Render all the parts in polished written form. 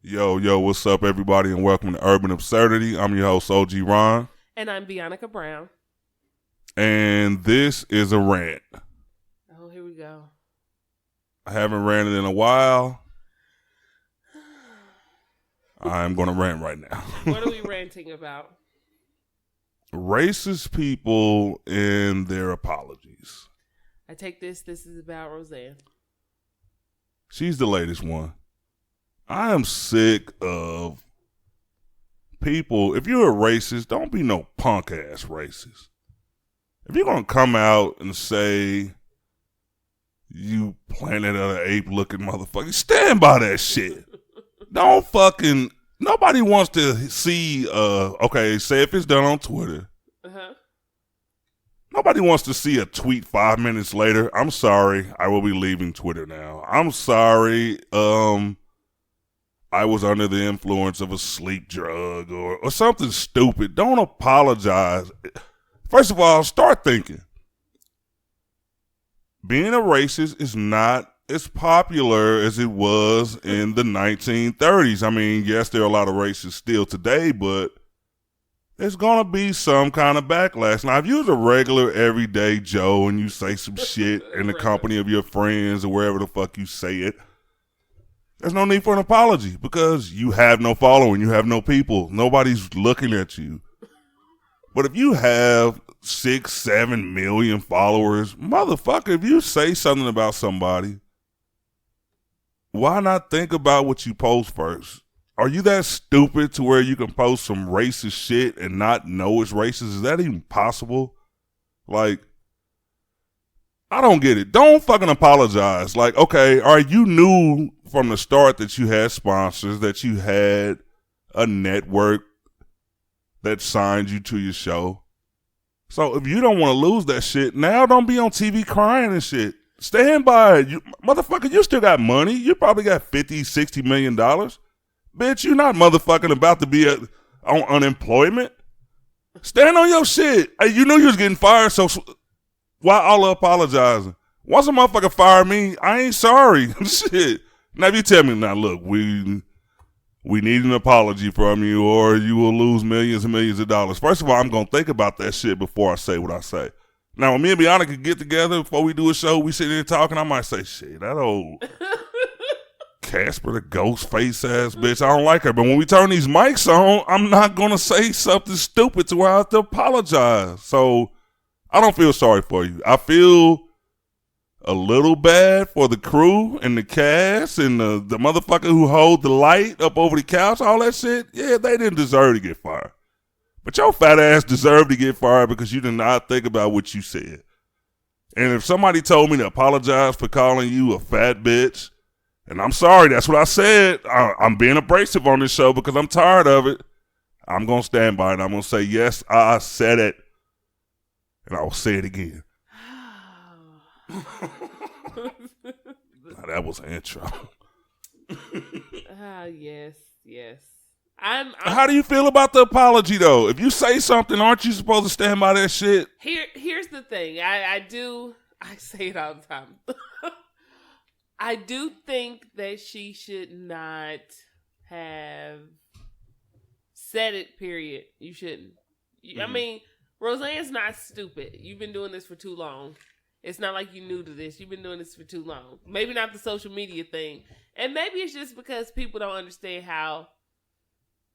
Yo, what's up, everybody, and welcome to Urban Absurdity. I'm your host, OG Ron. And I'm Bianca Brown. And this is a rant. Oh, here we go. I haven't ranted in a while. I'm going to rant right now. What are we ranting about? Racist people and their apologies. I take this is about Roseanne. She's the latest one. I am sick of people. If you're a racist, don't be no punk ass racist. If you're going to come out and say you Planet of the Ape looking motherfucker, stand by that shit. Don't fucking, nobody wants to see, okay, say if it's done on Twitter. Uh-huh. Nobody wants to see a tweet 5 minutes later. I'm sorry, I will be leaving Twitter now. I'm sorry, I was under the influence of a sleep drug or something stupid. Don't apologize. First of all, start thinking. Being a racist is not as popular as it was in the 1930s. I mean, yes, there are a lot of racists still today, but there's going to be some kind of backlash. Now, if you're a regular everyday Joe and you say some shit in the company of your friends or wherever the fuck you say it, there's no need for an apology because you have no following. You have no people. Nobody's looking at you. But if you have 6-7 million followers, motherfucker, if you say something about somebody, why not think about what you post first? Are you that stupid to where you can post some racist shit and not know it's racist? Is that even possible? Like, I don't get it. Don't fucking apologize. Like, okay, all right, you knew from the start that you had sponsors, that you had a network that signed you to your show. So if you don't want to lose that shit, now don't be on TV crying and shit. Stand by it. You, motherfucker, you still got money. You probably got $50-60 million. Bitch, you're not motherfucking about to be on unemployment. Stand on your shit. Hey, you knew you was getting fired, so why all the apologizing? Once a motherfucker fire me, I ain't sorry. Shit. Now if you tell me, now look, we need an apology from you or you will lose millions and millions of dollars. First of all, I'm going to think about that shit before I say what I say. Now, when me and Bianca could get together before we do a show, we sit there talking, I might say, shit, that old Casper the ghost face ass bitch, I don't like her. But when we turn these mics on, I'm not going to say something stupid to where I have to apologize. So I don't feel sorry for you. I feel a little bad for the crew and the cast and the motherfucker who hold the light up over the couch, all that shit. Yeah, they didn't deserve to get fired. But your fat ass deserved to get fired because you did not think about what you said. And if somebody told me to apologize for calling you a fat bitch, and I'm sorry, that's what I said. I'm being abrasive on this show because I'm tired of it. I'm going to stand by it. I'm going to say, yes, I said it. And I will say it again. That was an intro. Yes. I'm How do you feel about the apology, though? If you say something, aren't you supposed to stand by that shit? Here's the thing. I say it all the time. I do think that she should not have said it, period. You shouldn't. I mean, Roseanne's not stupid. You've been doing this for too long. It's not like you're new to this. You've been doing this for too long. Maybe not the social media thing. And maybe it's just because people don't understand how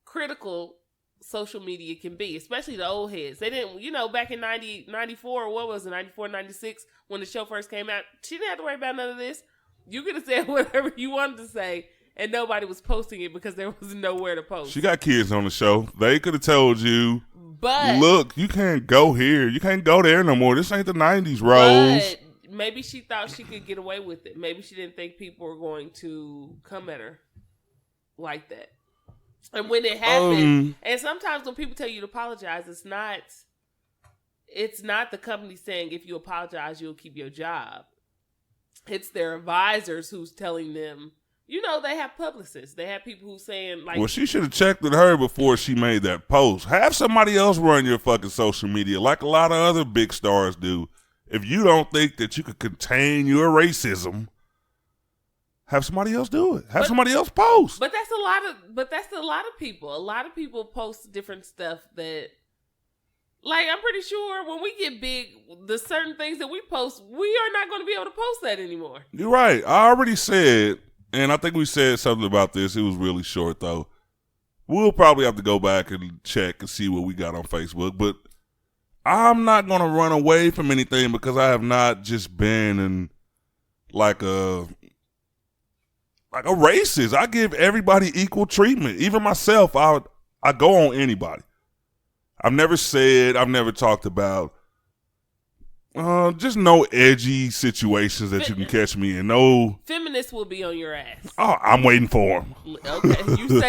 critical social media can be, especially the old heads. They didn't, back in 94, what was it, 94, 96, when the show first came out, she didn't have to worry about none of this. You could have said whatever you wanted to say, and nobody was posting it because there was nowhere to post. She got kids on the show. They could have told you, but look, you can't go here. You can't go there no more. This ain't the 90s, Rose. But maybe she thought she could get away with it. Maybe she didn't think people were going to come at her like that. And when it happened, and sometimes when people tell you to apologize, it's not the company saying if you apologize, you'll keep your job. It's their advisors who's telling them, they have publicists. They have people who's saying, like... Well, she should have checked with her before she made that post. Have somebody else run your fucking social media like a lot of other big stars do. If you don't think that you could contain your racism, have somebody else do it. Have somebody else post. But that's a lot of people. A lot of people post different stuff that, like, I'm pretty sure when we get big, the certain things that we post, we are not going to be able to post that anymore. You're right. I already said, and I think we said something about this. It was really short, though. We'll probably have to go back and check and see what we got on Facebook. But I'm not going to run away from anything because I have not just been in like a racist. I give everybody equal treatment. Even myself, I go on anybody. I've never talked about just no edgy situations that you can catch me in. No. Feminists will be on your ass. Oh, I'm waiting for them. Okay, you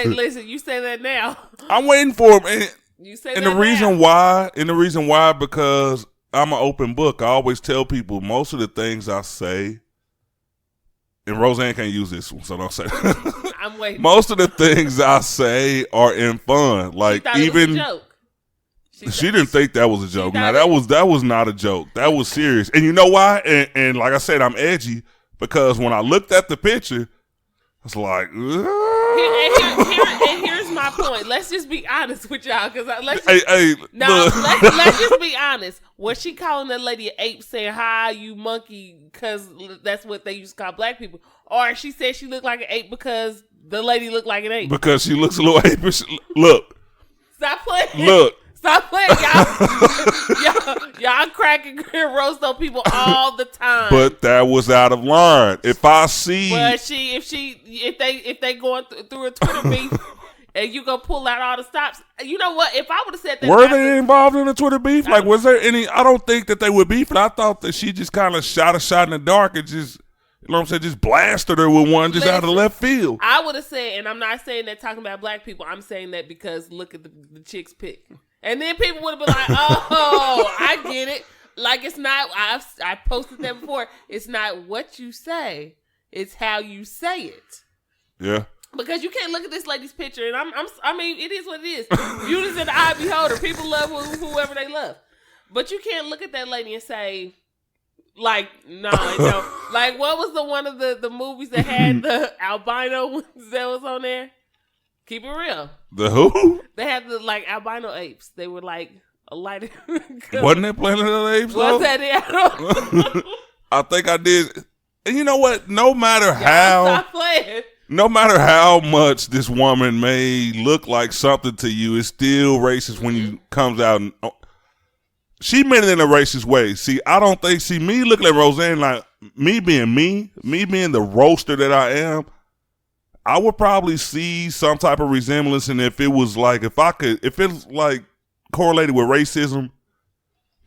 say that now. I'm waiting for them. And the reason why, because I'm an open book. I always tell people most of the things I say, and Roseanne can't use this one, so don't say it. I'm waiting. Most of the things I say are in fun. Like, even it was a joke. She didn't think that was a joke. Now that was not a joke. That was serious. And you know why? And like I said, I'm edgy because when I looked at the picture, I was like, and here's my point. Let's just be honest with y'all, because let's just be honest. Was she calling that lady an ape, saying "Hi, you monkey"? Because that's what they used to call black people, or she said she looked like an ape because the lady looked like an ape. Because she looks a little apish. Look, stop playing. Look. Stop playing, y'all cracking and roast on people all the time. But that was out of line. If I see, but if they going through a Twitter beef and you go pull out all the stops, you know what? If I would have said that, were they involved in a Twitter beef? Like, was there any? I don't think that they were beefing. I thought that she just kind of shot a shot in the dark and just. You know what I'm saying? Just blasted her with one just out of left field. I would have said, and I'm not saying that talking about black people. I'm saying that because look at the chick's pic. And then people would have been like, oh, I get it. Like, it's not, I posted that before. It's not what you say. It's how you say it. Yeah. Because you can't look at this lady's picture. And I mean, it is what it is. Beauty's in the eye of the beholder. People love whoever they love. But you can't look at that lady and say, like, no. Like, what was one of the movies that had the albino that was on there? Keep it real. The who? They had the albino apes. They were like a lighter. Wasn't it Planet of the Apes? Was that it? I think I did. And you know what? No matter how much this woman may look like something to you, it's still racist when you comes out and she meant it in a racist way. See, I don't think me looking at Roseanne like me being the roaster that I am. I would probably see some type of resemblance, and if it was correlated with racism,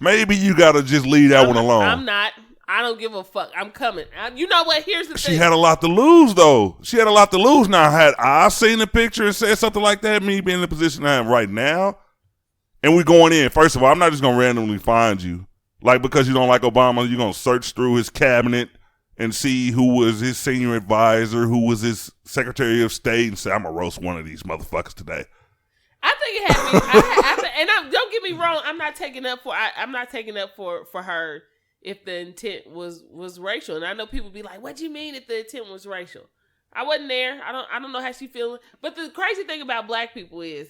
maybe you gotta just leave that one alone. I'm not. I don't give a fuck. I'm coming. You know what? Here's the thing. She had a lot to lose, though. She had a lot to lose. Now, had I seen the picture and said something like that, me being in the position I am right now, and we going in. First of all, I'm not just gonna randomly find you, like because you don't like Obama. You're gonna search through his cabinet and see who was his senior advisor, who was his Secretary of State, and say, I'm going to roast one of these motherfuckers today. I think it had me. Don't get me wrong. I'm not taking up for her if the intent was racial. And I know people be like, what do you mean if the intent was racial? I wasn't there. I don't know how she feeling. But the crazy thing about black people is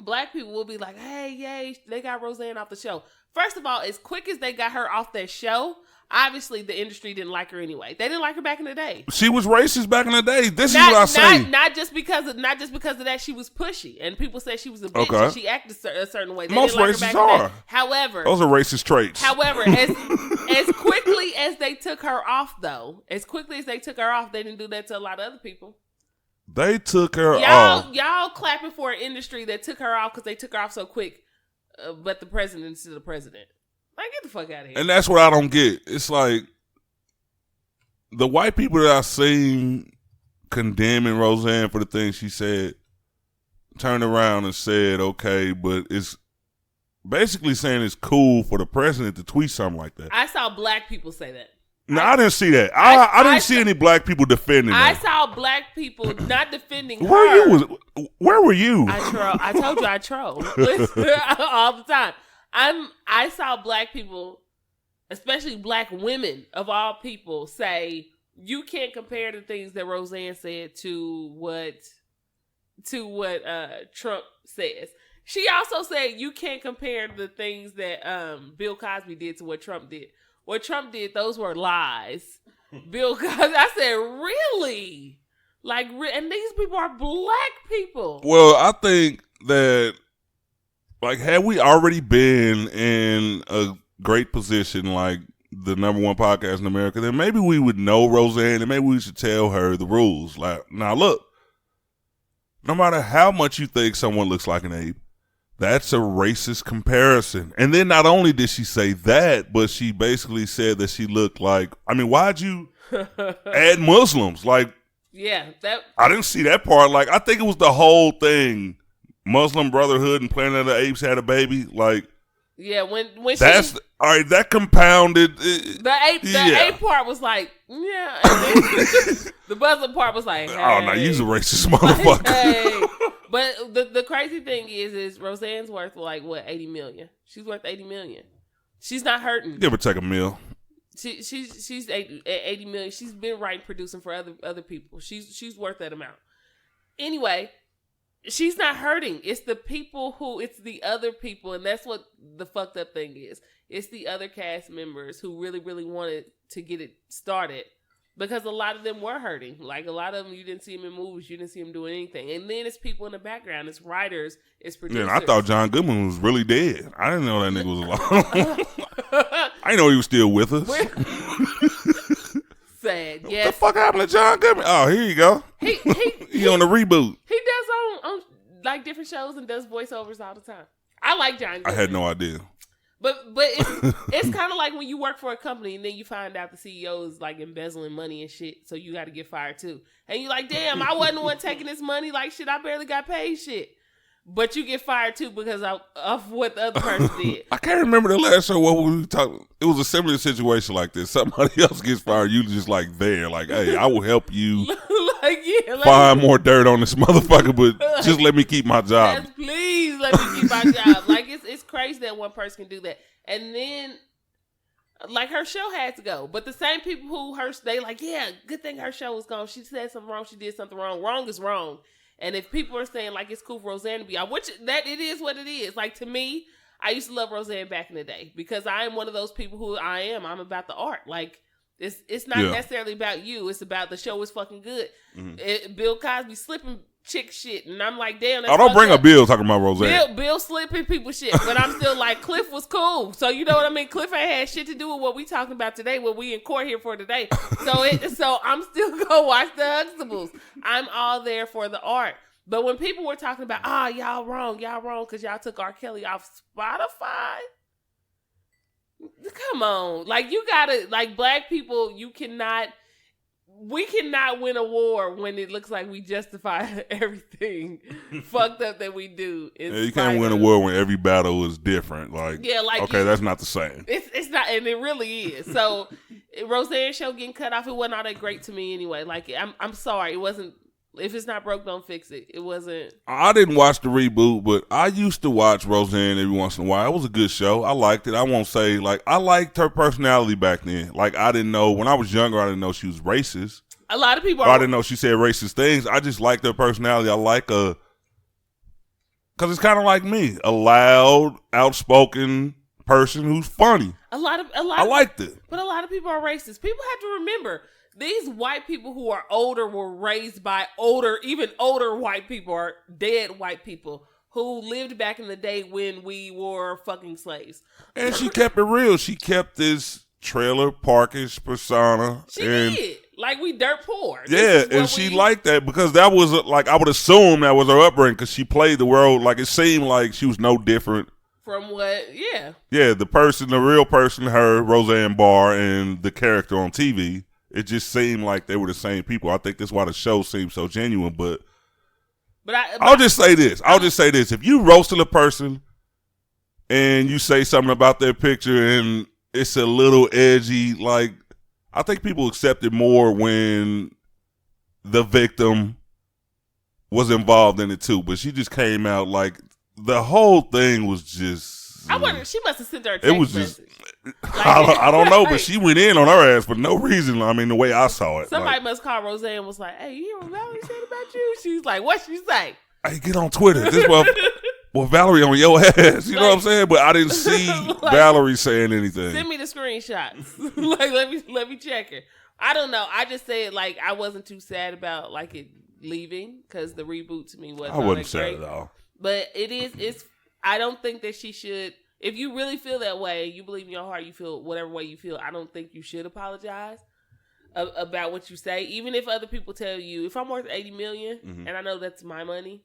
black people will be like, hey, yay, they got Roseanne off the show. First of all, as quick as they got her off that show, obviously the industry didn't like her anyway. They didn't like her back in the day. She was racist back in the day. This is what I say. Not just because of that. She was pushy, and people said she was a bitch. Okay. And she acted a certain way. They Most didn't like racists her back in the are. day. However, those are racist traits. However, as quickly as they took her off, they didn't do that to a lot of other people. They took her off. Y'all clapping for an industry that took her off because they took her off so quick, but the president is still the president. Like, get the fuck out of here. And that's what I don't get. It's like the white people that I seen condemning Roseanne for the things she said turned around and said, okay, but it's basically saying it's cool for the president to tweet something like that. I saw black people say that. No, I didn't see that. I didn't see any black people defending I that. saw black people not defending her. Where were you? I told you I troll all the time. I saw black people, especially black women of all people, say, you can't compare the things that Roseanne said to what Trump says. She also said you can't compare the things that Bill Cosby did to what Trump did. What Trump did, those were lies. Bill Cosby, I said, really? Like, and these people are black people. Well, I think that, like, had we already been in a great position, like the number one podcast in America, then maybe we would know Roseanne and maybe we should tell her the rules. Like, now look, no matter how much you think someone looks like an ape, that's a racist comparison. And then not only did she say that, but she basically said that she looked like, I mean, why'd you add Muslims? Like, yeah, that I didn't see that part. Like, I think it was the whole thing. Muslim Brotherhood and Planet of the Apes had a baby. Like, yeah, when that's all right. That compounded the ape part was like, yeah. And then the Muslim part was like, hey. Oh no, you's a racist motherfucker. Hey. But the crazy thing is Roseanne's worth like what, $80 million. She's worth $80 million. She's not hurting. Give or take a meal. She's $80 million. She's been writing, producing for other people. She's worth that amount. Anyway, she's not hurting. It's the other people, and that's what the fucked up thing is. It's the other cast members who really, really wanted to get it started. Because a lot of them were hurting. Like, a lot of them, you didn't see them in movies. You didn't see them doing anything. And then it's people in the background. It's writers. It's producers. Yeah, I thought John Goodman was really dead. I didn't know that nigga was alive. I didn't know he was still with us. Sad, What yes. the fuck happened to John Goodman? Oh, here you go. He on the reboot. He does on like different shows and does voiceovers all the time. I like John Goodman. I had no idea. But it's kind of like when you work for a company and then you find out the CEO is like embezzling money and shit, so you got to get fired too. And you're like, damn, I wasn't the one taking this money. Like, shit, I barely got paid shit. But you get fired too because of what the other person did. I can't remember the last show what we were talking. It was a similar situation like this. Somebody else gets fired, you just like there, like, hey, I will help you find more dirt on this motherfucker, but just let me keep my job. Yes, please let me keep my job. Like, it's crazy that one person can do that. And then, like, her show had to go. But the same people who they like, yeah, good thing her show was gone. She said something wrong. She did something wrong. Wrong is wrong. And if people are saying, like, it's cool for Roseanne to be out, which that it is what it is. Like, to me, I used to love Roseanne back in the day because I am one of those people who I'm about the art. Like, it's not necessarily about you. It's about the show is fucking good. Mm-hmm. Bill Cosby slipping chick shit. And I'm like, damn. That's don't bring up Bill talking about Roseanne. Bill slipping people shit. But I'm still like, Cliff was cool. So, you know what I mean? Cliff ain't had shit to do with what we talking about today, what we in court here for today. So I'm still going to watch the Huxtables. I'm all there for the art. But when people were talking about, y'all wrong because y'all took R. Kelly off Spotify. Come on. Like, you gotta, like, black people, we cannot win a war when it looks like we justify everything fucked up that we do. You can't win a war when every battle is different. Like, okay, that's not the same. It's not, and it really is. So, Roseanne show getting cut off, it wasn't all that great to me anyway. Like, I'm sorry, it wasn't. If it's not broke, don't fix it. It wasn't. I didn't watch the reboot, but I used to watch Roseanne every once in a while. It was a good show. I liked it. I won't say, like, I liked her personality back then. Like, I didn't know, when I was younger, I didn't know she was racist. A lot of people I didn't know she said racist things. I just liked her personality. I like her, because it's kind of like me, a loud, outspoken person who's funny. I liked it. But a lot of people are racist. People have to remember, these white people who are older were raised by even older white people, or dead white people who lived back in the day when we were fucking slaves. And she kept it real. She kept this trailer parkish persona. She did. Like, we dirt poor. Yeah, and she liked that because that was, like, I would assume that was her upbringing because she played the world, like, it seemed like she was no different. From what, yeah. Yeah, the real person, her, Roseanne Barr, and the character on TV. It just seemed like they were the same people. I think that's why the show seemed so genuine. But I'll just say this. If you roasted a person and you say something about their picture and it's a little edgy, like, I think people accept it more when the victim was involved in it too. But she just came out like the whole thing was just She must have sent her a text message. I don't know, but she went in on her ass for no reason. I mean, the way I saw it. Somebody must call Roseanne and was like, hey, you hear what Valerie said about you? She's like, what she say? Hey, get on Twitter. This well, Valerie on your ass. You know what I'm saying? But I didn't see Valerie saying anything. Send me the screenshots. Let me check it. I don't know. I just said I wasn't too sad about it leaving because the reboot to me wasn't. I wasn't sad at all. But it's. I don't think that she should. If you really feel that way, you believe in your heart, you feel whatever way you feel. I don't think you should apologize about what you say, even if other people tell you. If I'm worth $80 million, and I know that's my money,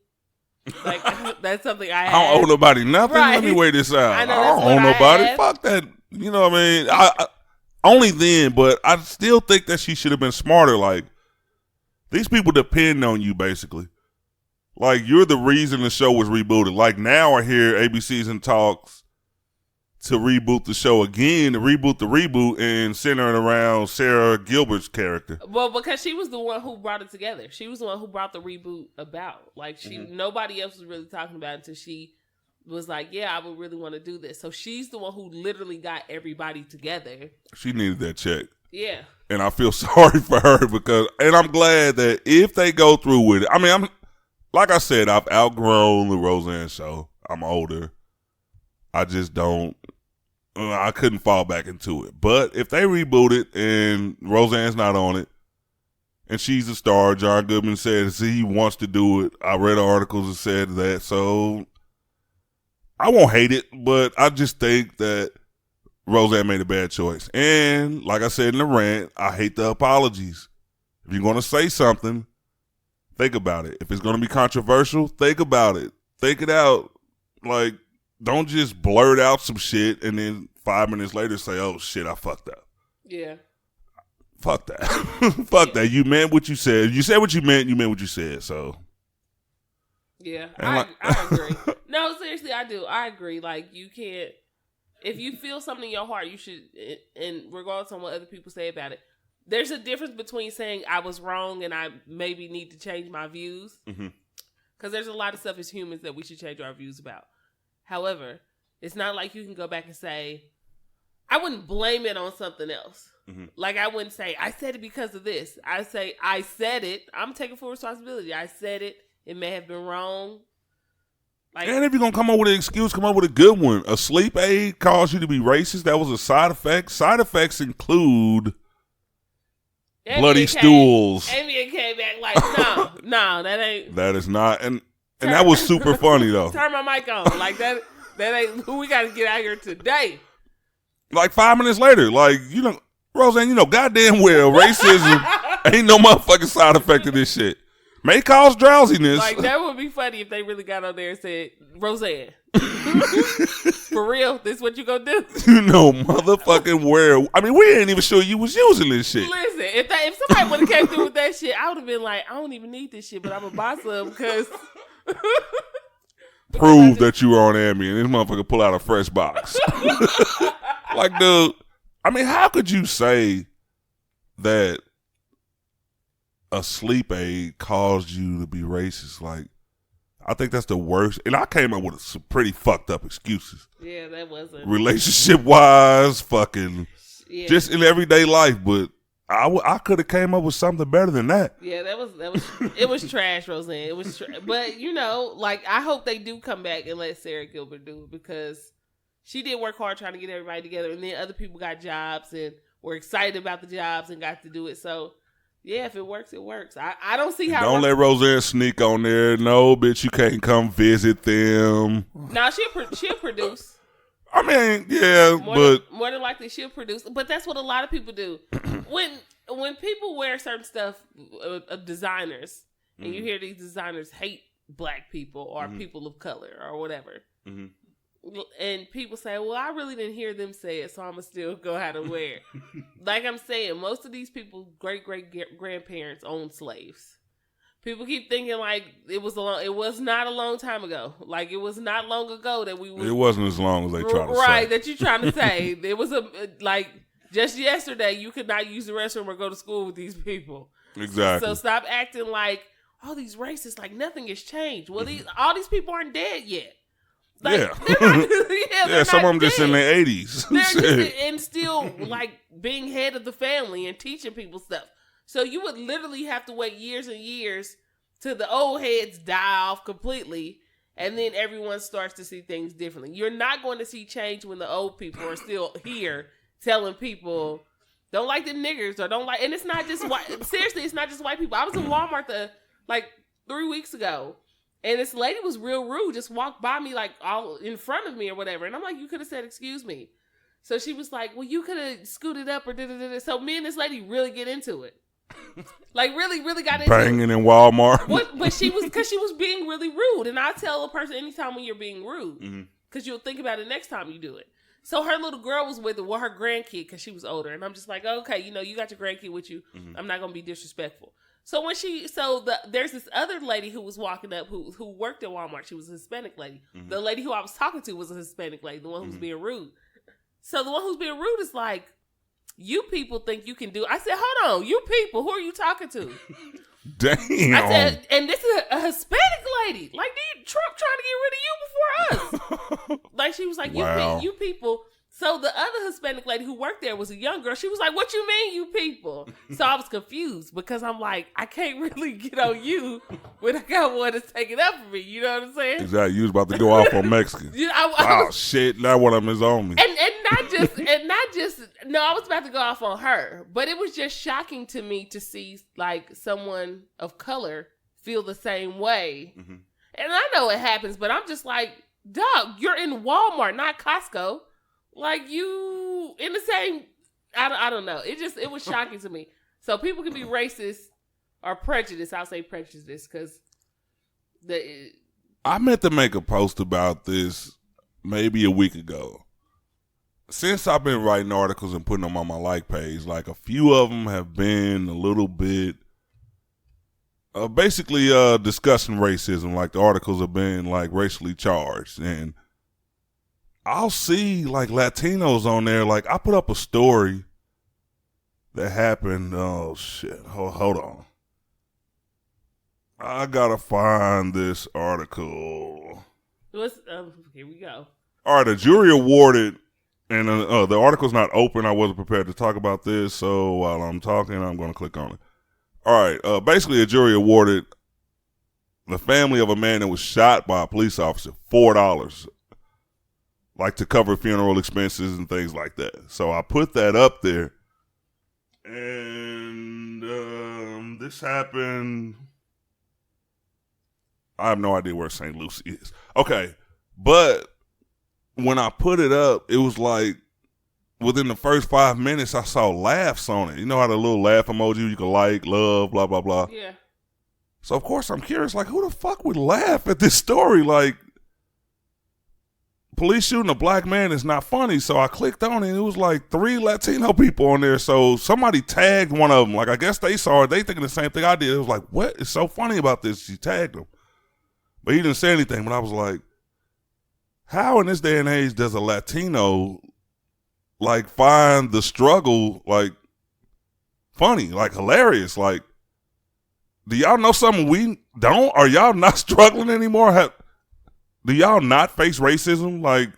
that's something I don't owe nobody nothing. Right. Let me weigh this out. I don't owe nobody. Fuck that. You know what I mean? I only then, but I still think that she should have been smarter. These people depend on you, basically. You're the reason the show was rebooted. Now I hear ABC's in talks to reboot the show again, to reboot the reboot and center it around Sarah Gilbert's character. Well, because she was the one who brought it together. She was the one who brought the reboot about. Nobody else was really talking about it until she was like, yeah, I would really want to do this. So she's the one who literally got everybody together. She needed that check. Yeah. And I feel sorry for her and I'm glad that if they go through with it, I mean, like I said, I've outgrown the Roseanne show. I'm older. I just don't. I couldn't fall back into it. But if they reboot it and Roseanne's not on it, and she's a star, John Goodman said he wants to do it. I read articles that said that, so I won't hate it. But I just think that Roseanne made a bad choice. And like I said in the rant, I hate the apologies. If you're going to say something, think about it. If it's going to be controversial, think about it. Think it out. Don't just blurt out some shit and then 5 minutes later say, oh, shit, I fucked up. Yeah. Fuck that. Fuck that. You meant what you said. You said what you meant what you said, so. Yeah, I agree. No, seriously, I do. I agree. You can't, if you feel something in your heart, you should, and regardless of what other people say about it, there's a difference between saying I was wrong and I maybe need to change my views. Because there's a lot of stuff as humans that we should change our views about. However, it's not like you can go back and say, I wouldn't blame it on something else. I wouldn't say, I said it because of this. I say, I said it. I'm taking full responsibility. I said it. It may have been wrong. And if you're going to come up with an excuse, come up with a good one. A sleep aid caused you to be racist. That was a side effect. Side effects include bloody stools. Amy came back no, that ain't. That is not. And that was super funny, though. Turn my mic on. That ain't, we got to get out here today. 5 minutes later, Roseanne, goddamn well, racism ain't no motherfucking side effect of this shit. May cause drowsiness. That would be funny if they really got on there and said, Roseanne, for real, this what you gonna do? Motherfucking where? I mean, we ain't even sure you was using this shit. Listen, if somebody would have came through with that shit, I would have been like, I don't even need this shit, but I'm gonna buy some because prove that you were on Ambien. This motherfucker pull out a fresh box. Dude, I mean, how could you say that a sleep aid caused you to be racist? I think that's the worst. And I came up with some pretty fucked up excuses. Yeah, that wasn't. Relationship-wise, fucking, just in everyday life. But I could have came up with something better than that. Yeah, that was it was trash, Roseanne. It was but I hope they do come back and let Sarah Gilbert do it because she did work hard trying to get everybody together, and then other people got jobs and were excited about the jobs and got to do it. So yeah, if it works, it works. I don't see how. Don't let Roseanne sneak on there. No, bitch, you can't come visit them. Now she'll produce. I mean, yeah, more than likely she'll produce. But that's what a lot of people do. When people wear certain stuff, designers, and you hear these designers hate black people or people of color or whatever, and people say, well, I really didn't hear them say it, so I'm going to still go how to wear it. Like I'm saying, most of these people, great-great-grandparents owned slaves. People keep thinking it was not a long time ago. It was not long ago that we was. It wasn't as long as they try to say. Right, that you're trying to say. It was just yesterday, you could not use the restroom or go to school with these people. Exactly. So stop acting like, oh, these racists, nothing has changed. Well, all these people aren't dead yet. Like, yeah. they're Some not of them just in dead. their 80s. They're just and still like being head of the family and teaching people stuff. So you would literally have to wait years and years till the old heads die off completely, and then everyone starts to see things differently. You're not going to see change when the old people are still here telling people don't like the niggers or don't like. And it's not just white. Seriously, it's not just white people. I was in Walmart like 3 weeks ago. And this lady was real rude, just walked by me like all in front of me or whatever. And I'm like, you could have said, excuse me. So she was like, well, you could have scooted up or da-da-da-da. So me and this lady really get into it. Like really, really got into Banging it. in Walmart. But she was being really rude. And I tell a person anytime when you're being rude, because you'll think about it next time you do it. So her little girl was with her, her grandkid, because she was older. And I'm just like, okay, you got your grandkid with you. I'm not going to be disrespectful. So there's this other lady who was walking up who worked at Walmart. She was a Hispanic lady. The lady who I was talking to was a Hispanic lady, the one who was being rude. So the one who's being rude is like, you people think you can do. I said, hold on, you people, who are you talking to? Damn. I said, and this is a Hispanic lady. Like, Trump trying to get rid of you before us. Like, she was like, Wow. you people. So the other Hispanic lady who worked there was a young girl. She was like, what you mean, you people? So I was confused because I'm like, I can't really get on you when I got one that's taking up for me. You know what I'm saying? Exactly. You was about to go off on Mexicans. Oh, shit. Now one of them is on me. No, I was about to go off on her. But it was just shocking to me to see, like, someone of color feel the same way. And I know it happens, but I'm just like, dog, you're in Walmart, not Costco. Like, you in the same, I don't know. It was shocking to me. So people can be racist or prejudiced. I'll say prejudiced because I meant to make a post about this maybe a week ago. Since I've been writing articles and putting them on my like page, like a few of them have been a little bit basically discussing racism. Like the articles have been like racially charged, and I'll see like Latinos on there. Like I put up a story that happened. Oh shit! Hold on. I gotta find this article. Here we go. All right, a jury awarded, and the article's not open. I wasn't prepared to talk about this, so while I'm talking, I'm going to click on it. All right, basically a jury awarded the family of a man that was shot by a police officer $4, like to cover funeral expenses and things like that. So I put that up there, and this happened. I have no idea where St. Lucie is. Okay, but when I put it up, it was like within the first 5 minutes, I saw laughs on it. You know how the little laugh emoji you can like, love, blah, blah, blah. Yeah. So, of course, I'm curious, like, who the fuck would laugh at this story? Like, police shooting a black man is not funny. So I clicked on it, and it was like 3 Latino people on there. So somebody tagged one of them. Like, I guess they saw it. They thinking the same thing I did. It was like, what is so funny about this? She tagged him. But he didn't say anything. But I was like, how in this day and age does a Latino like find the struggle like funny, like hilarious? Like, do y'all know something we don't? Are y'all not struggling anymore? Do y'all not face racism? Like,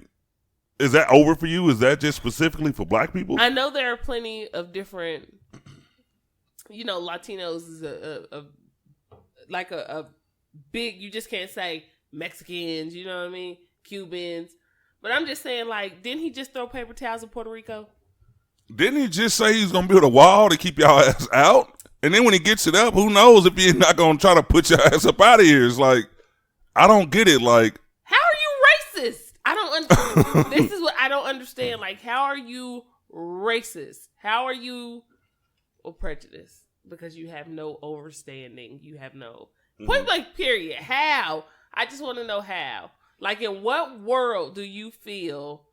is that over for you? Is that just specifically for black people? I know there are plenty of different, Latinos is a big, you just can't say Mexicans, you know what I mean? Cubans. But I'm just saying, like, didn't he just throw paper towels in Puerto Rico? Didn't he just say he's going to build a wall to keep y'all ass out? And then when he gets it up, who knows if he's not going to try to put your ass up out of here. It's like, I don't get it. Like, how are you racist? I don't understand. This is what I don't understand. Like, how are you racist? How are you prejudiced? Because you have no overstanding. You have no point blank period. How? I just want to know how. Like, in what world do you feel?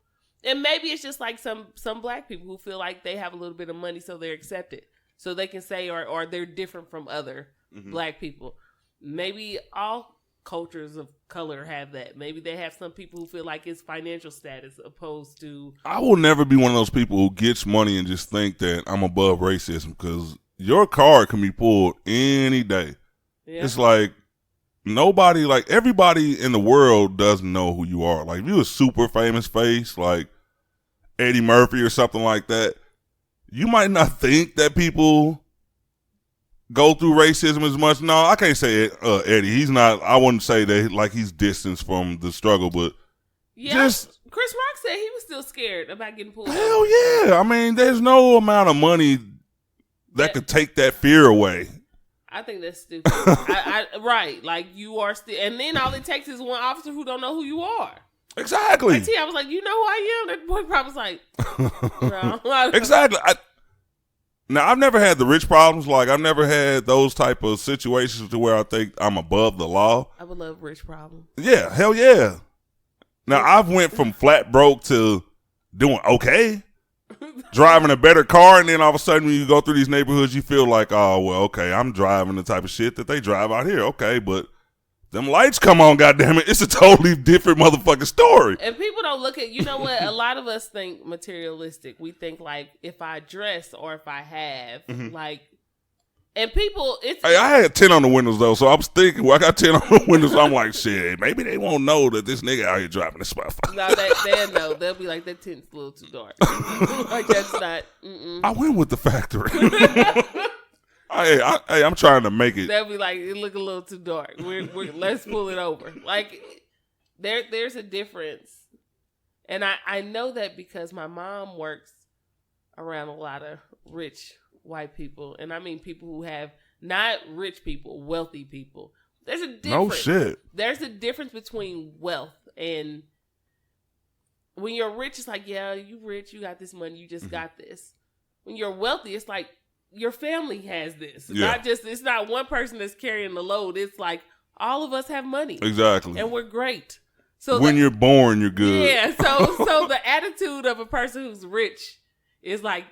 And maybe it's just like some black people who feel like they have a little bit of money, so they're accepted, so they can say, or they're different from other black people. Maybe all cultures of color have that. Maybe they have some people who feel like it's financial status opposed to. I will never be one of those people who gets money and just think that I'm above racism, because your card can be pulled any day. Yeah. It's like, nobody, like everybody in the world doesn't know who you are. Like if you a super famous face, like Eddie Murphy or something like that, you might not think that people go through racism as much. No, I can't say Eddie. He's not. I wouldn't say that like he's distanced from the struggle, but just Chris Rock said he was still scared about getting pulled. Hell yeah! I mean, there's no amount of money that could take that fear away. I think that's stupid. Right, like you are still, and then all it takes is one officer who don't know who you are. Exactly. I was like, you know who I am? That boy probably was like, no. Exactly. Now, I've never had the rich problems. Like, I've never had those type of situations to where I think I'm above the law. I would love rich problems. Yeah, hell yeah. Now, I've went from flat broke to doing okay, driving a better car, and then all of a sudden when you go through these neighborhoods, you feel like, oh, well, okay, I'm driving the type of shit that they drive out here. Okay, but them lights come on, goddammit. It's a totally different motherfucking story. And people don't look at, you know what, a lot of us think materialistic. We think like if I dress or if I have, like, and people, it's... Hey, I had 10 on the windows though, so I was thinking, well, I got 10 on the windows, so I'm like, shit, maybe they won't know that this nigga out here driving this spot. No, they'll know. They'll be like, that tint's a little too dark. Like, that's not... I went with the factory. Hey, I'm trying to make it. They'll be like, it look a little too dark. Let's pull it over. Like, there's a difference. And I know that because my mom works around a lot of rich white people. And I mean people who have, not rich people, wealthy people. There's a difference. No shit. There's a difference between wealth and when you're rich, it's like, yeah, you rich, you got this money, you just got this. When you're wealthy, it's like, your family has this. Yeah. It's not one person that's carrying the load. It's like all of us have money. Exactly. And we're great. So when you're born, you're good. Yeah. So the attitude of a person who's rich is like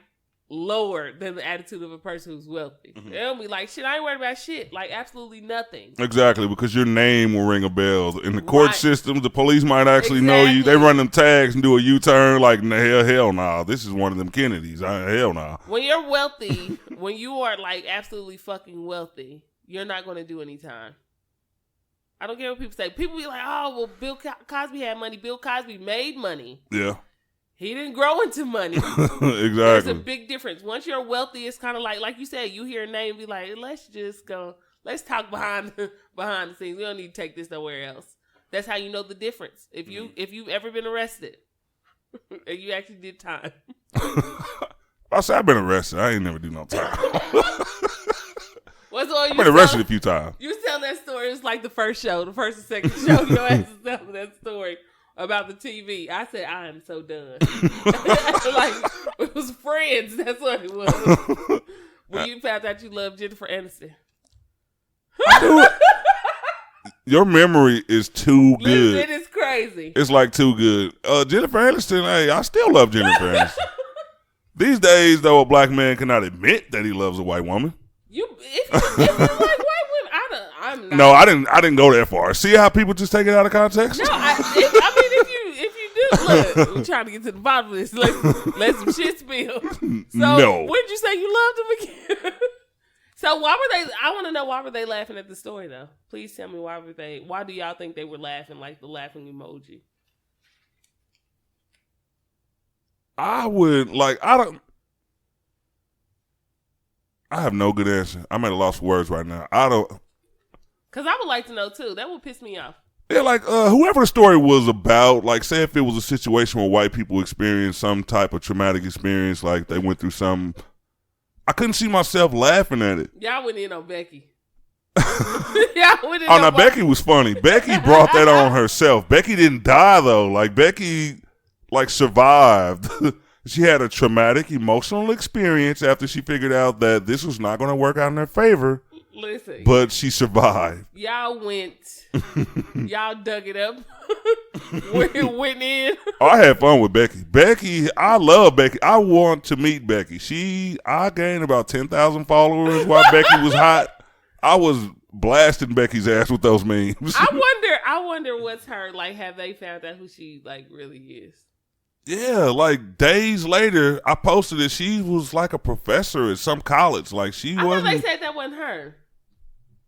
lower than the attitude of a person who's wealthy. They'll be like, shit, I ain't worried about shit. Like absolutely nothing. Exactly, because your name will ring a bell. In the court systems, the police might actually know you. They run them tags and do a U-turn like, hell nah. This is one of them Kennedys. Hell nah. When you're wealthy, when you are like absolutely fucking wealthy, you're not going to do any time. I don't care what people say. People be like, oh, well, Bill Cosby had money. Bill Cosby made money. Yeah. He didn't grow into money. Exactly. There's a big difference. Once you're wealthy, it's kind of like you said, you hear a name, be like, let's just go, let's talk behind the scenes. We don't need to take this nowhere else. That's how you know the difference. If you've ever been arrested, and you actually did time. I said I've been arrested. I ain't never do no time. I've been arrested a few times. You tell that story. It's like the first show, the first and second show. Your ass is telling that story about the TV. I said, I am so done. Like, it was Friends. That's what it was. When you found out you loved Jennifer Aniston. Your memory is too good. It is crazy. It's like too good. Jennifer Aniston, hey, I still love Jennifer Aniston. These days, though, a black man cannot admit that he loves a white woman. If you like white women, I'm not. No, I didn't go that far. See how people just take it out of context? No, if you do, look, we're trying to get to the bottom of this. Let some shit spill. So, no. When did you say you loved him again? So why were they? I want to know why were they laughing at the story though? Please tell me why were they? Why do y'all think they were laughing like the laughing emoji? I have no good answer. I'm at a loss for words right now. Because I would like to know too. That would piss me off. Yeah, like whoever the story was about, like say if it was a situation where white people experienced some type of traumatic experience, like they went through some, I couldn't see myself laughing at it. Y'all went in on Becky. Becky was funny. Becky brought that on herself. Becky didn't die though. Like Becky, survived. She had a traumatic emotional experience after she figured out that this was not going to work out in her favor. Listen. But she survived. Y'all y'all dug it up. went in. Oh, I had fun with Becky. Becky, I love Becky. I want to meet Becky. I gained about 10,000 followers while Becky was hot. I was blasting Becky's ass with those memes. I wonder what's her, like, have they found out who she, like, really is? Yeah, like days later, I posted it. She was like a professor at some college. Like she wasn't. I thought they said that wasn't her.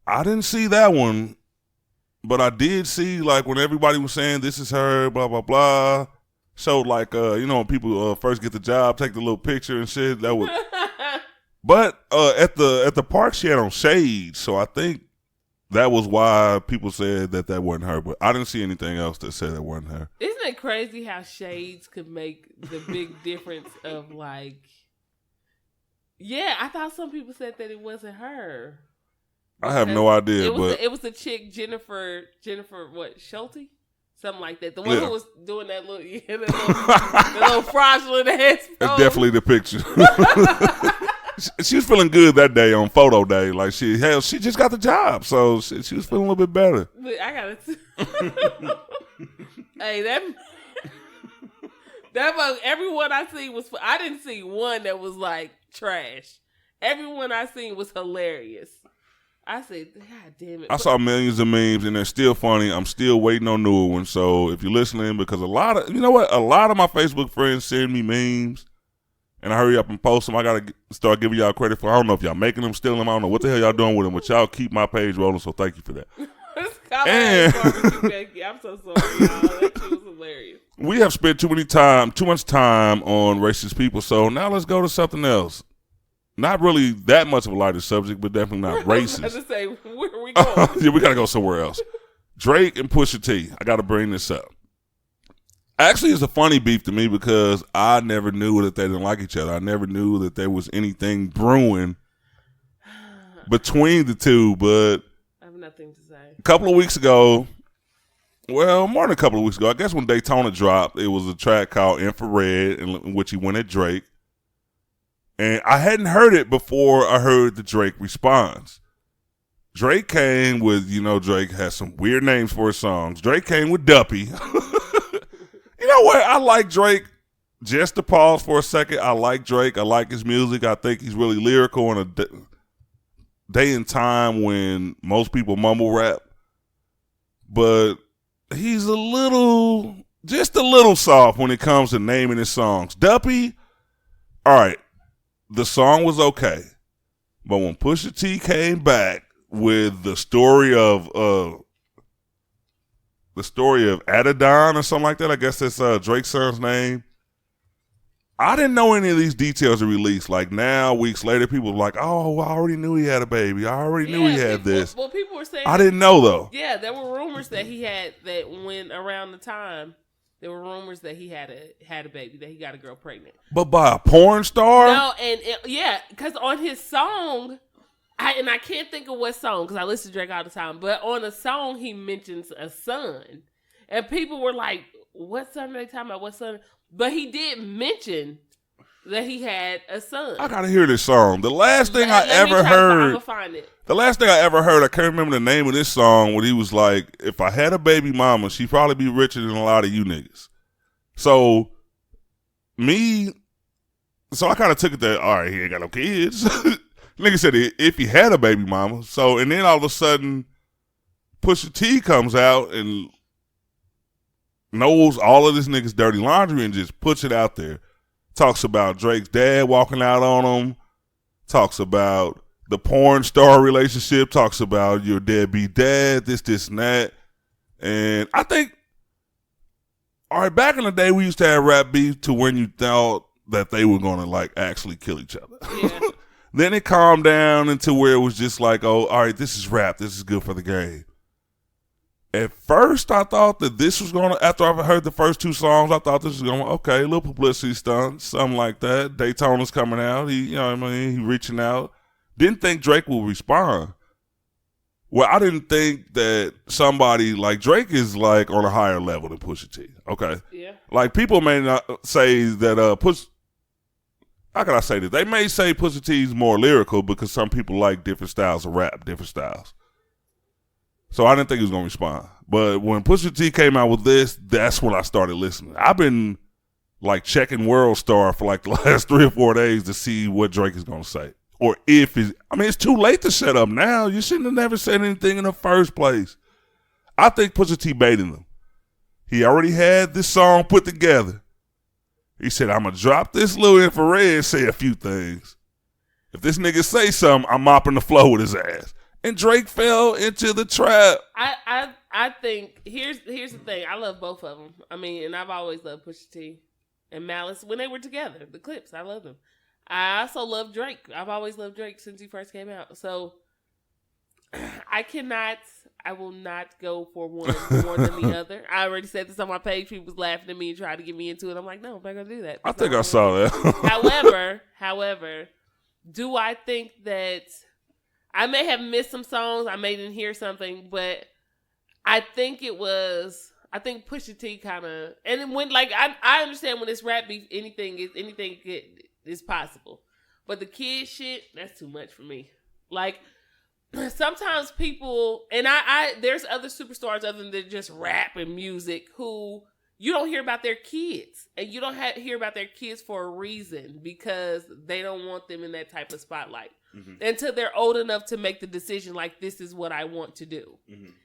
I didn't see that one. But I did see, like, when everybody was saying this is her, blah, blah, blah, showed, like, when people first get the job, take the little picture and shit. That was. But at the park, she had on shades, so I think that was why people said that wasn't her. But I didn't see anything else that said that wasn't her. Isn't it crazy how shades could make the big difference of, like, yeah, I thought some people said that it wasn't her. I have no idea, it was the chick Jennifer what, Schulte? Something like that. The one who was doing that little the little fraudulent ass. It's definitely the picture. She was feeling good that day on photo day. Like she just got the job, so she was feeling a little bit better. I gotta. Hey, that was everyone I seen was. I didn't see one that was like trash. Everyone I seen was hilarious. I said, God damn it. I saw millions of memes and they're still funny. I'm still waiting on newer ones. So if you're listening, because a lot of my Facebook friends send me memes and I hurry up and post them. I got to start giving y'all credit for, I don't know if y'all making them, stealing them. I don't know what the hell y'all doing with them, but y'all keep my page rolling. So thank you for that. I'm so sorry, y'all. That shit was hilarious. We have spent too much time on racist people. So now let's go to something else. Not really that much of a lighter subject, but definitely not racist. I was about to say, where are we going? Yeah, we got to go somewhere else. Drake and Pusha T. I got to bring this up. Actually, it's a funny beef to me because I never knew that they didn't like each other. I never knew that there was anything brewing between the two, but I have nothing to say. A couple of weeks ago, well, more than a couple of weeks ago, I guess when Daytona dropped, it was a track called Infrared in which he went at Drake. And I hadn't heard it before I heard the Drake response. Drake came with, Drake has some weird names for his songs. Drake came with Duppy. You know what? I like Drake. Just to pause for a second, I like Drake. I like his music. I think he's really lyrical in a day and time when most people mumble rap. But he's just a little soft when it comes to naming his songs. Duppy, all right. The song was okay, but when Pusha T came back with the story of Adidon or something like that, I guess that's Drake's son's name. I didn't know any of these details are released. Like now, weeks later, people are like, "Oh, I already knew he had a baby. I already knew he had this." Well, people were saying I didn't know though. Yeah, there were rumors that he had that went around the time. There were rumors that he had a baby, that he got a girl pregnant. But by a porn star? No, because on his song, I can't think of what song, because I listen to Drake all the time, but on a song he mentions a son. And people were like, what son are they talking about? What son? But he did mention that he had a son. I gotta hear this song. The last thing I ever heard, I can't remember the name of this song, when he was like, if I had a baby mama, she'd probably be richer than a lot of you niggas. So I kind of took it that, all right, he ain't got no kids. Nigga said if he had a baby mama. So, and then all of a sudden, Pusha T comes out and knows all of this nigga's dirty laundry and just puts it out there. Talks about Drake's dad walking out on him. Talks about the porn star relationship. Talks about your deadbeat dad, this, and that. And I think, all right, back in the day, we used to have rap beef to when you thought that they were going to, like, actually kill each other. Yeah. Then it calmed down into where it was just like, oh, all right, this is rap. This is good for the game. At first, I thought that this was going to, after I heard the first two songs, I thought this was going to, okay, a little publicity stunt, something like that. Daytona's coming out. He reaching out. Didn't think Drake will respond. Well, I didn't think that somebody like Drake is like on a higher level than Pusha T. Okay. Yeah. Like people may not say that how can I say this? They may say Pusha T is more lyrical because some people like different styles of rap, different styles. So I didn't think he was going to respond. But when Pusha T came out with this, that's when I started listening. I've been like checking World Star for like the last 3 or 4 days to see what Drake is going to say. Or if it's too late to shut up now. You shouldn't have never said anything in the first place. I think Pusha T baiting them. He already had this song put together. He said, I'm going to drop this little Infrared, say a few things. If this nigga say something, I'm mopping the floor with his ass. And Drake fell into the trap. I I think here's the thing. I love both of them. I mean, and I've always loved Pusha T and Malice when they were together. The clips, I love them. I also love Drake. I've always loved Drake since he first came out. So I will not go for one more than the other. I already said this on my page. People was laughing at me and trying to get me into it. I'm like, no, I'm not going to do that. I think I saw that. However, do I think that I may have missed some songs? I may didn't hear something, but I think Pusha T kind of, and when like I understand when it's rap beef, anything is possible, but the kid shit, that's too much for me. Like sometimes people, and I there's other superstars other than just rap and music who you don't hear about their kids, and you don't hear about their kids for a reason, because they don't want them in that type of spotlight until they're old enough to make the decision, like, this is what I want to do.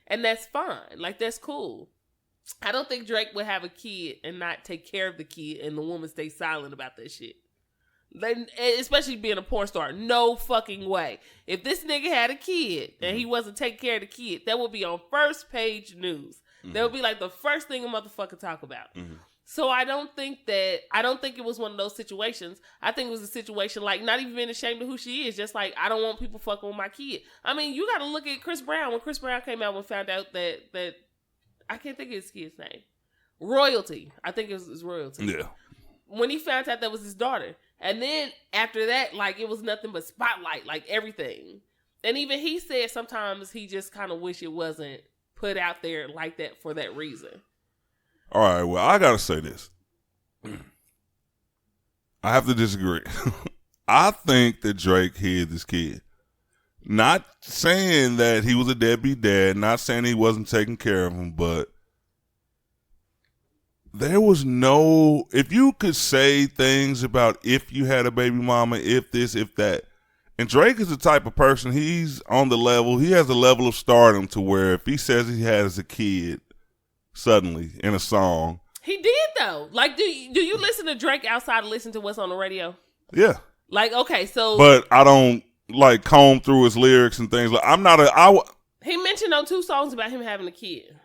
And that's fine. Like, that's cool. I don't think Drake would have a kid and not take care of the kid and the woman stay silent about that shit. Especially being a porn star. No fucking way. If this nigga had a kid and he wasn't taking care of the kid, that would be on first page news. That would be like the first thing a motherfucker talk about. So I don't think it was one of those situations. I think it was a situation like not even being ashamed of who she is. Just like, I don't want people fucking with my kid. I mean, you got to look at Chris Brown. When Chris Brown came out and found out that I can't think of his kid's name. Royalty. I think it was Royalty. Yeah. When he found out that was his daughter. And then after that, like, it was nothing but spotlight, like everything. And even he said sometimes he just kind of wish it wasn't put out there like that for that reason. All right, well, I got to say this. I have to disagree. I think that Drake hid this kid. Not saying that he was a deadbeat dad, not saying he wasn't taking care of him, but there was no, if you could say things about if you had a baby mama, if this, if that. And Drake is the type of person, he's on the level, he has a level of stardom to where if he says he has a kid suddenly in a song. He did though. Like, do you listen to Drake outside of listen to what's on the radio? Yeah. Like, okay, so. But I don't like comb through his lyrics and things. Like, I'm not He mentioned on 2 songs about him having a kid.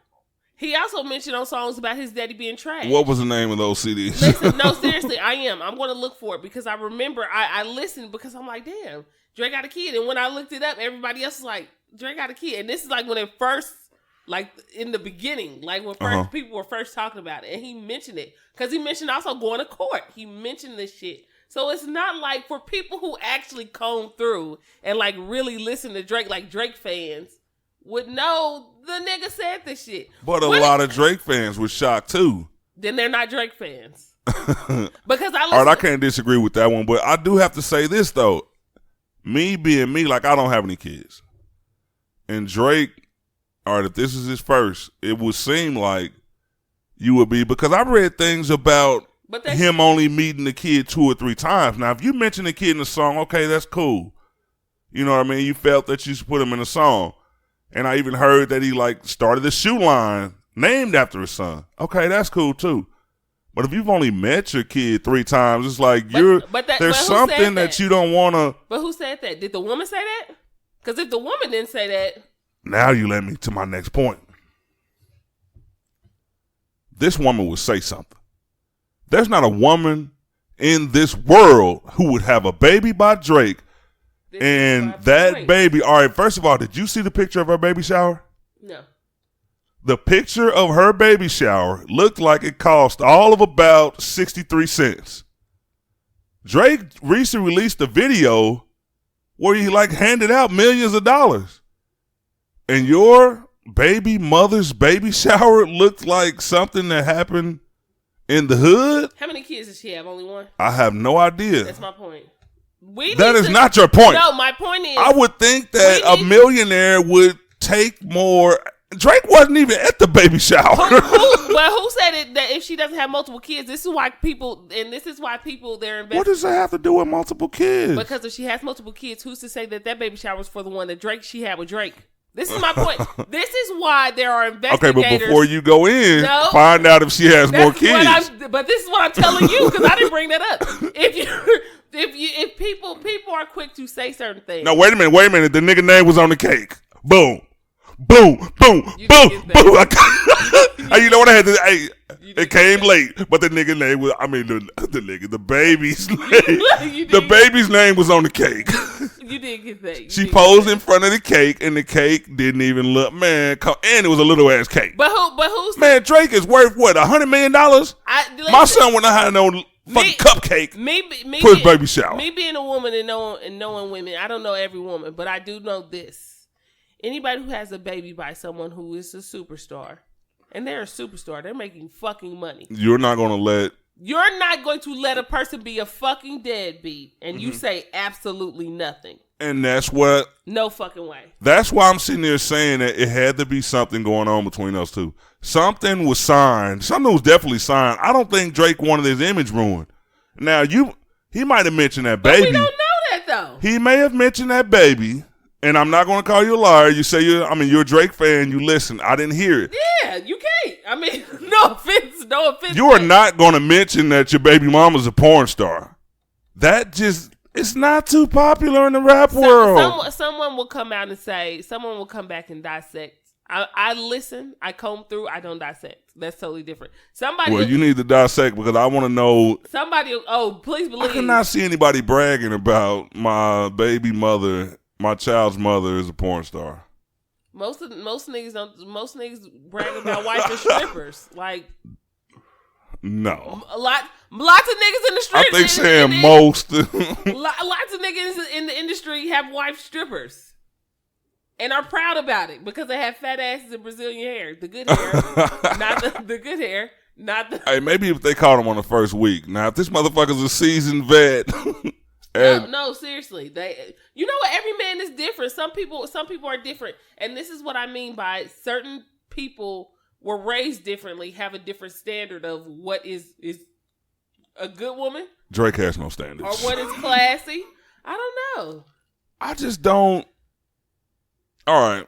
He also mentioned on songs about his daddy being trash. What was the name of those CDs? Listen, no, seriously, I am. I'm going to look for it because I remember I listened because I'm like, damn, Drake got a kid. And when I looked it up, everybody else was like, Drake got a kid. And this is like when it first, like in the beginning, like when first people were first talking about it. And he mentioned it because he mentioned also going to court. He mentioned this shit. So it's not like for people who actually comb through and like really listen to Drake, like Drake fans would know the nigga said this shit. But a lot of Drake fans were shocked too. Then they're not Drake fans. Because all right, I can't disagree with that one, but I do have to say this though. Me being me, like I don't have any kids. And Drake, all right, if this is his first, it would seem like you would be, because I read things about him only meeting the kid 2 or 3 times. Now, if you mention the kid in the song, okay, that's cool. You know what I mean? You felt that you should put him in a song. And I even heard that he like started a shoe line named after his son. Okay, that's cool too. But if you've only met your kid 3 times, it's like there's something that you don't want to. But who said that? Did the woman say that? Because if the woman didn't say that. Now you led me to my next point. This woman would say something. There's not a woman in this world who would have a baby by Drake. And that baby, all right, first of all, did you see the picture of her baby shower? No. The picture of her baby shower looked like it cost all of about 63 cents. Drake recently released a video where he like handed out millions of dollars. And your baby mother's baby shower looked like something that happened in the hood? How many kids does she have? Only one? I have no idea. That's my point. That is not your point. No, my point is, I would think that a millionaire would take more. Drake wasn't even at the baby shower. Who said it that if she doesn't have multiple kids, this is why people they're investing. What does that have to do with multiple kids? Because if she has multiple kids, who's to say that baby shower was for the one that she had with Drake? This is my point. This is why there are investigators. Okay, but before you go in, find out if she has more kids. But this is what I'm telling you because I didn't bring that up. If people are quick to say certain things. No, wait a minute. The nigga name was on the cake. Boom. boom, boom, You boom, did boom. that. You know what I had to? Hey, You it did came that. late, but the nigga name was. I mean, the nigga, the baby's name. You The did- baby's name was on the cake. You did get that. You She did get posed that. in front of the cake, and the cake didn't even look. Man, and it was a little ass cake. But who's Man, Drake is worth what? $100 million? My son wouldn't have had no fucking cupcake me for his baby shower. Me being a woman and knowing women, I don't know every woman, but I do know this. Anybody who has a baby by someone who is a superstar, and they're a superstar, they're making fucking money. You're not going to let a person be a fucking deadbeat and you say absolutely nothing. and that's what. No fucking way. That's why I'm sitting there saying that it had to be something going on between those two. Something was signed. Something was definitely signed. I don't think Drake wanted his image ruined. Now, he might have mentioned that But baby. we don't know that though. He may have mentioned that baby, and I'm not going to call you a liar. You say you're a Drake fan. You listen. I didn't hear it. Yeah, you can't. I mean, no offense. You are not going to mention that your baby mama's a porn star. That just, it's not too popular in the rap world. Someone will come out and say, someone will come back and dissect. I listen, I comb through, I don't dissect. That's totally different. Well, you need to dissect because I want to know. Please believe. I cannot see anybody bragging about my baby mother, my child's mother is a porn star. Most niggas don't. Most niggas brag about wife and strippers. Like no, lots of niggas in the street. I think saying most. Lots of niggas in the industry have wife strippers, and are proud about it because they have fat asses and Brazilian hair. The good hair, not the good hair, not the. Hey, maybe if they caught him on the first week. Now, if this motherfucker's a seasoned vet. No, seriously. You know what? Every man is different. Some people are different, and this is what I mean by certain people were raised differently, have a different standard of what is a good woman. Drake has no standards. Or what is classy. I don't know. I just don't. All right.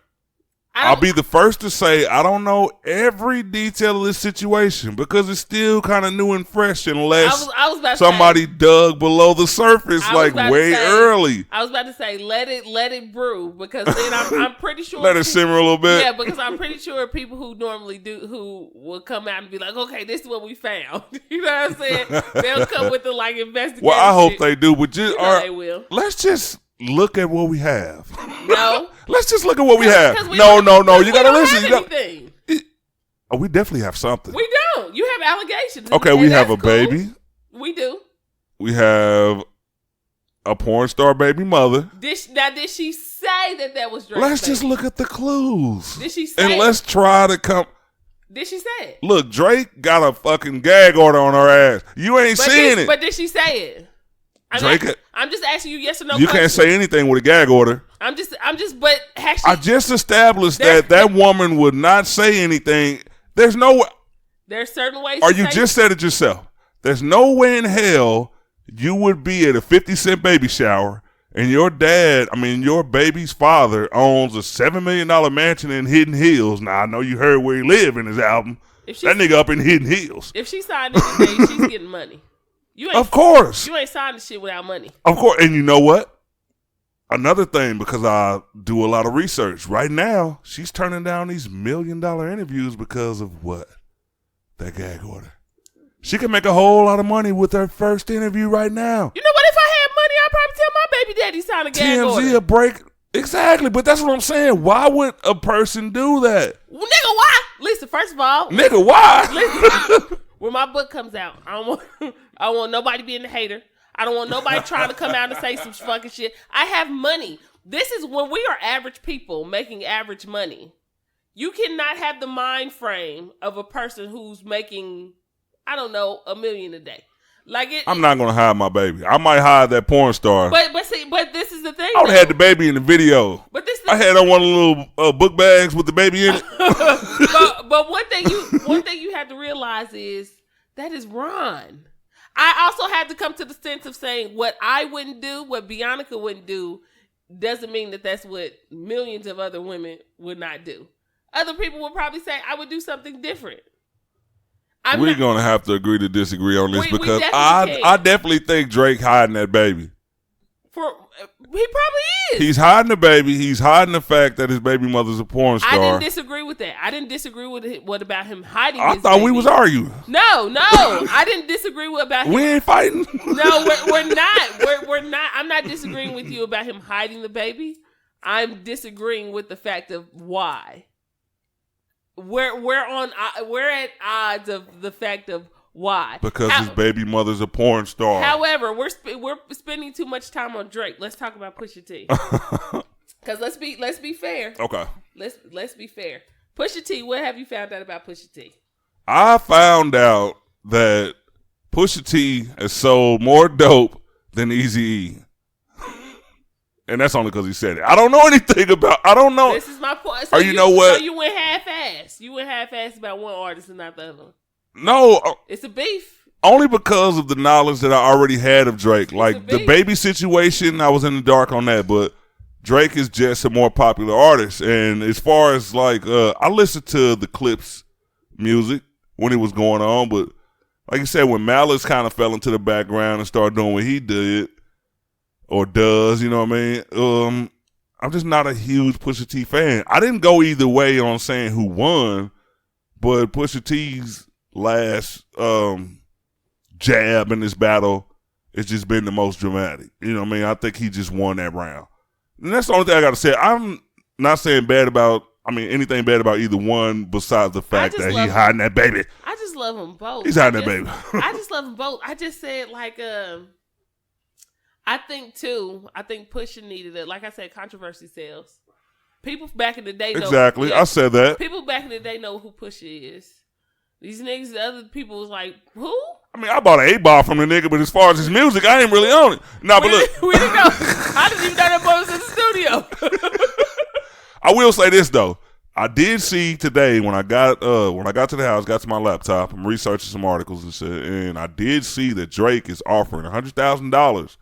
I'll be the first to say I don't know every detail of this situation because it's still kind of new and fresh unless I was about somebody dug below the surface like way early. I was about to say let it brew because then I'm pretty sure let it simmer a little bit. Yeah, because I'm pretty sure people who normally who will come out and be like, okay, this is what we found. You know what I'm saying? They'll come with the like investigation. Well, I hope they do, but just they will. Let's just look at what we have. No. Let's just look at what we have. No. You gotta listen. We definitely have something. We don't. You have allegations. Okay, we have a baby. We do. We have a porn star baby mother. Did she say that was Drake's Let's baby? just look at the clues. Did she say and it? let's try to come. Did she say it? Look, Drake got a fucking gag order on her ass. You ain't seeing it. But did she say it? I'm just asking you yes or no. You can't say anything with a gag order. I'm just. But I just established that woman would not say anything. There's no way. There's certain ways. Or you just said it yourself. There's no way in hell you would be at a 50-cent baby shower and your baby's father owns a $7 million mansion in Hidden Hills. Now I know you heard where he live in his album. That nigga up in Hidden Hills. If she signed anything, she's getting money. Of course. You ain't signing shit without money. Of course. And you know what? Another thing, because I do a lot of research. Right now, she's turning down these $1 million interviews because of what? That gag order. She can make a whole lot of money with her first interview right now. You know what? If I had money, I'd probably tell my baby daddy sign a gag order. TMZ a break. Exactly, but that's what I'm saying. Why would a person do that? Well, nigga, why? Listen, first of all. Nigga, why? Listen, when my book comes out, I don't want nobody being a hater. I don't want nobody trying to come out and say some fucking shit. I have money. This is when we are average people making average money. You cannot have the mind frame of a person who's making, I don't know, $1 million a day. I'm not gonna hide my baby. I might hide that porn star. But this is the thing. I would have had the baby in the video. I had on one of the little book bags with the baby in it. but one thing you have to realize is that is Ron. I also had to come to the sense of saying what I wouldn't do, what Bianca wouldn't do, doesn't mean that that's what millions of other women would not do. Other people would probably say I would do something different. We're going to have to agree to disagree on this because I definitely think Drake hiding that baby. He probably is. He's hiding the baby. He's hiding the fact that his baby mother's a porn star. I didn't disagree with that. I didn't disagree with it. What about him hiding I his thought baby? we was arguing. No. I didn't disagree with about him. We ain't fighting. No, we're not. We're not. I'm not disagreeing with you about him hiding the baby. I'm disagreeing with the fact of why. We're at odds of the fact of why. Because his baby mother's a porn star. However, we're spending too much time on Drake. Let's talk about Pusha T. Because let's be fair. Okay. Let's be fair. Pusha T, what have you found out about Pusha T? I found out that Pusha T has sold more dope than Eazy-E. And that's only because he said it. I don't know anything about. I don't know. This is my point. So you know what? So you went half-ass. You went half-ass about one artist and not the other one. No. It's a beef. Only because of the knowledge that I already had of Drake. Like the baby situation, I was in the dark on that. But Drake is just a more popular artist. And as far as like, I listened to the Clips music when it was going on. But like you said, when Malice kind of fell into the background and started doing what he did. Or does, you know what I mean? I'm just not a huge Pusha T fan. I didn't go either way on saying who won, but Pusha T's last jab in this battle has just been the most dramatic. You know what I mean? I think he just won that round. And that's the only thing I got to say. I'm not saying anything bad about either one besides the fact that he hiding that baby. I just love them both. He's hiding that baby. I just love them both. I just said like, I think Pusha needed it. Like I said, controversy sells. People back in the day know. Exactly. I said that. People back in the day know who Pusha is. These niggas, the other people was like, who? I mean, I bought an 8-ball from the nigga, but as far as his music, I ain't really on it. Nah, but look. We didn't know. I didn't even know that boy was in the studio. I will say this, though. I did see today when I got to the house, got to my laptop, I'm researching some articles and shit, and I did see that Drake is offering $100,000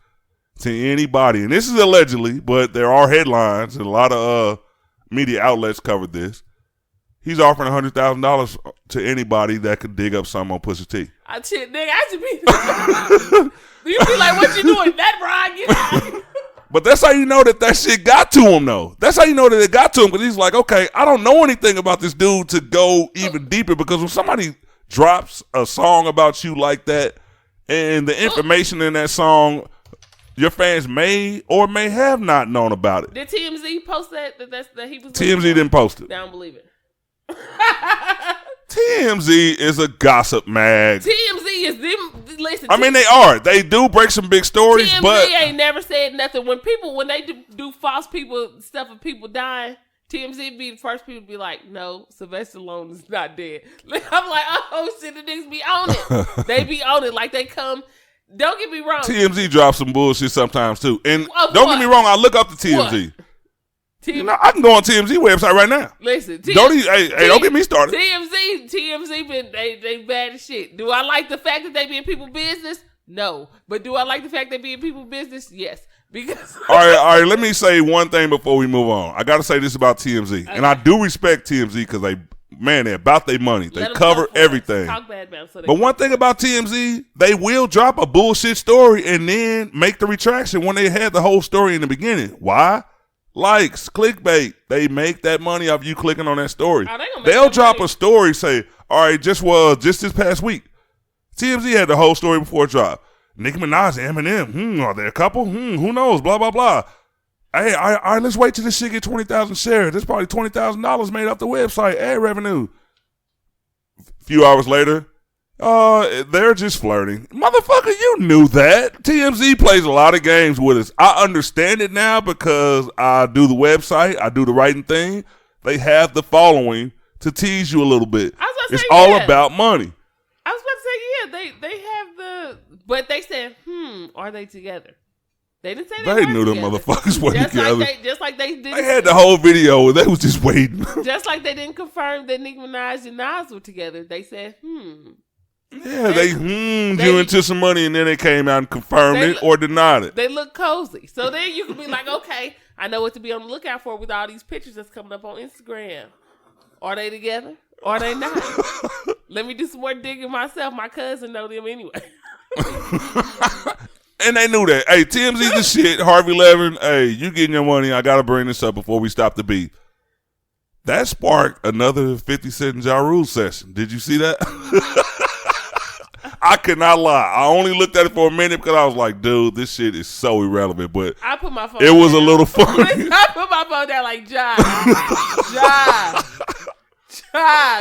to anybody, and this is allegedly, but there are headlines and a lot of media outlets covered this. He's offering $100,000 to anybody that could dig up something on Pusha T. I should be. You be like, what you doing? That Brian, get out. But that's how you know that shit got to him, though. That's how you know that it got to him, because he's like, okay, I don't know anything about this dude to go even deeper, because when somebody drops a song about you like that, and the information in that song, your fans may or may have not known about it. Did TMZ post that he was? TMZ didn't post it. I don't believe it. TMZ is a gossip mag. TMZ is them. Listen, I mean, they are. They do break some big stories, TMZ but ain't never said nothing. When they do false stuff of people dying, TMZ be the first people to be like, no, Sylvester Stallone is not dead. I'm like, oh shit, the niggas be on it. They be on it like they come. Don't get me wrong. TMZ drops some bullshit sometimes too. And don't get me wrong, I look up to TMZ. You know, I can go on TMZ website right now. Listen, don't get me started. TMZ been they bad as shit. Do I like the fact that they be in people's business? No. But do I like the fact they be in people's business? Yes. Because all right, let me say one thing before we move on. I gotta say this about TMZ. Okay. And I do respect TMZ because they're about their money. They cover everything. Talk bad about them, but one thing about TMZ, they will drop a bullshit story and then make the retraction when they had the whole story in the beginning. Why? Likes, clickbait. They make that money off you clicking on that story. They'll drop a story, say, all right, just this past week. TMZ had the whole story before it dropped. Nicki Minaj and Eminem. Are they a couple? Who knows? Blah, blah, blah. Hey, all right, let's wait till this shit get 20,000 shares. There's probably $20,000 made off the website. Ad revenue. A few hours later, they're just flirting. Motherfucker, you knew that. TMZ plays a lot of games with us. I understand it now because I do the website. I do the writing thing. They have the following to tease you a little bit. It's all about money. I was about to say, they have but they said, are they together? They didn't say they knew them motherfuckers were together. Just like they did. They had the whole video. They was just waiting. Just like they didn't confirm that Nicki Minaj and Nas were together. They said, Yeah, they you into some money, and then they came out and confirmed it or denied it. They look cozy. So then you can be like, okay, I know what to be on the lookout for with all these pictures that's coming up on Instagram. Are they together? Or are they not? Let me do some more digging myself. My cousin know them anyway. And they knew that. Hey, TMZ's the shit. Harvey Levin, hey, you getting your money. I got to bring this up before we stop the beat. That sparked another 50 Cent and Ja Rule session. Did you see that? I could not lie. I only looked at it for a minute because I was like, dude, this shit is so irrelevant. But I put my phone it was down. a little funny. I put my phone down like, Ja,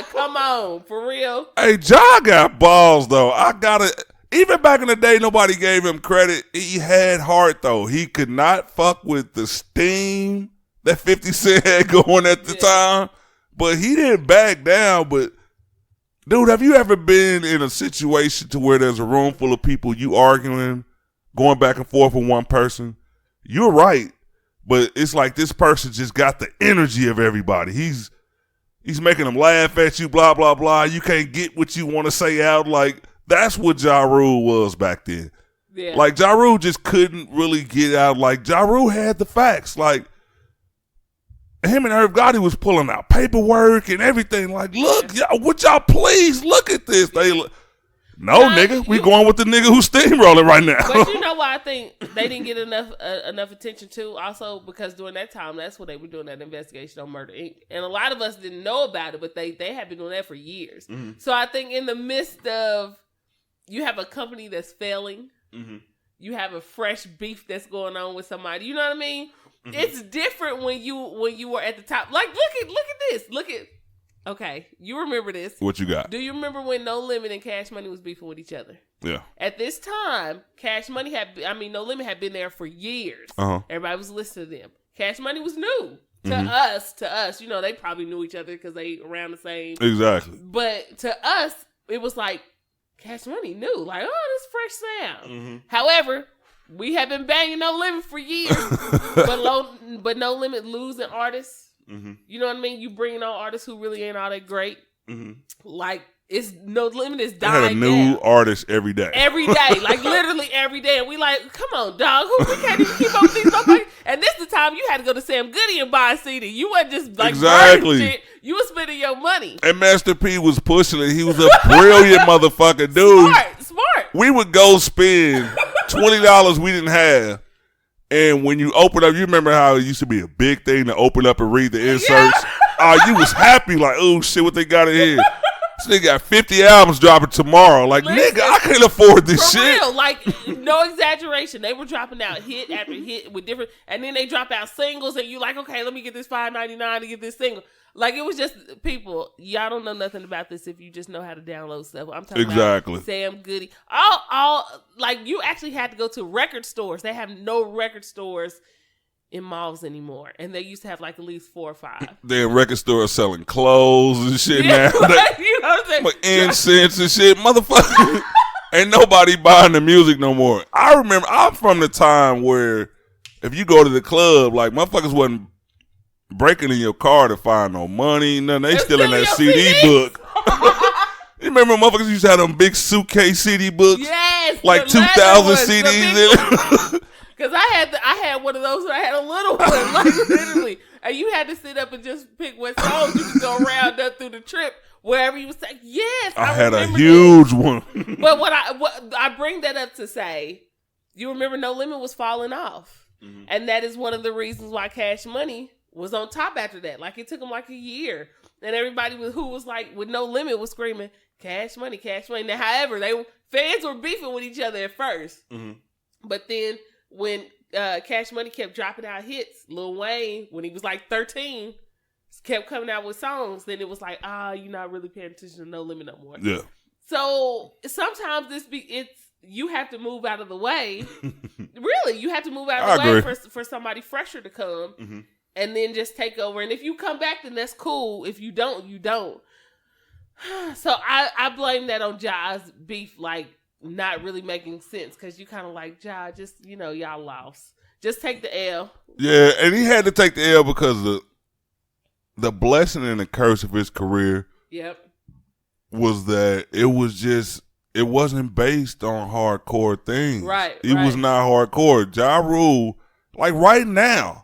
come on, for real. Hey, Ja got balls, though. I got to, even back in the day, nobody gave him credit. He had heart, though. He could not fuck with the steam that 50 Cent had going at the time. But he didn't back down. But, dude, have you ever been in a situation to where there's a room full of people, you arguing, going back and forth with one person? You're right. But it's like this person just got the energy of everybody. He's making them laugh at you, blah, blah, blah. You can't get what you want to say out. Like, that's what Ja Rule was back then. Yeah. Like, Ja Rule just couldn't really get out. Like, Ja Rule had the facts. Like, him and Irv Gotti was pulling out paperwork and everything. Like, look, y'all, would y'all please look at this? No, nigga, we going with the nigga who's steamrolling right now. But you know what I think they didn't get enough attention to? Also, because during that time, that's when they were doing that investigation on Murder, Inc. And a lot of us didn't know about it, but they had been doing that for years. Mm-hmm. So I think in the midst of, you have a company that's failing, mm-hmm. you have a fresh beef that's going on with somebody, you know what I mean? Mm-hmm. It's different when you were at the top. Like, look at this. Okay, you remember this. What you got? Do you remember when No Limit and Cash Money was beefing with each other? Yeah. At this time, No Limit had been there for years. Uh-huh. Everybody was listening to them. Cash Money was new to us. You know, they probably knew each other because they around the same. Exactly. But to us, it was like, Cash Money new. Like, oh, this fresh sound. Mm-hmm. However, we have been banging No Limit for years. but No Limit losing artists. Mm-hmm. You know what I mean? You bringing on artists who really ain't all that great. Mm-hmm. Like, it's No Limit is dying. They had a new artist every day. Every day. Like, literally every day. And we like, come on, dog. We can't even keep up with these nobody. And this the time you had to go to Sam Goody and buy a CD. You wasn't just like, exactly. Shit. You was spending your money. And Master P was pushing it. He was a brilliant motherfucker, dude. Smart. We would go spend $20 we didn't have. And when you open up, you remember how it used to be a big thing to open up and read the inserts? Yeah. You was happy, like, oh, shit, what they got in here? So they got 50 albums dropping tomorrow. Like, listen, nigga, I can't afford this shit. For real, like, no exaggeration. They were dropping out hit after hit with different, and then they drop out singles, and you like, okay, let me get this $5.99 to get this single. Like, it was just, people, y'all don't know nothing about this if you just know how to download stuff. I'm talking about Sam Goody. All, like, you actually had to go to record stores. They have no record stores in malls anymore. And they used to have, like, at least 4 or 5. They're record stores selling clothes and shit now. Like, you know what I'm saying? Like incense and shit. Motherfucker. Ain't nobody buying the music no more. I remember, I'm from the time where if you go to the club, like, motherfuckers wasn't breaking in your car to find no money, nothing. They still in that CD book. You remember motherfuckers used to have them big suitcase CD books? Yes. Like 2,000 CDs in it. Because I had one of those when I had a little one, like literally. And you had to sit up and just pick what songs you could go around up through the trip, wherever you was saying, yes. I had a huge one. But what I bring that up to say, you remember No Limit was falling off. Mm-hmm. And that is one of the reasons why Cash Money was on top after that. Like, it took them like a year. And everybody who was like, with No Limit was screaming, Cash Money, Cash Money. Now, however, fans were beefing with each other at first. Mm-hmm. But then when Cash Money kept dropping out hits, Lil Wayne, when he was like 13, kept coming out with songs, then it was like, you're not really paying attention to No Limit no more. Yeah. So sometimes you have to move out of the way. Really, you have to move out of the way for somebody fresher to come. Mm-hmm. And then just take over. And if you come back, then that's cool. If you don't, you don't. So I blame that on Ja's beef, like, not really making sense. Because you kind of like, Ja, just, y'all lost. Just take the L. Yeah, and he had to take the L because the blessing and the curse of his career was that it wasn't based on hardcore things. Right. It was not hardcore. Ja Rule, like right now,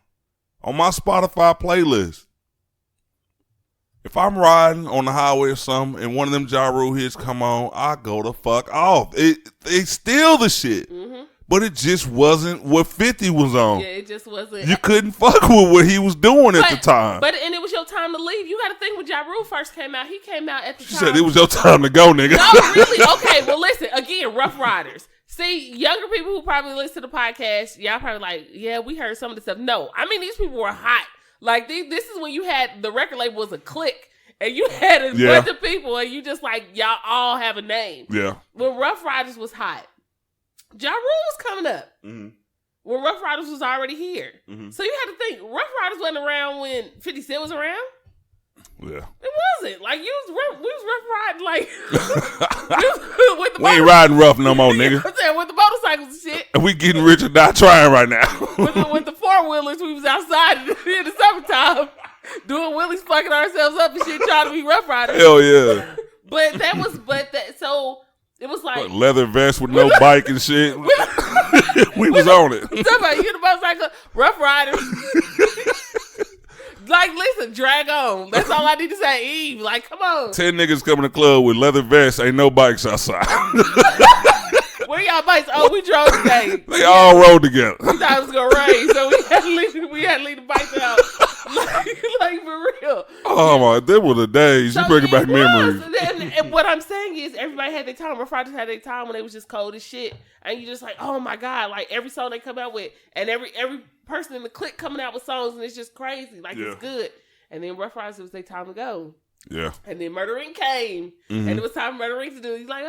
on my Spotify playlist, if I'm riding on the highway or something and one of them Ja Rule hits come on, I go the fuck off. They steal the shit. Mm-hmm. but it just wasn't what 50 was on. Yeah, it just wasn't. You couldn't fuck with what he was doing at the time. And it was your time to leave. You got to think when Ja Rule first came out, he came out at the time. She said it was your time to go, nigga. No, really? Okay, well, listen. Again, Rough Riders. See, younger people who probably listen to the podcast, y'all probably like, yeah, we heard some of the stuff. No, I mean, these people were hot. Like, this is when you had, the record label was a clique, and you had a bunch of people, and you just like, y'all all have a name. Yeah. When Rough Riders was hot, Ja Rule was coming up. Mm-hmm. When Rough Riders was already here. Mm-hmm. So you had to think, Rough Riders wasn't around when 50 Cent was around? Yeah. It wasn't. Like, we was rough riding, like, with the we ain't riding rough no more, nigga. I'm saying, with the motorcycles and shit. And we getting rich or not trying right now. with the four-wheelers, we was outside in the summertime doing wheelies, fucking ourselves up and shit, trying to be rough riders. Hell yeah. So it was like. Leather vest with no bike and shit. we was on it. Somebody, you the motorcycle, rough riders. Like, listen, drag on. That's all I need to say. Eve, like, come on. 10 niggas come in the club with leather vests. Ain't no bikes outside. Where y'all bikes? Oh, we drove today. They all rode together. We thought it was gonna rain, so we had to leave the bikes out. like for real. Oh my, that was the days. You bringing back memories. And what I'm saying is, everybody had their time. Rough Riders had their time when they was just cold as shit, and you just like, oh my god, like every song they come out with, and every person in the clique coming out with songs, and it's just crazy. Like, it's good. And then Rough Riders, it was their time to go. Yeah. And then Murder Inc. came, and it was time for Murder Inc. to do it. He's like,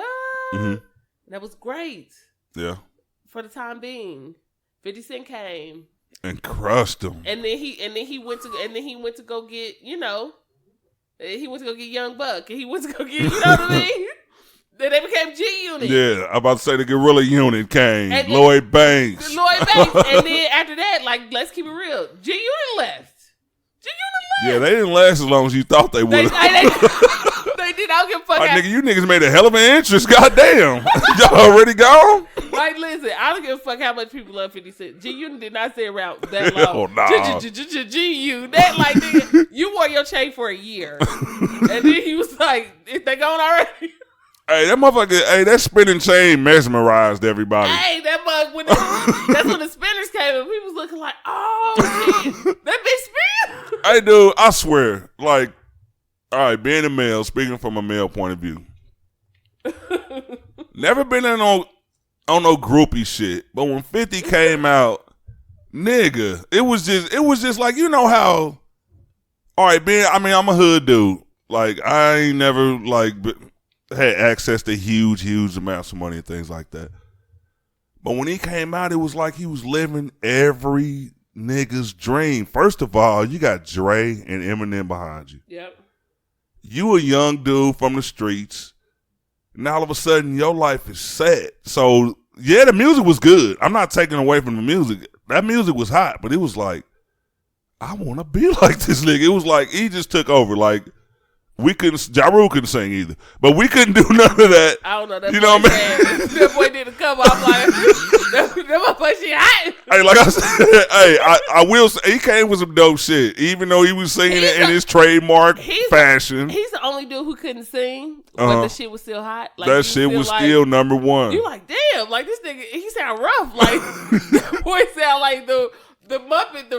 And that was great. Yeah. For the time being. 50 Cent came. And crushed him. And then he went to go get, he went to go get Young Buck. And he went to go get, you know what I mean? Then they became G-Unit. Yeah, I'm about to say the Gorilla Unit came. And Lloyd Banks. And then after that, like, let's keep it real. G-Unit left. Yeah, they didn't last as long as you thought they would. They did. I don't give a fuck. Nigga, you niggas made a hell of an interest. Goddamn. Y'all already gone? Like, listen, I don't give a fuck how much people love 50 Cent. G-Unit did not stay around that long. Oh, nah. G-U. That, like, nigga, you wore your chain for a year. And then he was like, is they gone already? Hey, that motherfucker, that spinning chain mesmerized everybody. Hey, that mug, that's when the spinners came and we was looking like, oh, shit, that bitch spin. Hey, dude, I swear, like, all right, being a male, speaking from a male point of view, never been in on no groupie shit, but when 50 came out, nigga, it was just like, you know how, all right, I'm a hood dude. Like, I ain't never, like, had access to huge amounts of money and things like that. But when he came out, it was like he was living every nigga's dream. First of all, you got Dre and Eminem behind you. Yep. You a young dude from the streets, and all of a sudden your life is set. So, yeah, the music was good. I'm not taking away from the music. That music was hot, but it was like, I want to be like this nigga. It was like he just took over. Like, Ja Rule couldn't sing either, but we couldn't do none of that. I don't know. That you boy know what I mean? That boy did a cover. I'm like, that motherfucker shit hot. Hey, like I said, I will say, he came with some dope shit, even though he was singing it in his trademark fashion. He's the only dude who couldn't sing, but the shit was still hot. Like, that shit was still number one. You like, damn, like this nigga, he sound rough. Like, that boy sound like the Muppet, the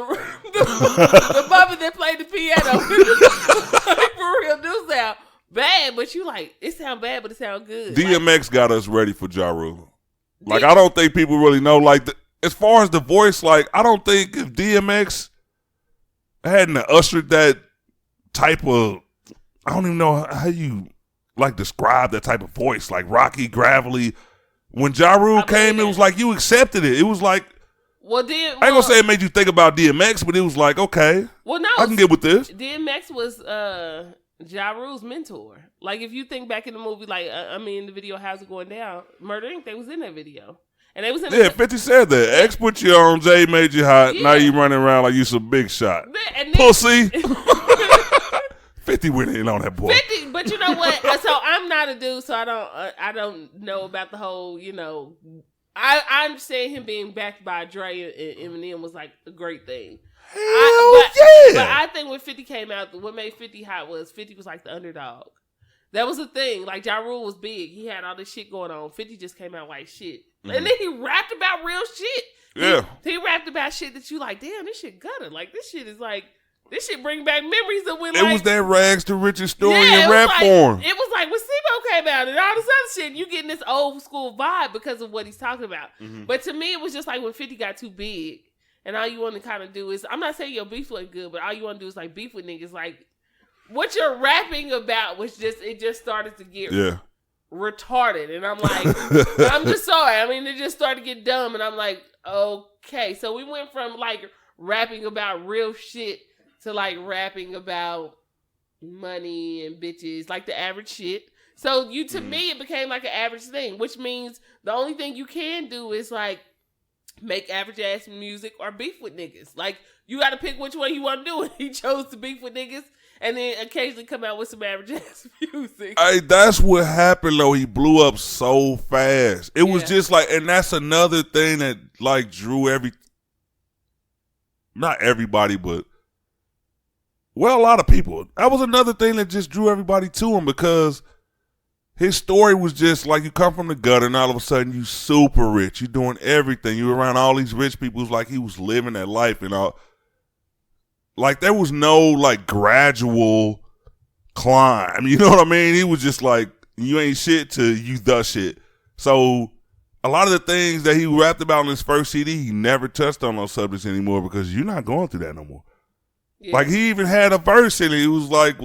Muppet that played the piano. Like, for real, do sound bad, but you like, it sound bad, but it sound good. DMX got us ready for Ja Rule. Like, I don't think people really know. Like, as far as the voice, like, I don't think if DMX hadn't ushered that type of, I don't even know how you, like, describe that type of voice, like rocky, gravelly. When Ja Rule came, it was like you accepted it. It was like, I ain't gonna say it made you think about DMX, but it was like, okay, I can get with this. DMX was Ja Rule's mentor. Like, if you think back in the movie, like, in the video, How's It Going Down? Murder Inc., they was in that video. And they was in 50 said that. X put you on, Jay made you hot. Yeah. Now you running around like you some big shot. Pussy. 50 went in on that boy. 50, but you know what? So I'm not a dude, so I don't know about the whole, I understand him being backed by Dre and Eminem was like a great thing. But I think when 50 came out, what made 50 hot was 50 was like the underdog. That was the thing. Like, Ja Rule was big. He had all this shit going on. 50 just came out like shit. And then he rapped about real shit. Yeah. He rapped about shit that you like, damn, this shit gutter. Like, this shit is like, this shit bring back memories of when, It was that rags to riches story in rap form. It was like when Sebo came out and all this other shit, you getting this old school vibe because of what he's talking about. But to me, it was just like when 50 got too big and all you want to kind of do is, I'm not saying your beef look good, but all you want to do is like beef with niggas. Like, what you're rapping about was just, it just started to get retarded. And I'm like, I'm just sorry. I mean, it just started to get dumb. And I'm like, okay. So we went from like rapping about real shit to like rapping about money and bitches, like the average shit. So to me, it became like an average thing, which means the only thing you can do is like make average ass music or beef with niggas. Like, you got to pick which one you want to do. And he chose to beef with niggas and then occasionally come out with some average ass music. Hey, that's what happened though. He blew up so fast. It was just like, and that's another thing that like drew not everybody, but a lot of people. That was another thing that just drew everybody to him because his story was just like, you come from the gutter and all of a sudden you super rich. You doing everything. You around all these rich people. It was like he was living that life and all. Like, there was no like gradual climb. You know what I mean? He was just like, you ain't shit to you the shit. So a lot of the things that he rapped about in his first CD, he never touched on those subjects anymore because you're not going through that no more. Yeah. Like, he even had a verse in it. He was like,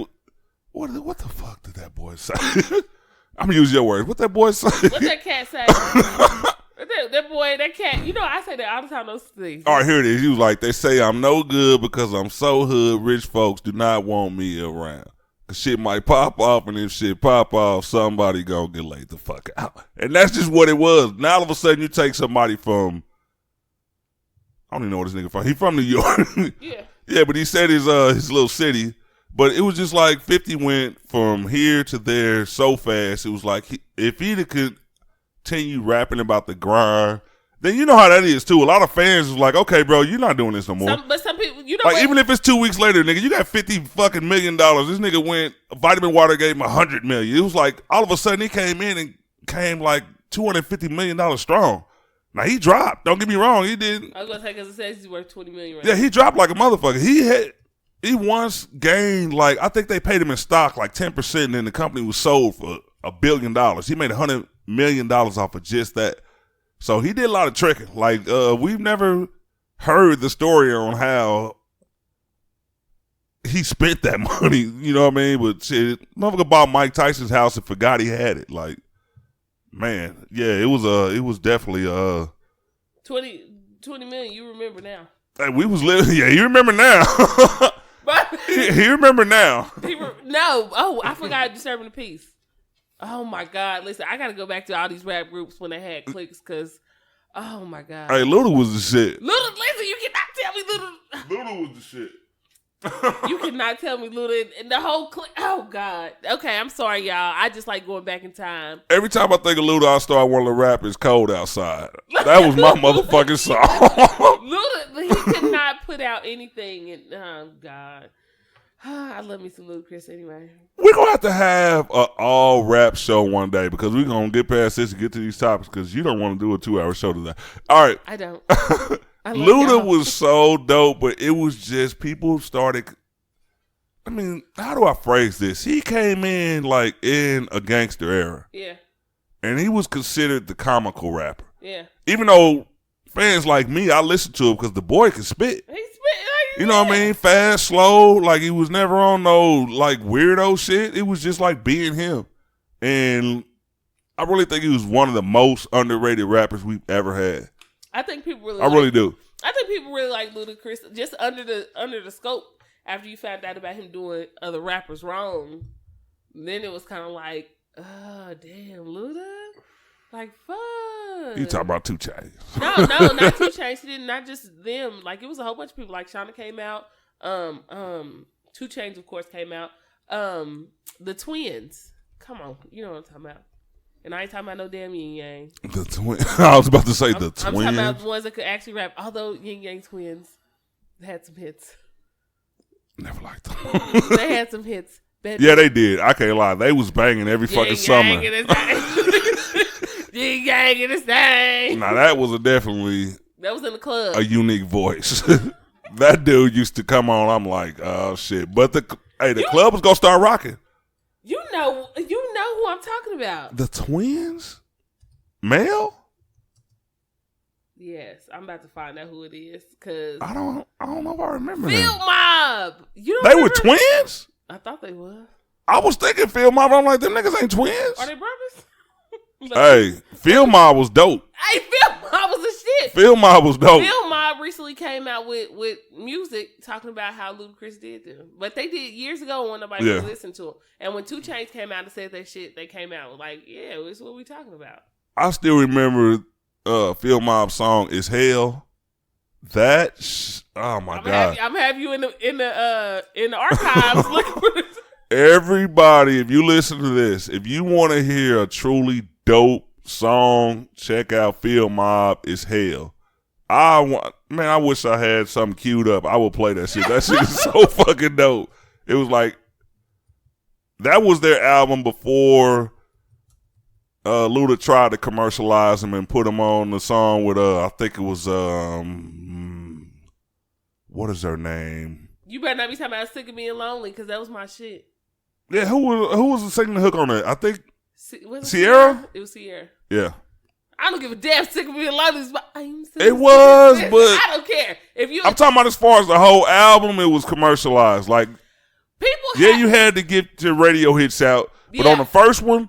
what the fuck did that boy say? I'm going to use your words. What that boy say? What that cat say? that cat, you know, I say that all the time, those things. All right, here it is. He was like, they say I'm no good because I'm so hood, rich folks do not want me around. Cause shit might pop off, and if shit pop off, somebody gonna get laid the fuck out. And that's just what it was. Now all of a sudden you take somebody from, I don't even know what this nigga from. He from New York. Yeah. Yeah, but he said his little city. But it was just like 50 went from here to there so fast. It was like, if he could continue rapping about the grind, then you know how that is too. A lot of fans was like, okay, bro, you're not doing this no more. But some people, you know, like, even if it's 2 weeks later, nigga, you got $50 fucking million. This nigga went, Vitamin Water gave him $100 million. It was like, all of a sudden he came in and came like $250 million strong. Now he dropped. Don't get me wrong, he did. I was gonna say, because it says he's worth $20 million right now. now. He dropped like a motherfucker. He once gained, like, I think they paid him in stock like 10%, and then the company was sold for $1 billion. He made $100 million off of just that. So he did a lot of tricking. Like, we've never heard the story on how he spent that money. You know what I mean? But shit, motherfucker bought Mike Tyson's house and forgot he had it. Like, man, yeah, it was definitely 20 million. You remember now? Hey, we was living. Yeah, you remember now. He remember now. No. Oh, I forgot Disturbing the Peace. Oh my God! Listen, I gotta go back to all these rap groups when they had clicks, cause, oh my God! Hey, Luda was the shit. Luda, listen, you cannot tell me Luda. Luda was the shit. You cannot tell me Luda and the whole clique. Oh God! Okay, I'm sorry, y'all. I just like going back in time. Every time I think of Luda, I start wanting to rap "It's Cold Outside." That was my motherfucking song. Luda, he could not put out anything, and oh God. I love me some Ludacris anyway. We're going to have an all rap show one day because we're going to get past this and get to these topics because you don't want to do a 2-hour show today. All right. I don't. Luda was so dope, but it was just people started. I mean, how do I phrase this? He came in like in a gangster era. Yeah. And he was considered the comical rapper. Yeah. Even though fans like me, I listen to him because the boy can spit. He spit. You know what I mean? Fast, slow. Like, he was never on no, like, weirdo shit. It was just, like, being him. And I really think he was one of the most underrated rappers we've ever had. I think people really really do. I think people really like Ludacris just under the scope after you found out about him doing other rappers wrong. Then it was kind of like, oh, damn, Luda? Like, fuck. You talking about 2 Chainz. No, not 2 Chainz. He did not just them. Like, it was a whole bunch of people. Like, Shawnna came out. 2 Chainz, of course, came out. The twins. Come on. You know what I'm talking about. And I ain't talking about no damn Yin Yang. The twins. I was about to say the twins. I'm talking about the ones that could actually rap. Although Yin Yang twins had some hits. Never liked them. They had some hits. Yeah, they did. I can't lie. They was banging every fucking summer. Yin yang in this thing. Now that was definitely that was in the club. A unique voice. That dude used to come on. I'm like, oh shit. But the club was gonna start rocking. You know who I'm talking about. The twins, Mel. Yes, I'm about to find out who it is because I don't know if I remember Field them. Mob. You They were twins. I thought they were. I was thinking Field Mob. I'm like, them niggas ain't twins. Are they brothers? Hey, Field Mob was dope. Hey, Field Mob was a shit. Field Mob was dope. Field Mob recently came out with music talking about how Ludacris did them. But they did years ago when nobody was listening to them. And when 2 Chainz came out and said that shit, they came out like, yeah, this is what we talking about. I still remember Field Mob's song "Is Hell." Oh my god! I'm gonna have you in the archives looking for this. Everybody, if you listen to this, if you want to hear a truly dope song, check out Field Mob "Is Hell." I wish I had something queued up. I would play that shit. That shit is so fucking dope. It was like that was their album before Luda tried to commercialize him and put him on the song with I think it was what is her name? You better not be talking about "Sick of Being Lonely" because that was my shit. Yeah, who was singing the hook on that? I think was Sierra? It was Sierra. Yeah. I don't give a damn. "Sick of Being Lonely" it was, but I don't care. I'm talking about as far as the whole album, it was commercialized. Like you had to get your radio hits out, but on the first one,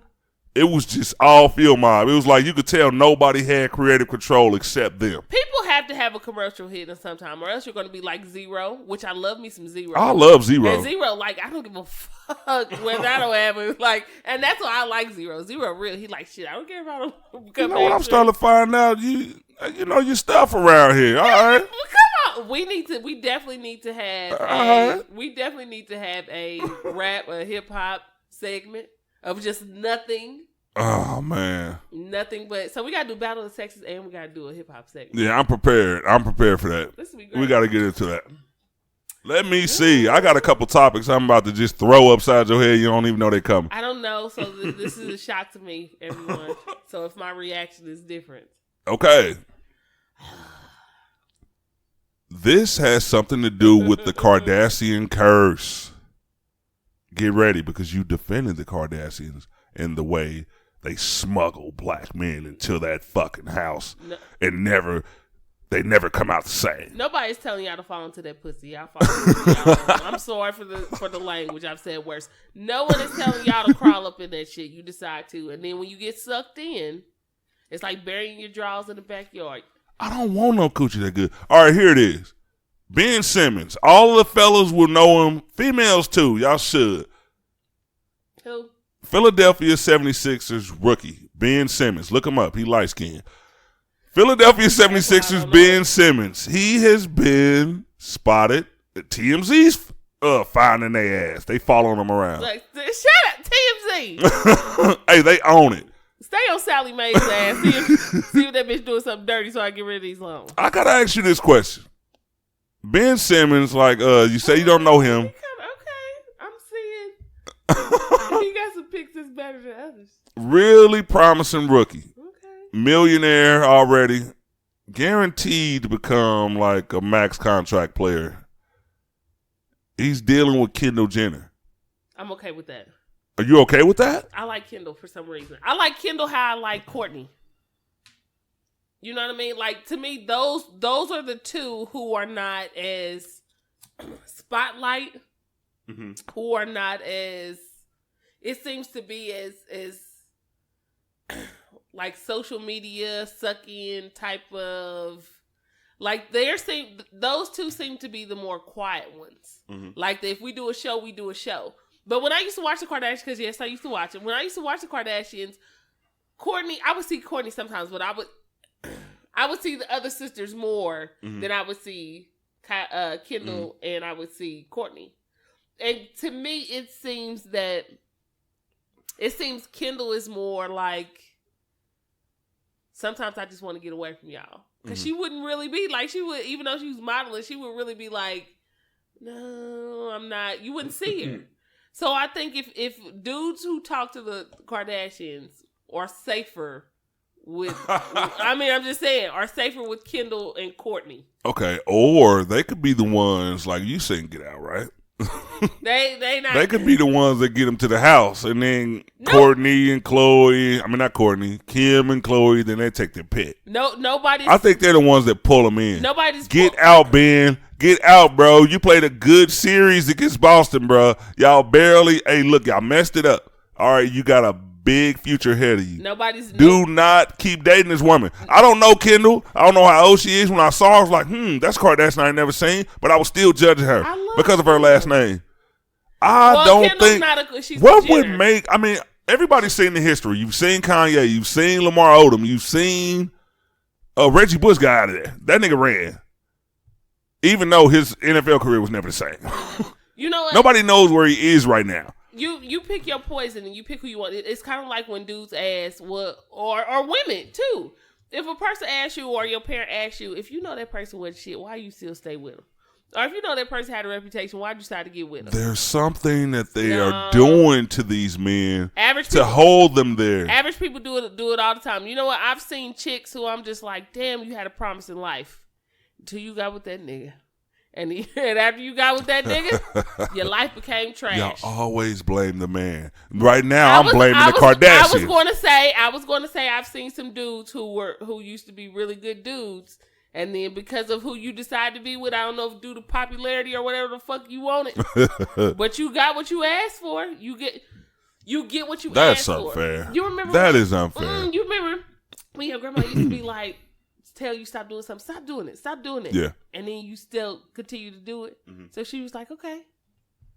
it was just all Field Mob. It was like you could tell nobody had creative control except them. People have to have a commercial hit in some time, or else you're going to be like Zero, which I love me some Zero. I love Zero. And Zero, like, I don't give a fuck when I don't have it. Like, and that's why I like Zero. Zero, real. He like, shit, I don't care if I don't come. You know what I'm starting to find out? You know your stuff around here. All right. Well, come on. We definitely need to have a rap, a hip hop segment of just nothing. Oh man. Nothing but so we gotta do Battle of the Sexes and we gotta do a hip hop segment. Yeah, I'm prepared. For that. This will be great. We gotta get into that. Let me see. I got a couple topics I'm about to just throw upside your head. You don't even know they coming. I don't know, so this is a shock to me, everyone. So if my reaction is different. Okay. This has something to do with the Kardashian curse. Get ready because you defended the Kardashians in the way they smuggle black men into that fucking house and they never come out the same. Nobody's telling y'all to fall into that pussy. Y'all fall into y'all. I'm sorry for the language. I've said worse. No one is telling y'all to crawl up in that shit. You decide to. And then when you get sucked in, it's like burying your drawers in the backyard. I don't want no coochie that good. All right, here it is. Ben Simmons. All of the fellas will know him. Females too. Y'all should. Who? Philadelphia 76ers rookie, Ben Simmons. Look him up. He light skinned. Philadelphia 76ers, Ben Simmons. He has been spotted at TMZ's finding their ass. They following him around. Like, shut up, TMZ. Hey, they own it. Stay on Sally Mae's ass. See if that bitch doing something dirty so I can get rid of these loans. I gotta ask you this question. Ben Simmons, like you say you don't know him. He got some picks that's better than others. Really promising rookie. Okay. Millionaire already. Guaranteed to become like a max contract player. He's dealing with Kendall Jenner. I'm okay with that. Are you okay with that? I like Kendall for some reason. I like Kendall how I like Courtney. You know what I mean? Like, to me, those are the two who are not as spotlight. Mm-hmm. Who are not as, it seems to be as like social media suck-in type of, like those two seem to be the more quiet ones. Mm-hmm. Like if we do a show, we do a show. But when I used to watch the Kardashians, because yes, I used to watch it. When I used to watch the Kardashians, Courtney, I would see Courtney sometimes, but I would see the other sisters more than I would see Kendall and I would see Courtney. And to me, it seems Kendall is more like, sometimes I just want to get away from y'all. Because she wouldn't really be like, she would, even though she was modeling, she would really be like, no, I'm not. You wouldn't see her. So I think if dudes who talk to the Kardashians are safer with, I mean, I'm just saying, are safer with Kendall and Courtney. Okay, or they could be the ones like you saying get out, right? They not. They could be the ones that get them to the house, and then No. Courtney and Chloe. I mean, not Courtney, Kim and Chloe. Then they take their pick. Nobody's. I think they're the ones that pull them in. Nobody's. Get out, Ben. Get out, bro. You played a good series against Boston, bro. Y'all barely. Hey, look, y'all messed it up. All right, you got a big future ahead of you. Do not keep dating this woman. I don't know Kendall. I don't know how old she is. When I saw her, I was like, that's Kardashian I ain't never seen. But I was still judging her because of her last name. I don't Kendall's think. What would make? I mean, everybody's seen the history. You've seen Kanye. You've seen Lamar Odom. You've seen Reggie Bush got out of there. That nigga ran, even though his NFL career was never the same. You know what? Nobody knows where he is right now. You pick your poison and you pick who you want. It's kind of like when dudes ask what, or women too. If a person asks you or your parent asks you, if you know that person was shit, why you still stay with them? Or if you know that person had a reputation, why'd you decide to get with them? There's something that they are doing to these men to hold them there. Average people do it all the time. You know what? I've seen chicks who I'm just like, damn, you had a promising life until you got with that nigga. And after you got with that nigga, your life became trash. Y'all always blame the man. Right now, I'm blaming the Kardashians. I was going to say, I've seen some dudes who used to be really good dudes, and then because of who you decide to be with, I don't know if due to popularity or whatever the fuck you wanted, but you got what you asked for. You get what you asked for. That's unfair. You remember that is unfair. You remember when your grandma used to be like, tell you stop doing something, stop doing it. Yeah. And then you still continue to do it. Mm-hmm. So she was like, okay.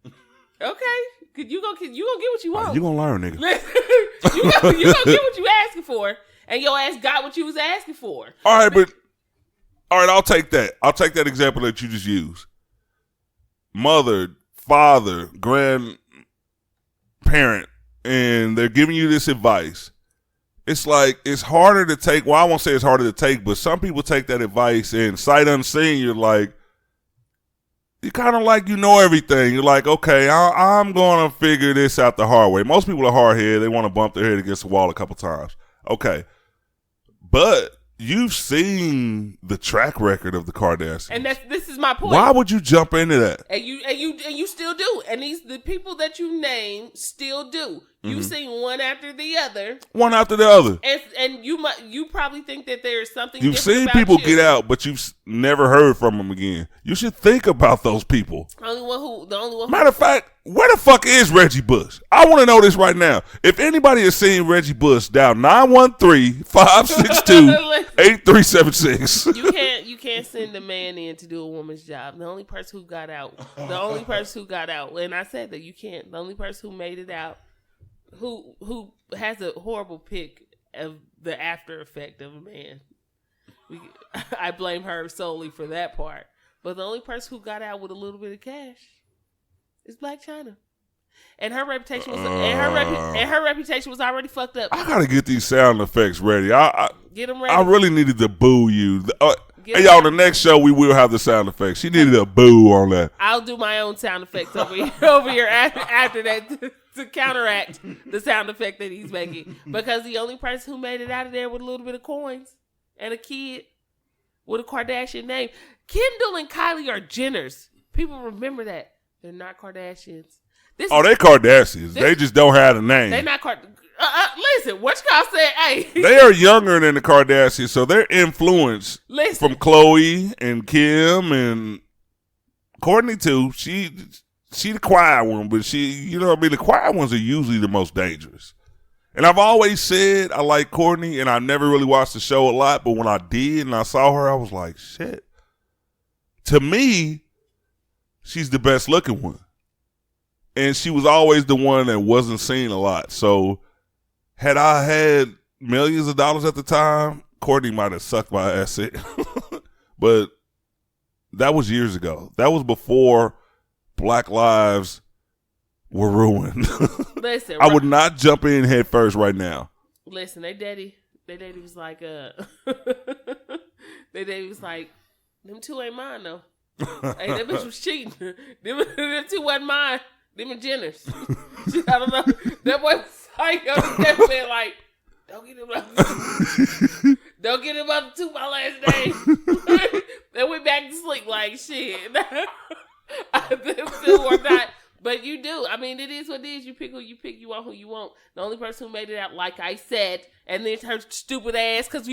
You gonna get what you want. You gonna learn, nigga. you gonna get what you asking for, and your ass got what you was asking for. All right, I'll take that. I'll take that example that you just used. Mother, father, grandparent, and they're giving you this advice. It's like, it's harder to take. Well, I won't say it's harder to take, but some people take that advice and sight unseen, you're like, you kind of like you know everything. You're like, okay, I'm going to figure this out the hard way. Most people are hard-headed. They want to bump their head against the wall a couple times. Okay. But you've seen the track record of the Kardashians. And this is my point. Why would you jump into that? And you still do. And the people that you name still do. You've seen one after the other. One after the other. And you probably think that there's something you've different seen about people you. get out, but you've never heard from them again. You should think about those people. The only one who Matter of fact, where the fuck is Reggie Bush? I want to know this right now. If anybody has seen Reggie Bush, dial 913-562-8376. You can't send a man in to do a woman's job. The only person who got out, and I said that you can't. The only person who made it out, who has a horrible pick of the after effect of a man. I blame her solely for that part. But the only person who got out with a little bit of cash is Black China. And her reputation was her reputation was already fucked up. I gotta get these sound effects ready. Get them ready. I really needed to boo you. Hey, y'all, the next show we will have the sound effects. She needed a boo on that. I'll do my own sound effects over here after that to counteract the sound effect that he's making. Because the only person who made it out of there with a little bit of coins and a kid with a Kardashian name. Kendall and Kylie are Jenners. People remember that. They're not Kardashians. They Kardashians. They just don't have a name. They're not listen, what you all said, hey. They are younger than the Kardashians, so their influence from Chloe and Kim and Courtney too. She the quiet one, but the quiet ones are usually the most dangerous. And I've always said I like Courtney, and I never really watched the show a lot, but when I did and I saw her, I was like, shit. To me, she's the best looking one. And she was always the one that wasn't seen a lot. So had I had millions of dollars at the time, Courtney might have sucked my ass in. But that was years ago. That was before Black lives were ruined. Listen, I would not jump in head first right now. Listen, their daddy was like, their daddy was like, them two ain't mine though. Hey, that bitch was cheating. Them two wasn't mine. Them and Jenners. I don't know. That boy was like, that man like, don't get him up. Don't get him up to my last name. Then we back to sleep like shit. Them still worked out. But you do. I mean, it is what it is. You pick who you pick. You want who you want. The only person who made it out, like I said, and then her stupid ass, because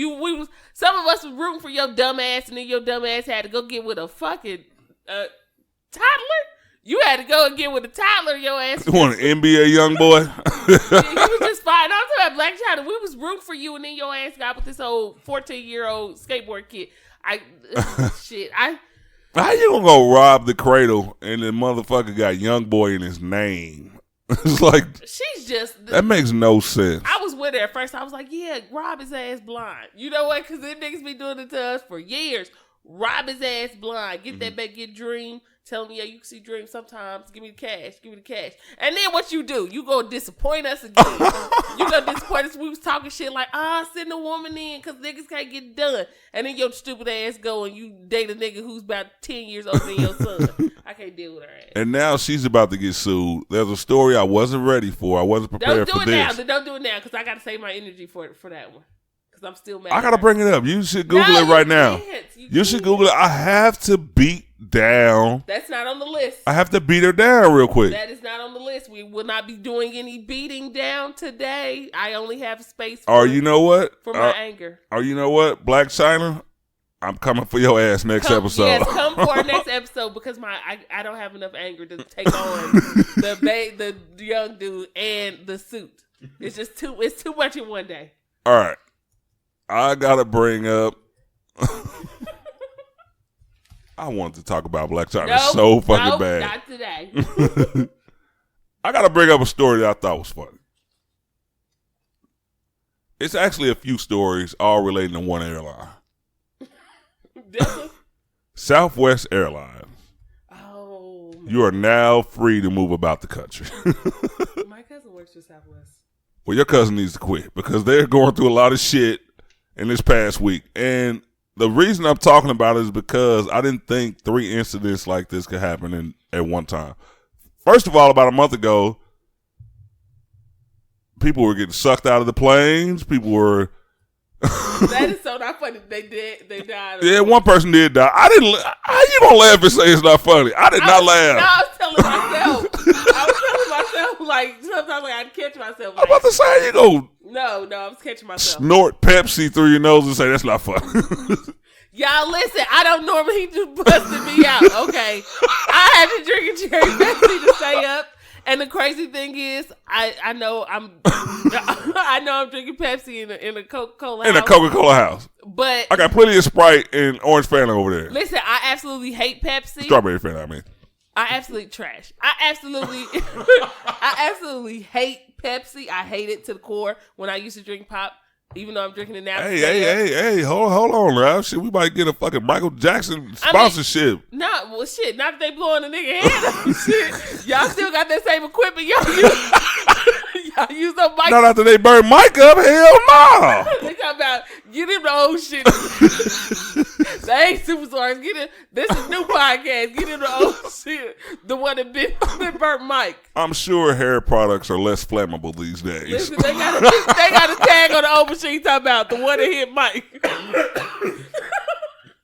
some of us was rooting for your dumb ass, and then your dumb ass had to go get with a fucking toddler. You had to go and get with a toddler, your ass. You want an NBA young boy? You was just fine. I'm talking about Black China. We was rooting for you, and then your ass got with this old 14-year-old skateboard kid. How you gonna go rob the cradle and the motherfucker got young boy in his name? It's like she's just that makes no sense. I was with her at first. I was like, yeah, rob his ass blind. You know what? Because them niggas be doing it to us for years. Rob his ass blind. Get that back. Get Dream. Tell me, yeah, you can see Dream sometimes. Give me the cash. Give me the cash. And then what you do? You go disappoint us again. You go disappoint us. We was talking shit like, send a woman in because niggas can't get done. And then your stupid ass go and you date a nigga who's about 10 years older than your son. I can't deal with her ass. And now she's about to get sued. There's a story I wasn't ready for. I wasn't prepared for this. Don't do it now because I got to save my energy for that one. Because I'm still mad. I got to bring it up. You should Google it right now. You should Google it. I have to beat down. That's not on the list. I have to beat her down real quick. That is not on the list. We will not be doing any beating down today. I only have space you know what? For my anger. You know what? Black China, I'm coming for your ass next episode. Yes, come for our next episode because I don't have enough anger to take on the young dude and the suit. It's just too much in one day. All right. I gotta bring up I wanted to talk about Black China so fucking bad. Not today. I got to bring up a story that I thought was funny. It's actually a few stories all relating to one airline. Southwest Airlines. Oh. You are now free to move about the country. My cousin works for Southwest. Well, your cousin needs to quit because they're going through a lot of shit in this past week. And the reason I'm talking about it is because I didn't think 3 incidents like this could happen at one time. First of all, about a month ago, people were getting sucked out of the planes. People were. That is so not funny. They died. Yeah, one person did die. I didn't. How you gonna laugh and say it's not funny? I did not laugh. No, I was telling myself. Like sometimes I'd catch myself. I'm about to say you go. No, I was catching myself. Snort Pepsi through your nose and say that's not funny. Y'all listen, I don't normally just busted me out. Okay, I had to drink a cherry Pepsi to stay up. And the crazy thing is, I know I'm drinking Pepsi in a Coca-Cola house. In a Coca-Cola house. But I got plenty of Sprite and Orange Fanta over there. Listen, I absolutely hate Pepsi. Strawberry Fanta, I mean. I absolutely trash. I absolutely hate Pepsi. I hate it to the core. When I used to drink pop, even though I'm drinking it now. Hey, hold on, Ralph. Shit, we might get a fucking Michael Jackson sponsorship. Not that they blowing a nigga head up. Shit. Y'all still got that same equipment y'all use. Y'all use a mic. Not after they burn Mike up, hell no. They talking about get him the old shit. They ain't superstars. Get him. This is new podcast. Get him the old shit. The one that been burnt Mike. I'm sure hair products are less flammable these days. Listen, they got a tag on the old machine talking about the one that hit Mike.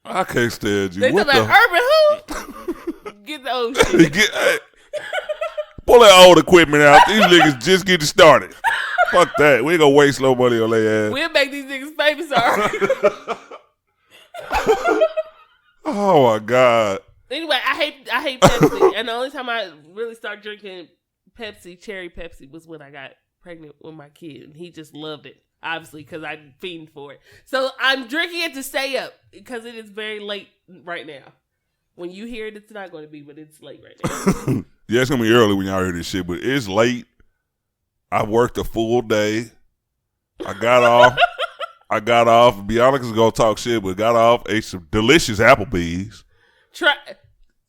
I can't stand you. They talking about Urban who? Get the old shit. Pull that old equipment out. These niggas just getting started. Fuck that. We ain't gonna waste no money on their ass. We'll make these niggas famous, alright. Oh my God. Anyway, I hate Pepsi. And the only time I really started drinking Pepsi, cherry Pepsi, was when I got pregnant with my kid. And he just loved it. Obviously, because I'm fiending for it. So I'm drinking it to stay up. Because it is very late right now. When you hear it, it's not going to be, but it's late right now. Yeah, it's going to be early when y'all hear this shit, but it's late. I worked a full day. I got off. Bianca was going to talk shit, but got off, ate some delicious Applebee's.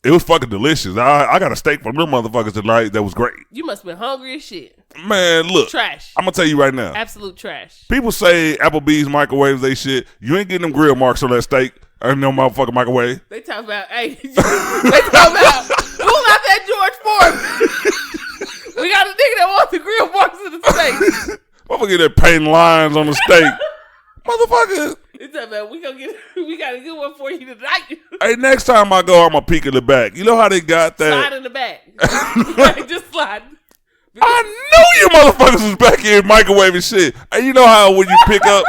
It was fucking delicious. I got a steak from them motherfuckers tonight that was great. You must have been hungry as shit. Man, look. Trash. I'm going to tell you right now. Absolute trash. People say Applebee's microwaves they shit. You ain't getting them grill marks on that steak. I no motherfucking microwave. They talk about, who left that George Foreman? nigga that wants the grill marks in the steak. Motherfucker that painting lines on the steak. Motherfucker. It's up, man. We got a good one for you tonight. Hey, next time I go, I'm going to peek in the back. You know how they got that? Slide in the back. Like, just slide. I knew you motherfuckers was back here microwaving shit. And you know how when you pick up,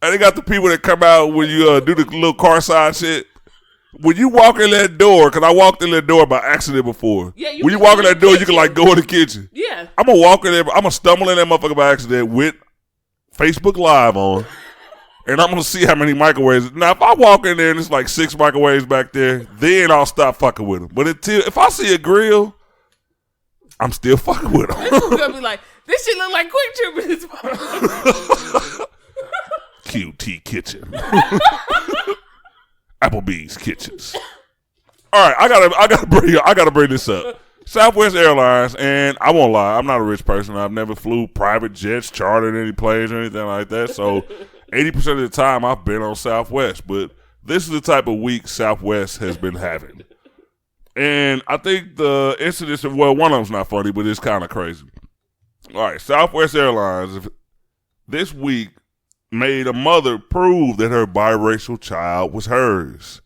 and they got the people that come out when you do the little car side shit. When you walk in that door, because I walked in that door by accident before. Yeah, when you walk in that door, you can like go in the kitchen. Yeah. I'm going to walk in there, I'm going to stumble in that motherfucker by accident with Facebook Live on. And I'm going to see how many microwaves. Now, if I walk in there and it's like 6 microwaves back there, then I'll stop fucking with them. But if I see a grill, I'm still fucking with them. This one's going to be like, this shit look like Quick Trip in this part. QT Kitchen. Applebee's Kitchens. All right, I gotta bring this up. Southwest Airlines, and I won't lie, I'm not a rich person. I've never flew private jets, chartered any planes or anything like that. So 80% of the time I've been on Southwest. But this is the type of week Southwest has been having. And I think the incidents of, well, one of them's not funny, but it's kind of crazy. All right, Southwest Airlines this week made a mother prove that her biracial child was hers.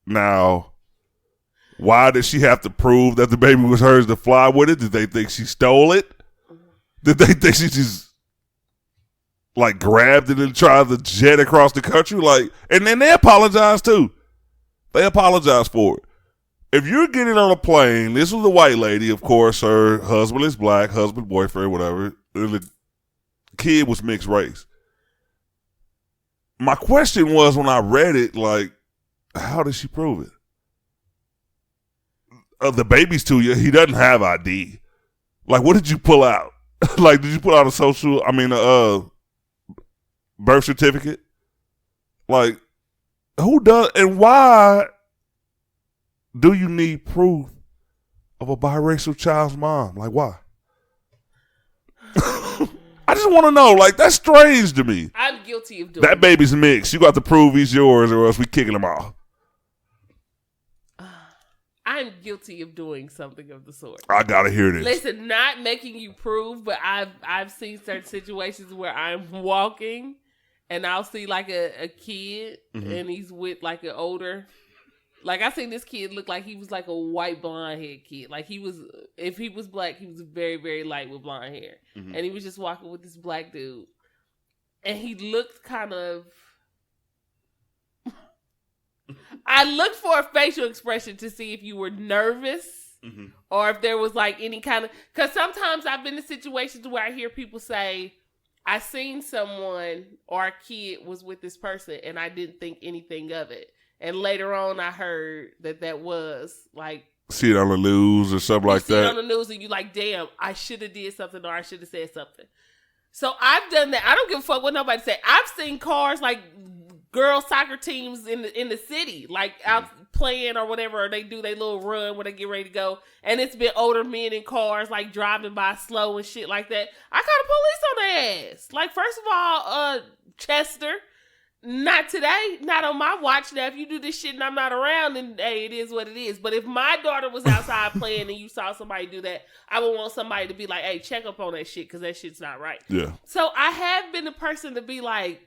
Now, why did she have to prove that the baby was hers to fly with it? Did they think she stole it? Did they think she just like grabbed it and tried to jet across the country? Like, and then they apologized too. They apologized for it. If you're getting on a plane, this was a white lady, of course, her husband is black, husband, boyfriend, whatever. The kid was mixed race. My question was when I read it, like, how did she prove it? The baby's 2 years. He doesn't have ID. Like, what did you pull out? Like, did you pull out a birth certificate? Like, who does, and why do you need proof of a biracial child's mom? Like, why? I just want to know. Like, that's strange to me. I'm guilty of doing that. Baby's mixed. You got to prove he's yours or else we kicking him off. I'm guilty of doing something of the sort. I got to hear this. Listen, not making you prove, but I've seen certain situations where I'm walking and I'll see like a kid and he's with like an older. Like, I seen this kid look like he was like a white blonde haired kid. Like, if he was black, he was very, very light with blonde hair. Mm-hmm. And he was just walking with this black dude. And he looked kind of... I looked for a facial expression to see if you were nervous or if there was like any kind of... Because sometimes I've been in situations where I hear people say, I seen someone or a kid was with this person and I didn't think anything of it. And later on, I heard that was like... See it on the news or something like that. See it on the news and you like, damn, I should have did something or I should have said something. So I've done that. I don't give a fuck what nobody say. I've seen cars like girl soccer teams in the city, like out playing or whatever, or they do their little run when they get ready to go. And it's been older men in cars like driving by slow and shit like that. I call the police on their ass. Like, first of all, Chester... Not today, not on my watch. Now, if you do this shit and I'm not around, then hey, it is what it is. But if my daughter was outside playing and you saw somebody do that, I would want somebody to be like, hey, check up on that shit because that shit's not right. Yeah. So I have been the person to be like,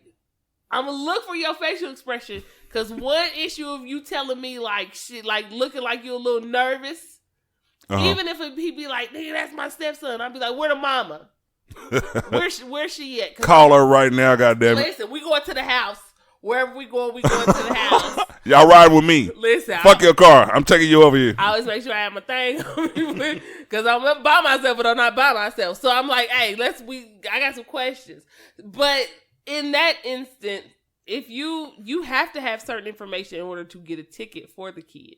I'm going to look for your facial expression because one issue of you telling me like shit, like looking like you're a little nervous, even if he be like, nigga, that's my stepson, I'd be like, where the mama? Where's she at? Call her right now, goddammit. Listen, we going to the house. Wherever we going to the house. Y'all ride with me. Listen, fuck your car. I'm taking you over here. I always make sure I have my thing because I'm by myself, but I'm not by myself. So I'm like, hey, I got some questions. But in that instant, if you have to have certain information in order to get a ticket for the kid.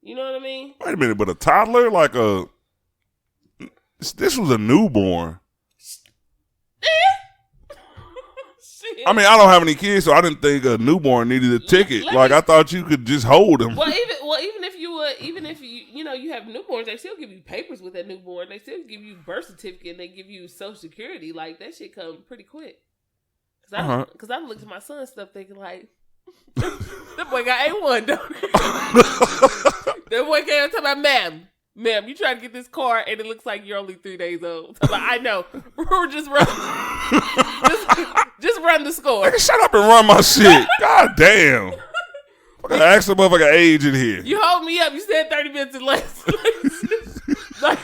You know what I mean? Wait a minute, but a toddler, this was a newborn. I mean, I don't have any kids, so I didn't think a newborn needed a ticket. I thought you could just hold them. Well, even if you have newborns, they still give you papers with that newborn. They still give you birth certificate and they give you Social Security. Like, that shit come pretty quick. Because I looked at my son's stuff thinking like, that boy got A1, don't he? That boy came and told my ma'am, ma'am, you try to get this car and it looks like you're only 3 days old. So like, I know. just run the score. Nigga, shut up and run my shit. God damn. I gotta ask the motherfucker age in here. You hold me up. You said 30 minutes or less. No.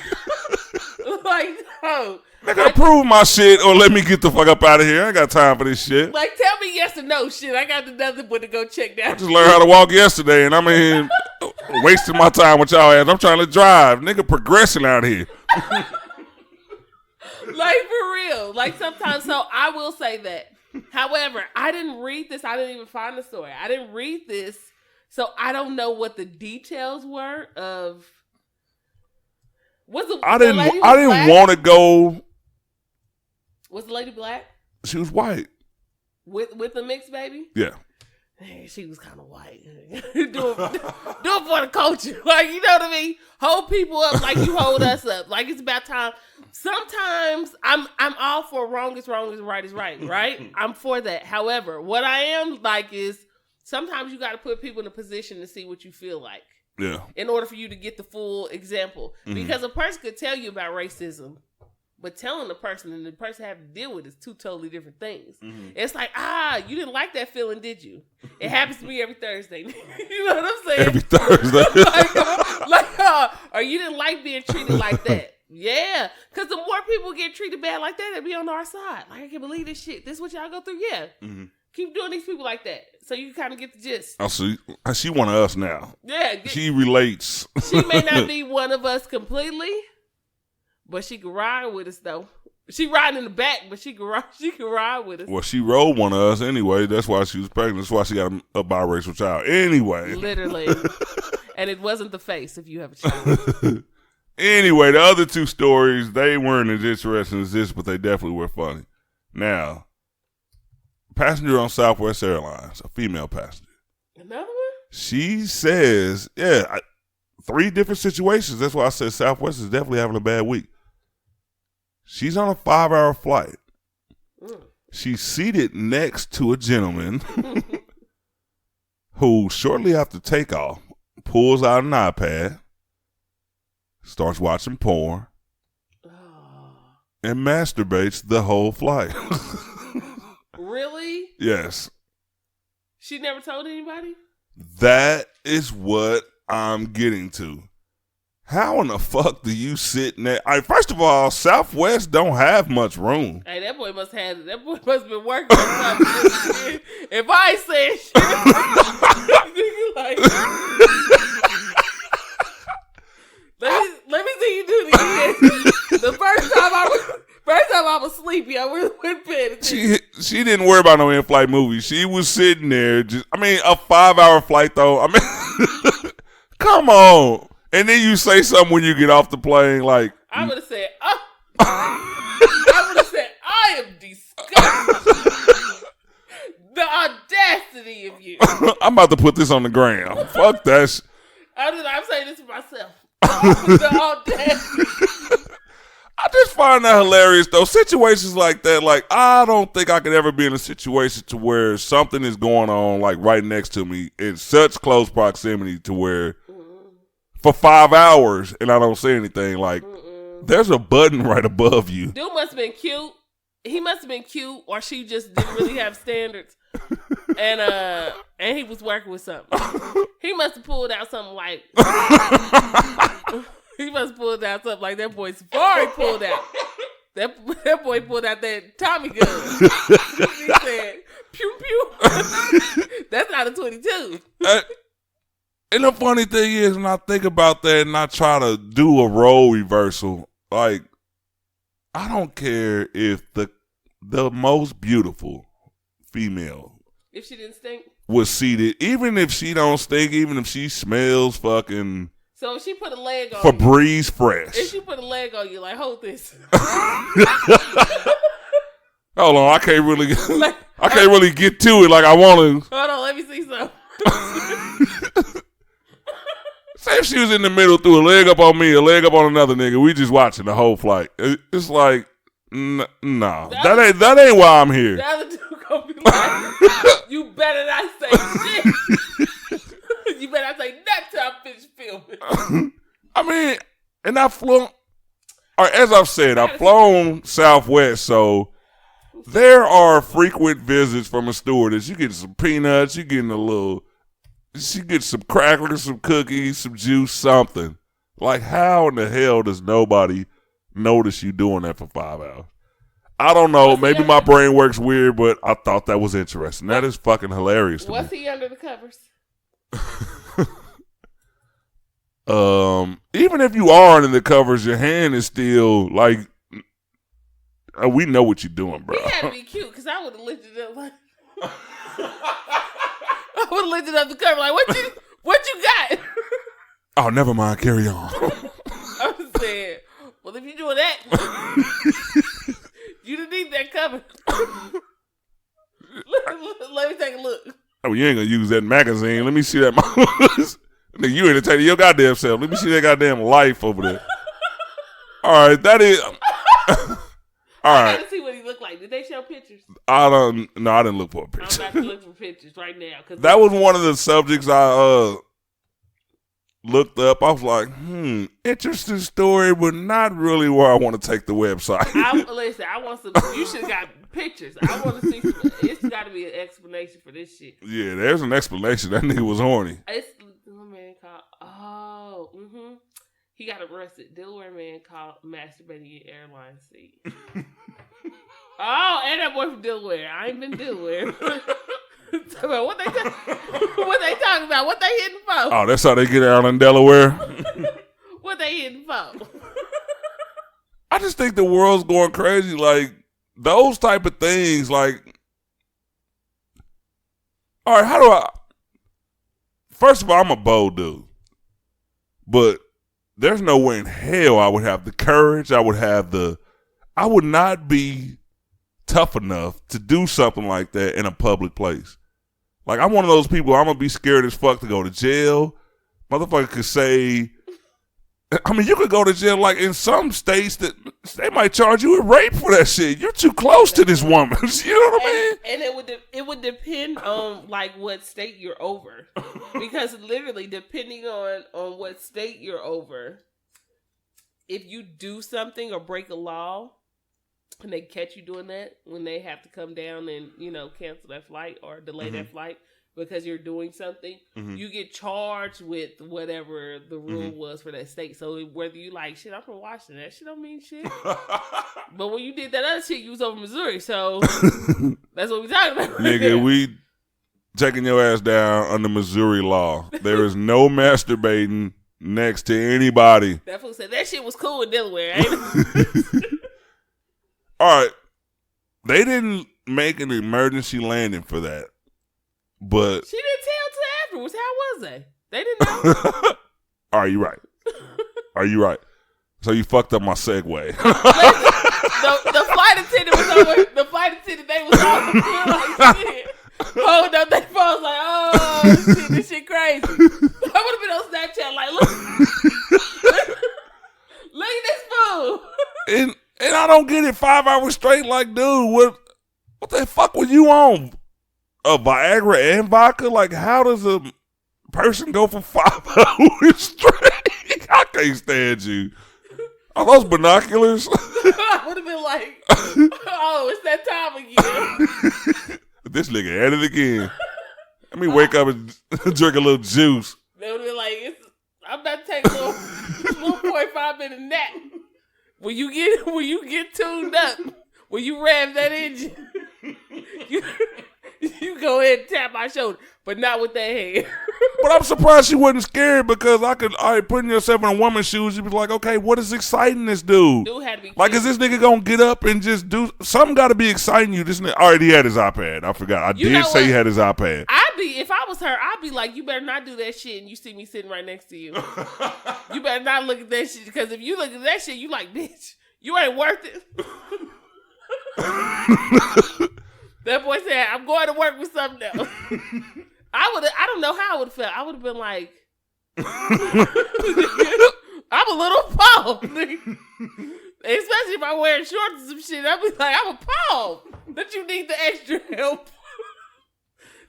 Nigga, approve my shit or let me get the fuck up out of here. I ain't got time for this shit. Like, tell me yes or no shit. I got nothing but to go check that. I just learned how to walk yesterday and I'm in here wasting my time with y'all ass. I'm trying to drive. Nigga, progressing out here. Like, for real. Like, sometimes, so I will say that. However, I didn't read this. I didn't even find the story. I didn't read this. So I don't know what the details were of. I didn't want to go. Was the lady black? She was white. With the mixed baby? Yeah. Hey, she was kind of white. do it for the culture. Like, you know what I mean? Hold people up like you hold us up. Like, it's about time. Sometimes I'm all for wrong is right is right, right? I'm for that. However, what I am like is sometimes you got to put people in a position to see what you feel like. Yeah. In order for you to get the full example. Mm-hmm. Because a person could tell you about racism, but telling the person and the person have to deal with is two totally different things. Mm-hmm. It's like, you didn't like that feeling, did you? It happens to me every Thursday. You know what I'm saying? Every Thursday. Or you didn't like being treated like that. Yeah. Because the more people get treated bad like that, they'll be on our side. Like, I can't believe this shit. This is what y'all go through? Yeah. Mm-hmm. Keep doing these people like that. So you kind of get the gist. Oh, so she one of us now. Yeah. She relates. She may not be one of us completely, but she can ride with us, though. She riding in the back, but she can ride with us. Well, she rode one of us anyway. That's why she was pregnant. That's why she got a biracial child. Anyway. Literally. And it wasn't the face if you have a child. Anyway, the other two stories, they weren't as interesting as this, but they definitely were funny. Now, passenger on Southwest Airlines, a female passenger. Another one? She says, 3 different situations. That's why I said Southwest is definitely having a bad week. She's on a 5-hour flight. She's seated next to a gentleman who, shortly after takeoff, pulls out an iPad, starts watching porn, and masturbates the whole flight. Really? Yes. She never told anybody? That is what I'm getting to. How in the fuck do you sit in that? First of all, Southwest don't have much room. Hey, that boy must have been working on something. If I ain't saying shit, like, let me see you do it again. The first time I was sleepy, I went bed. She didn't worry about no in-flight movies. She was sitting there. A 5-hour flight though. Come on. And then you say something when you get off the plane, like I would have said, I am disgusted. The audacity of you. I'm about to put this on the gram. Fuck that. I'm saying this to myself. The audacity. I just find that hilarious though. Situations like that, like I don't think I could ever be in a situation to where something is going on like right next to me in such close proximity to where for 5 hours and I don't say anything. Like there's a button right above you. Dude must have been cute. He must have been cute, or she just didn't really have standards. And he was working with something. He must have pulled out something like. He must have pulled out something like that boy Safari pulled out. That boy pulled out that Tommy gun. He said, pew pew. That's not a 22. And the funny thing is, when I think about that and I try to do a role reversal, like, I don't care if the most beautiful female, if she didn't stink, was seated, even if she don't stink, even if she smells fucking. So if she put a leg on Febreze Fresh. If she put a leg on you, like, hold this. Hold on, I can't really get to it like I want to. Hold on, let me see something. Say if she was in the middle, threw a leg up on me, a leg up on another nigga, we just watching the whole flight. It's like, nah, that ain't why I'm here. The other dude gonna be like, you better not say shit. You better not say nothing till I finish filming. I mean, And I flew. All right, as I've said, I've flown Southwest, so there are frequent visits from a stewardess. You get some peanuts, you getting a little. She gets some crackers, some cookies, some juice, something. Like, how in the hell does nobody notice you doing that for 5 hours? I don't know. Maybe my brain works weird, but I thought that was interesting. That is fucking hilarious to me. What's he under the covers? Even if you are under the covers, your hand is still like. We know what you're doing, bro. He had to be cute because I would have lifted up like. I would have lifted up the cover like, what you got? Oh, never mind. Carry on. I was saying, well, if you're doing that, you didn't need that cover. Let me take a look. Oh, you ain't gonna use that magazine. Let me see that. Nigga, you entertaining your goddamn self. Let me see that goddamn life over there. All right, that is. All right. I gotta see what he looked like. Did they show pictures? I didn't look for a picture. I'm about to look for pictures right now. That was one of the subjects I looked up. I was like, interesting story, but not really where I want to take the website. Listen, I want some. You should have got pictures. I want to see some. It's got to be an explanation for this shit. Yeah, there's an explanation. That nigga was horny. It's a man called. He got arrested. Delaware man caught masturbating in airline seat. And that boy from Delaware. I ain't been Delaware. What they talking about? What they hitting for? Oh, that's how they get out in Delaware? What they hitting for? I just think the world's going crazy. Like, those type of things, like, all right, how do I, first of all, I'm a bold dude, but there's no way in hell I would have the courage, I would not be tough enough to do something like that in a public place. Like, I'm one of those people, I'm going to be scared as fuck to go to jail. Motherfucker could say, I mean, you could go to jail, like, in some states that they might charge you with rape for that shit. You're too close to this woman. You know what I mean? And it would depend on, like, what state you're over. Because literally, depending on what state you're over, if you do something or break a law, and they catch you doing that, when they have to come down and, cancel that flight or delay that flight because you're doing something, you get charged with whatever the rule was for that state. So whether you like, shit, I'm from Washington, that shit don't mean shit. But when you did that other shit, you was over Missouri. So that's what we talking about. Nigga, we taking your ass down under Missouri law. There is no masturbating next to anybody. That fool said that shit was cool in Delaware, ain't it? All right. They didn't make an emergency landing for that. But she didn't tell till afterwards. How was they? They didn't know. Are you right? Are you right? So you fucked up my segue. The flight attendant was over. The flight attendant, they was all like shit. Hold up, they phones like, oh shit, this shit crazy. I would have been on Snapchat like, look at this fool. And I don't get it 5 hours straight. Like, dude, what the fuck were you on? A Viagra and vodka? Like, how does a person go for 5 hours straight? I can't stand you. Are those binoculars? I would have been like, oh, it's that time again. This nigga at it again. Let me wake up and drink a little juice. They would have been like, I'm about to take a little 45-minute nap. When you get tuned up, when you rev that engine, you go ahead and tap my shoulder, but not with that hand. But I'm surprised she wasn't scared because putting yourself in a woman's shoes, you'd be like, okay, what is exciting this dude? Dude had to be like, is this nigga gonna get up and just do something? Got to be exciting you. This nigga already had his iPad. I forgot. I did say he had his iPad. If I was her, I'd be like, you better not do that shit, and you see me sitting right next to you. You better not look at that shit because if you look at that shit, you like, bitch, you ain't worth it. That boy said, I'm going to work with something else. I don't know how I would have felt. I would have been like, I'm a little appalled. Especially if I'm wearing shorts and some shit. I'd be like, I'm appalled that you need the extra help.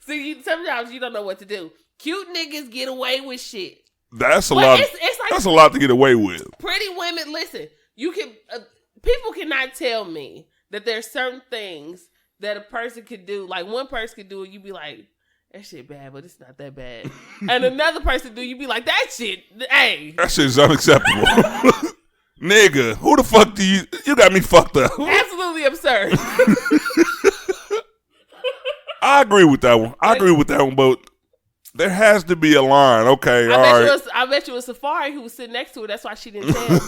See, sometimes you don't know what to do. Cute niggas get away with shit. That's a lot. It's like, that's a lot to get away with. Pretty women, listen. You can people cannot tell me that there's certain things that a person could do. Like one person could do it, you be like, that shit bad, but it's not that bad. And another person do, you be like, that shit, hey, that shit is unacceptable. Nigga, who the fuck do you got me fucked up? Absolutely absurd. I agree with that one, but there has to be a line. Okay, I bet you it was Safari who was sitting next to her. That's why she didn't tell.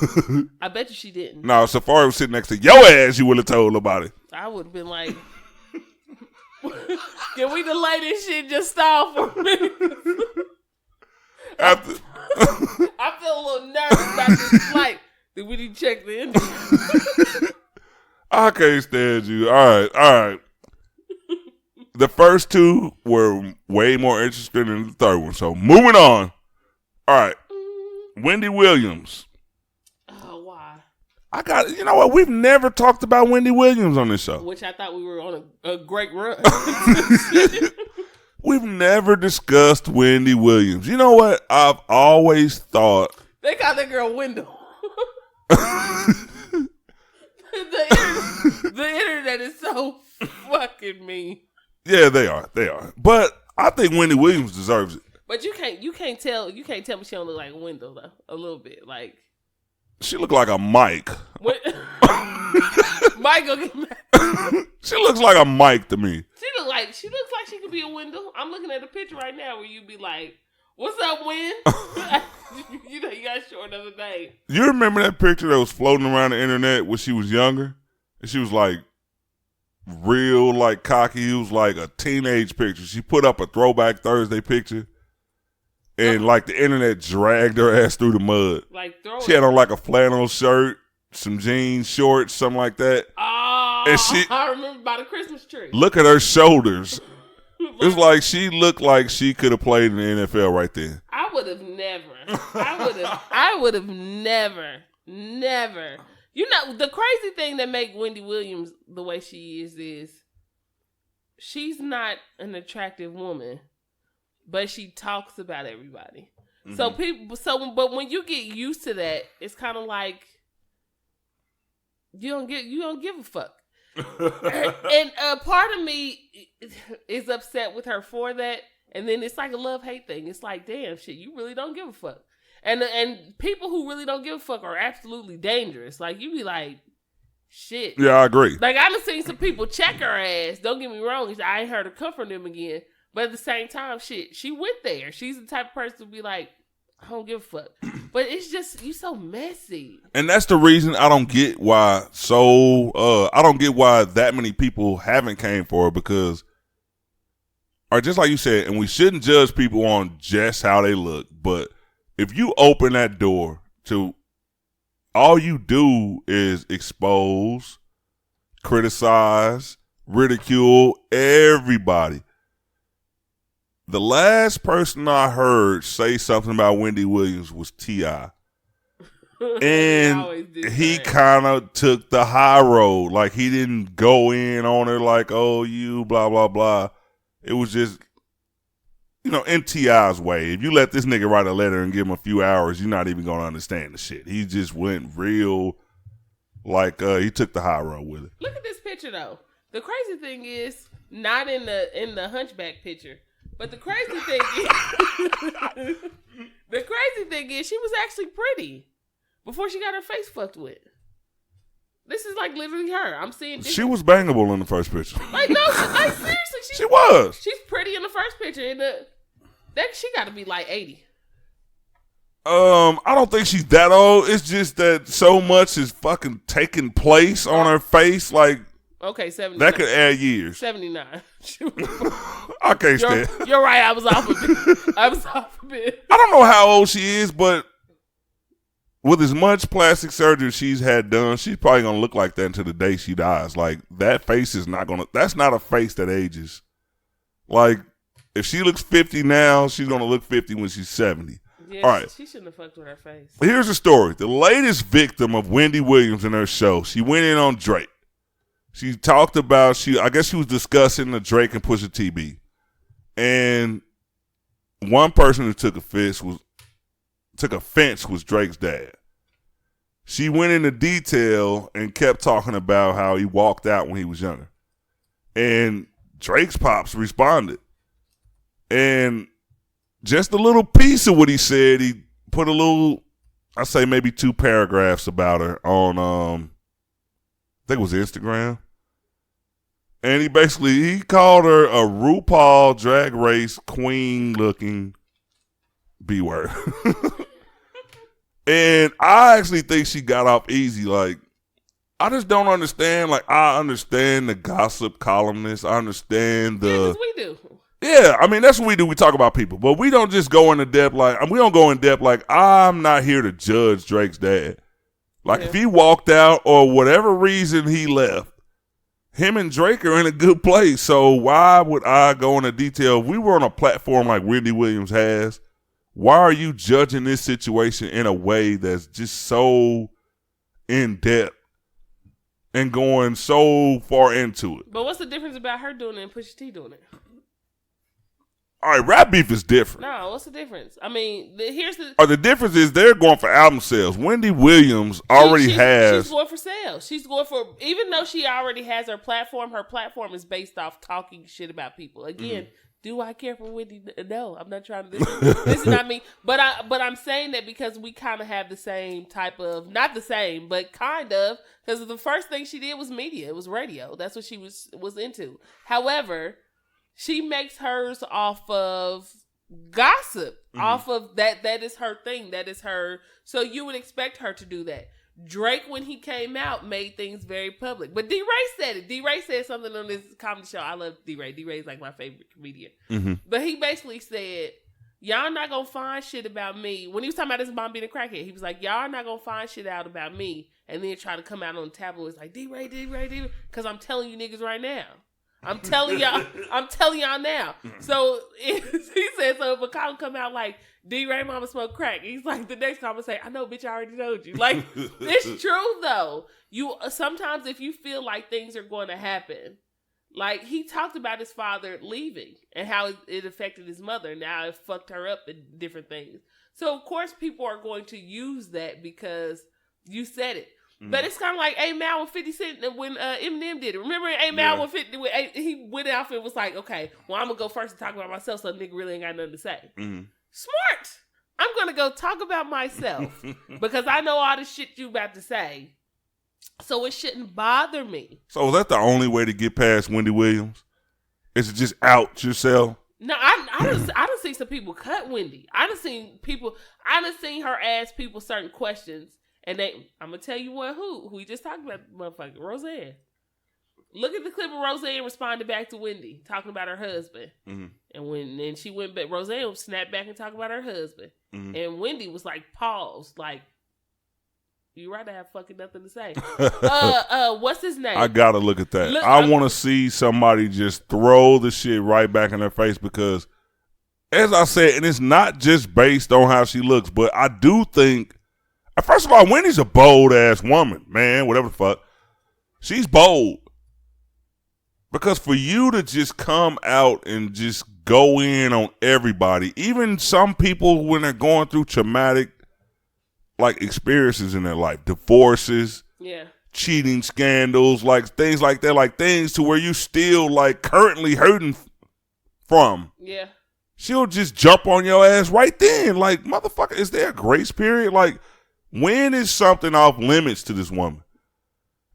I bet you she didn't. No, Safari was sitting next to your ass. You would have told about it. I would have been like, can we delay this shit? Just stall for a minute. I feel a little nervous about this flight. Did we need to check the engine? I can't stand you. All right. The first two were way more interesting than the third one. So moving on. All right. Wendy Williams. Oh, why? You know what? We've never talked about Wendy Williams on this show. Which I thought we were on a great run. We've never discussed Wendy Williams. You know what? I've always thought. They call that girl Wendell. The internet is so fucking mean. Yeah, they are. But I think Wendy Williams deserves it. But you can't tell me she don't look like Wendell though. A little bit. Like she look like a Mike. Michael get mad. She looks like a Mike to me. She looks like she could be a Wendell. I'm looking at the picture right now where you be like, what's up, Win? You know you got short of the name. You remember that picture that was floating around the internet when she was younger? And she was like real like cocky. It was like a teenage picture. She put up a Throwback Thursday picture. And like the internet dragged her ass through the mud. Like she had on like a flannel shirt, some jeans, shorts, something like that. Oh, and I remember by the Christmas tree. Look at her shoulders. It's like she looked like she could have played in the NFL right there. I would have never. You know, the crazy thing that make Wendy Williams the way she is she's not an attractive woman, but she talks about everybody. Mm-hmm. But when you get used to that, it's kind of like you don't give a fuck. And part of me is upset with her for that, and then it's like a love-hate thing. It's like, damn, shit, you really don't give a fuck. And people who really don't give a fuck are absolutely dangerous. Like, you be like, shit. Yeah, I agree. Like, I done seen some people check her ass. Don't get me wrong. I ain't heard her come from them again. But at the same time, shit, she went there. She's the type of person to be like, I don't give a fuck. But it's just, you so messy. And that's the reason I don't get why that many people haven't came for her, because, or just like you said, and we shouldn't judge people on just how they look, but if you open that door to, all you do is expose, criticize, ridicule everybody. The last person I heard say something about Wendy Williams was T.I. And he kind of took the high road. Like, he didn't go in on her like, oh, you, blah, blah, blah. It was just, in T.I.'s way. If you let this nigga write a letter and give him a few hours, you're not even going to understand the shit. He just went real, like, he took the high road with it. Look at this picture, though. The crazy thing is, not in the hunchback picture, but the crazy thing is, she was actually pretty before she got her face fucked with. This is like literally her. I'm seeing. She was bangable in the first picture. Like seriously, she was. She's pretty in the first picture. She got to be like 80. I don't think she's that old. It's just that so much is fucking taking place on her face. Like, okay, 79. That could add years. 79. I can't stand. You're right. I was off a bit. I don't know how old she is, but with as much plastic surgery she's had done, she's probably gonna look like that until the day she dies. Like, that face is not gonna. That's not a face that ages. Like, if she looks 50 now, she's gonna look 50 when she's 70. Yeah, all right. She shouldn't have fucked with her face. Here's the story. The latest victim of Wendy Williams in her show, she went in on Drake. She talked about, I guess she was discussing the Drake and Pusha T beef. And one person who took offense was took offense was Drake's dad. She went into detail and kept talking about how he walked out when he was younger. And Drake's pops responded. And just a little piece of what he said, he put a little, I say maybe 2 paragraphs about her on, I think it was Instagram. And he called her a RuPaul Drag Race queen looking B-word. And I actually think she got off easy. Like, I just don't understand. Like, I understand the gossip columnists. I understand the. Yeah, 'cause we do. Yeah, I mean, that's what we do. We talk about people. But we don't just go into depth we don't go in depth like, I'm not here to judge Drake's dad. Like, if he walked out or whatever reason he left, him and Drake are in a good place. So why would I go into detail? If we were on a platform like Wendy Williams has, why are you judging this situation in a way that's just so in depth and going so far into it? But what's the difference about her doing it and Pusha T doing it? All right, rap beef is different. No, what's the difference? I mean, here's the. The difference is they're going for album sales. Wendy Williams already has. She's going for sales. She's going for, even though she already has her platform is based off talking shit about people. Again, do I care for Wendy? No, I'm not trying to. This is not me. But I'm saying that because we kind of have the same type of, not the same, but kind of, because the first thing she did was media. It was radio. That's what she was into. However, she makes hers off of gossip, off of that. That is her thing. That is her. So you would expect her to do that. Drake, when he came out, made things very public. But D-Ray said it. D-Ray said something on this comedy show. I love D-Ray. D-Ray is like my favorite comedian. But he basically said, y'all not going to find shit about me. When he was talking about his mom being a crackhead, he was like, y'all not going to find shit out about me. And then try to come out on the tabloids like, D-Ray, D-Ray, D-Ray. Because I'm telling you niggas right now. I'm telling y'all now. So he said, so if a call come out like, D-Ray mama smoke crack, he's like, the next comment say, I know, bitch, I already told you. Like, it's true though. You sometimes if you feel like things are going to happen, like he talked about his father leaving and how it affected his mother. Now it fucked her up in different things. So of course people are going to use that because you said it. But it's kind of like A-Mal with 50 Cent when Eminem did it. Remember A-Mal with 50 he went out and was like, okay, well, I'm going to go first and talk about myself so nigga really ain't got nothing to say. Smart. I'm going to go talk about myself because I know all the shit you about to say. So it shouldn't bother me. So is that the only way to get past Wendy Williams? Is it just out yourself? No, I done seen some people cut Wendy. I done seen her ask people certain questions. And I'm going to tell you who we just talked about, motherfucker, Roseanne. Look at the clip of Roseanne responded back to Wendy, talking about her husband. And when she went back, Roseanne snapped back and talked about her husband. And Wendy was like, paused, like, you rather have fucking nothing to say. What's his name? I got to look at that. I want to see somebody just throw the shit right back in their face because, as I said, and it's not just based on how she looks, but I do think, first of all, Wendy's a bold-ass woman, man, whatever the fuck. She's bold. Because for you to just come out and just go in on everybody, even some people when they're going through traumatic, like, experiences in their life, divorces, cheating scandals, like, things like that, like, things to where you still, like, currently hurting from. Yeah. She'll just jump on your ass right then. Like, motherfucker, is there a grace period? Like, when is something off limits to this woman?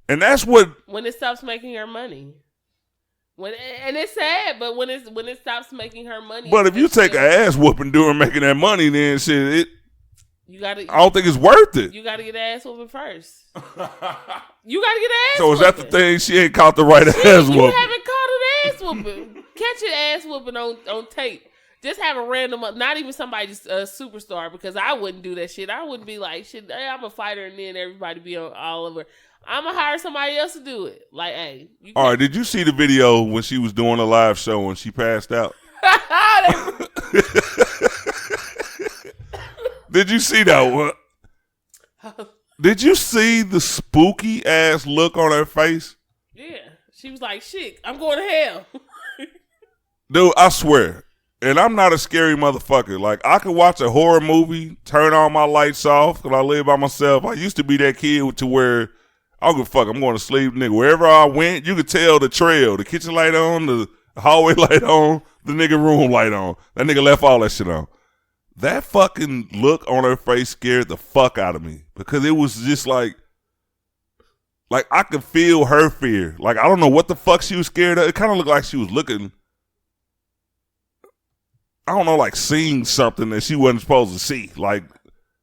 And that's what... When it stops making her money. And it's sad, but when it stops making her money... But if you take an ass whooping during making that money, then shit, I don't think it's worth it. You got to get ass whooping first. You got to get ass So whooping. is that the thing? She ain't caught the right ass whooping. You haven't caught an ass whooping. Catch an ass whooping on tape. Just have a random, not even somebody just a superstar, because I wouldn't do that shit. I wouldn't be like, shit, hey, I'm a fighter, and then everybody be all over. I'm going to hire somebody else to do it. Like, hey. All right, did you see the video when she was doing a live show and she passed out? Did you see that one? Did you see the spooky ass look on her face? Yeah. She was like, shit, I'm going to hell. Dude, I swear. And I'm not a scary motherfucker. Like, I could watch a horror movie, turn all my lights off, because I live by myself. I used to be that kid to where I don't give a fuck. I'm going to sleep, nigga. Wherever I went, you could tell the trail. The kitchen light on, the hallway light on, the nigga room light on. That nigga left all that shit on. That fucking look on her face scared the fuck out of me. Because it was just like I could feel her fear. Like, I don't know what the fuck she was scared of. It kind of looked like she was looking, I don't know, like seeing something that she wasn't supposed to see. Like,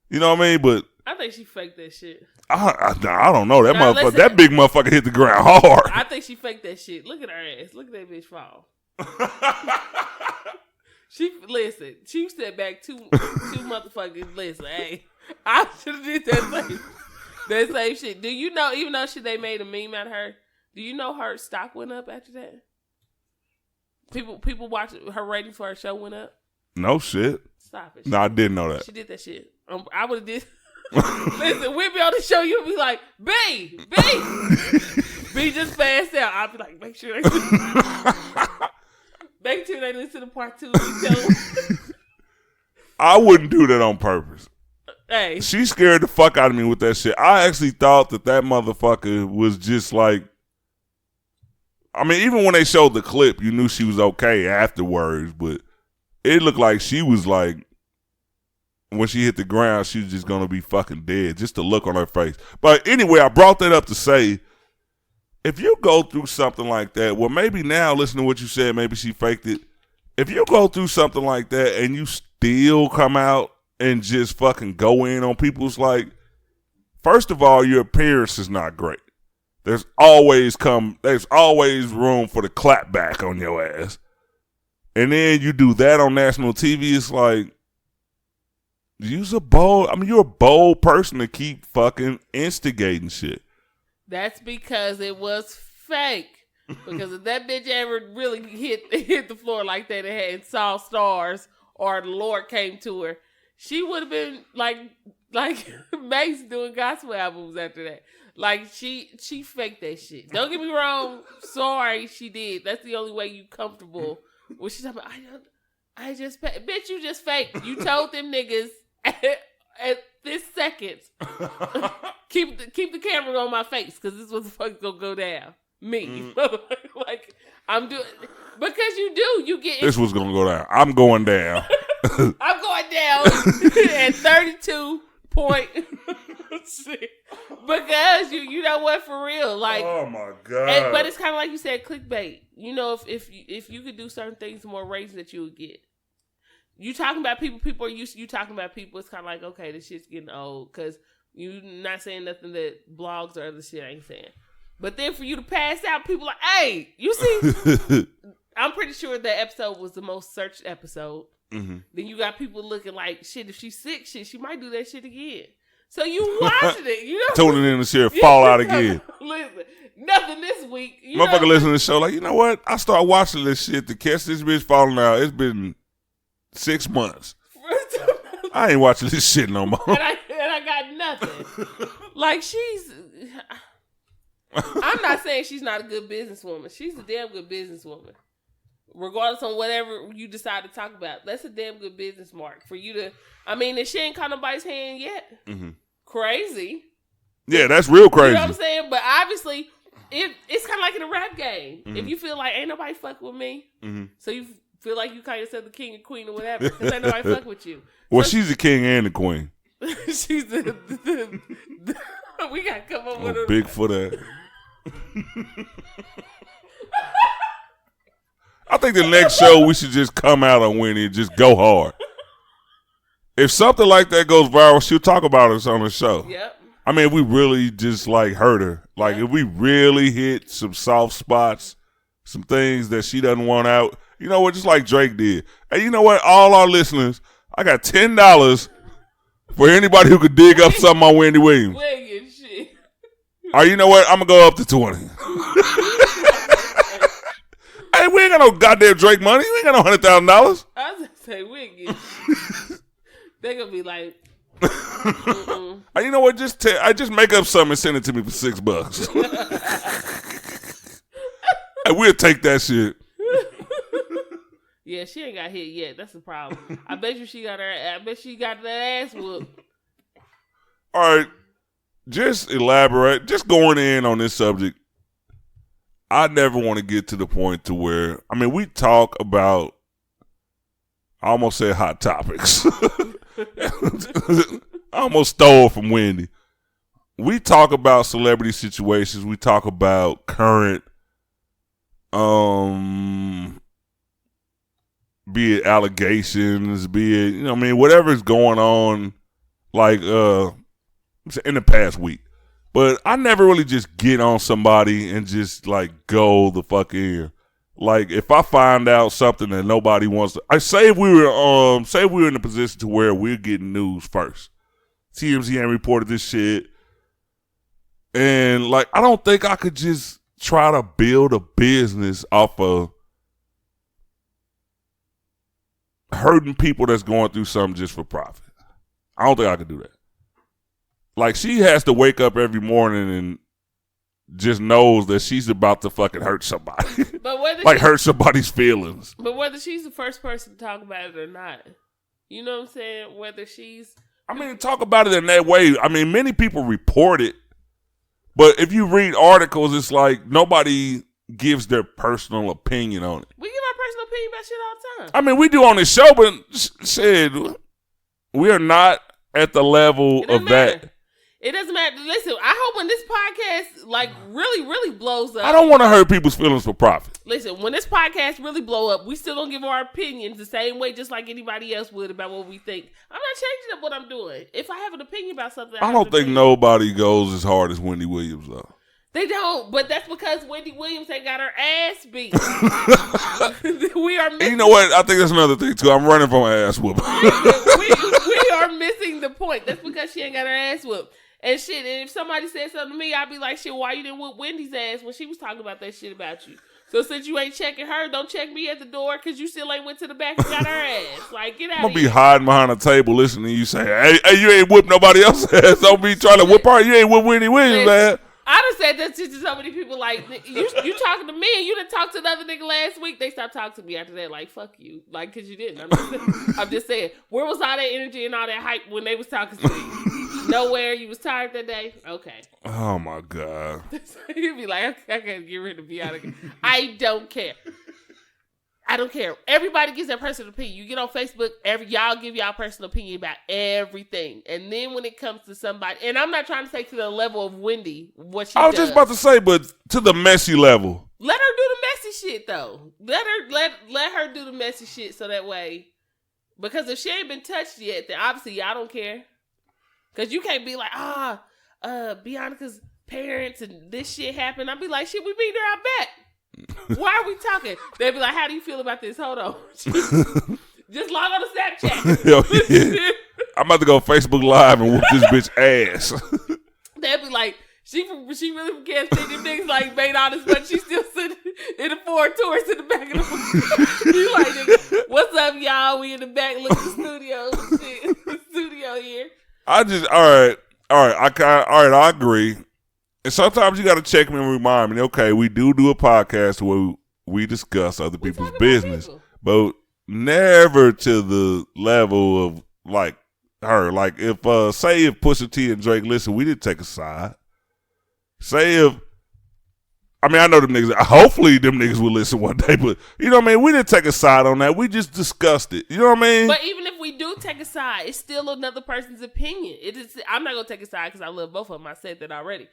you know what I mean? But I think she faked that shit. I don't know. That big motherfucker hit the ground hard. I think she faked that shit. Look at her ass. Look at that bitch fall. She stepped back two motherfuckers. Listen, hey, I should have did that same shit. Do you know, even though they made a meme out of her, do you know her stock went up after that? People watch her ratings for her show went up. No shit. Stop it. No, I didn't know that. She did that shit. I would have did. Listen, we'd be on the show. You'd be like, B just passed out. I'll be like, make sure they listen to part 2. I wouldn't do that on purpose. Hey, she scared the fuck out of me with that shit. I actually thought that motherfucker was just like, I mean, even when they showed the clip, you knew she was okay afterwards, but it looked like she was like, when she hit the ground, she was just going to be fucking dead. Just the look on her face. But anyway, I brought that up to say, if you go through something like that, well, maybe now, listen to what you said, maybe she faked it. If you go through something like that and you still come out and just fucking go in on people's, like, first of all, your appearance is not great. There's always room for the clap back on your ass. And then you do that on national TV, it's like, you're a bold person to keep fucking instigating shit. That's because it was fake. Because if that bitch ever really hit the floor like that and saw stars, or the Lord came to her, she would have been like Mace doing gospel albums after that. Like, she faked that shit. Don't get me wrong. Sorry, she did. That's the only way you comfortable. When she's talking about, I just bitch, you just faked. You told them niggas at this second, keep the camera on my face, because this is what the fuck's gonna go down. Me. Like, I'm doing, because you get. This was gonna go down. I'm going down. I'm going down at 32 point. Because you know what, for real, like, oh my god. But it's kind of like you said, clickbait. You know, if you could do certain things, the more ratings that you would get. You talking about people are used to you talking about people. It's kind of like, okay, this shit's getting old because you not saying nothing that blogs or other shit ain't saying. But then for you to pass out, people like, hey, you see, I'm pretty sure that episode was the most searched episode. Mm-hmm. Then you got people looking like, shit, if she's sick, she might do that shit again. So you watching it, you know? Tuning in to see her fall out again. Listen, nothing this week. Motherfucker listen to the show like, you know what? I start watching this shit to catch this bitch falling out. It's been 6 months. I ain't watching this shit no more. And I got nothing. Like, I'm not saying she's not a good businesswoman. She's a damn good businesswoman. Regardless on whatever you decide to talk about. That's a damn good business mark for you to, I mean, and she ain't caught nobody's hand yet. Mm-hmm. Crazy. Yeah, that's real crazy. You know what I'm saying? But obviously, it's kind of like in a rap game. Mm-hmm. If you feel like ain't nobody fuck with me, mm-hmm. so you feel like you call yourself the king and queen or whatever, because ain't nobody fuck with you. Well, so, she's the king and the queen. She's the we got to come up with a Bigfoot ass. I think the next show we should just come out on Winnie and just go hard. If something like that goes viral, she'll talk about us on the show. Yep. I mean, if we really just like hurt her, like if we really hit some soft spots, some things that she doesn't want out, you know what? Just like Drake did. Hey, you know what? All our listeners, I got $10 for anybody who could dig up something on Wendy Williams. Shit. All right, you know what? I'm gonna go up to 20. Hey, we ain't got no goddamn Drake money. We ain't got no $100,000. I was gonna say we ain't get shit. They gonna be like, hey, you know what? Just make up something and send it to me for $6. Hey, we'll take that shit. Yeah, she ain't got hit yet. That's the problem. I bet she got that ass whooped. All right, just elaborate. Just going in on this subject. I never want to get to the point to where, I mean, we talk about, I almost said hot topics. I almost stole from Wendy. We talk about celebrity situations. We talk about current, be it allegations, be it, you know what I mean, whatever's going on, like, in the past week. But I never really just get on somebody and just like go the fuck in. Like if I find out something that nobody wants to, I say if we were in a position to where we're getting news first. TMZ ain't reported this shit. And like I don't think I could just try to build a business off of hurting people that's going through something just for profit. I don't think I could do that. Like, she has to wake up every morning and just knows that she's about to fucking hurt somebody. But whether like, hurt somebody's feelings. But whether she's the first person to talk about it or not. You know what I'm saying? Whether she's... I mean, talk about it in that way. I mean, many people report it. But if you read articles, it's like nobody gives their personal opinion on it. We give our personal opinion about shit all the time. I mean, we do on this show, but shit, we are not at the level of that. It doesn't matter. Listen, I hope when this podcast like really blows up. I don't want to hurt people's feelings for profit. Listen, when this podcast really blow up, we still gonna give our opinions the same way, just like anybody else would about what we think. I'm not changing up what I'm doing. If I have an opinion about something, I don't think nobody goes as hard as Wendy Williams though. They don't, but that's because Wendy Williams ain't got her ass beat. We are missing. You know what? I think that's another thing too. I'm running from an ass whooping. we are missing the point. That's because she ain't got her ass whooped. And shit, and if somebody said something to me, I'd be like, shit, why you didn't whoop Wendy's ass when she was talking about that shit about you? So since you ain't checking her, don't check me at the door because you still ain't went to the back and got her ass. Like, get out of here. I'm going to be hiding behind a table listening to you say, hey, you ain't whipped nobody else's ass. Don't be trying to whip her. You ain't whip Wendy Williams, man. I done said that shit to so many people, like, you talking to me and you done talked to another nigga last week. They stopped talking to me after that, like, fuck you. Like, because you didn't. I'm just saying, where was all that energy and all that hype when they was talking to me? Nowhere. You was tired that day? Okay. Oh, my God. You'd be like, I can't get rid of me out of here. I don't care. I don't care. Everybody gives their personal opinion. You get on Facebook, y'all give y'all personal opinion about everything. And then when it comes to somebody, and I'm not trying to say to the level of Wendy, what she does. I was just about to say, but to the messy level. Let her do the messy shit, though. Let her do the messy shit so that way. Because if she ain't been touched yet, then obviously y'all don't care. Because you can't be like, Bianca's parents and this shit happened. I'd be like, shit, we beat her out back. Why are we talking? They'd be like, how do you feel about this? Hold on. Just log on to Snapchat. Yeah. I'm about to go Facebook Live and whoop this bitch ass. They'd be like, she really from Kansas City. Them niggas like made all this money. She still sitting in the Ford Taurus in the back of the You like, nigga, what's up, y'all? We in the back looking at the studio. Shit. The studio here. All right. I agree. And sometimes you got to check me and remind me, okay, we do a podcast where we discuss other people's business, but never to the level of like her. Like if Pusha T and Drake, listen, we didn't take a side. I know them niggas, hopefully them niggas will listen one day, but you know what I mean? We didn't take a side on that. We just discussed it. You know what I mean? But even if we do take a side, it's still another person's opinion. I'm not going to take a side because I love both of them. I said that already.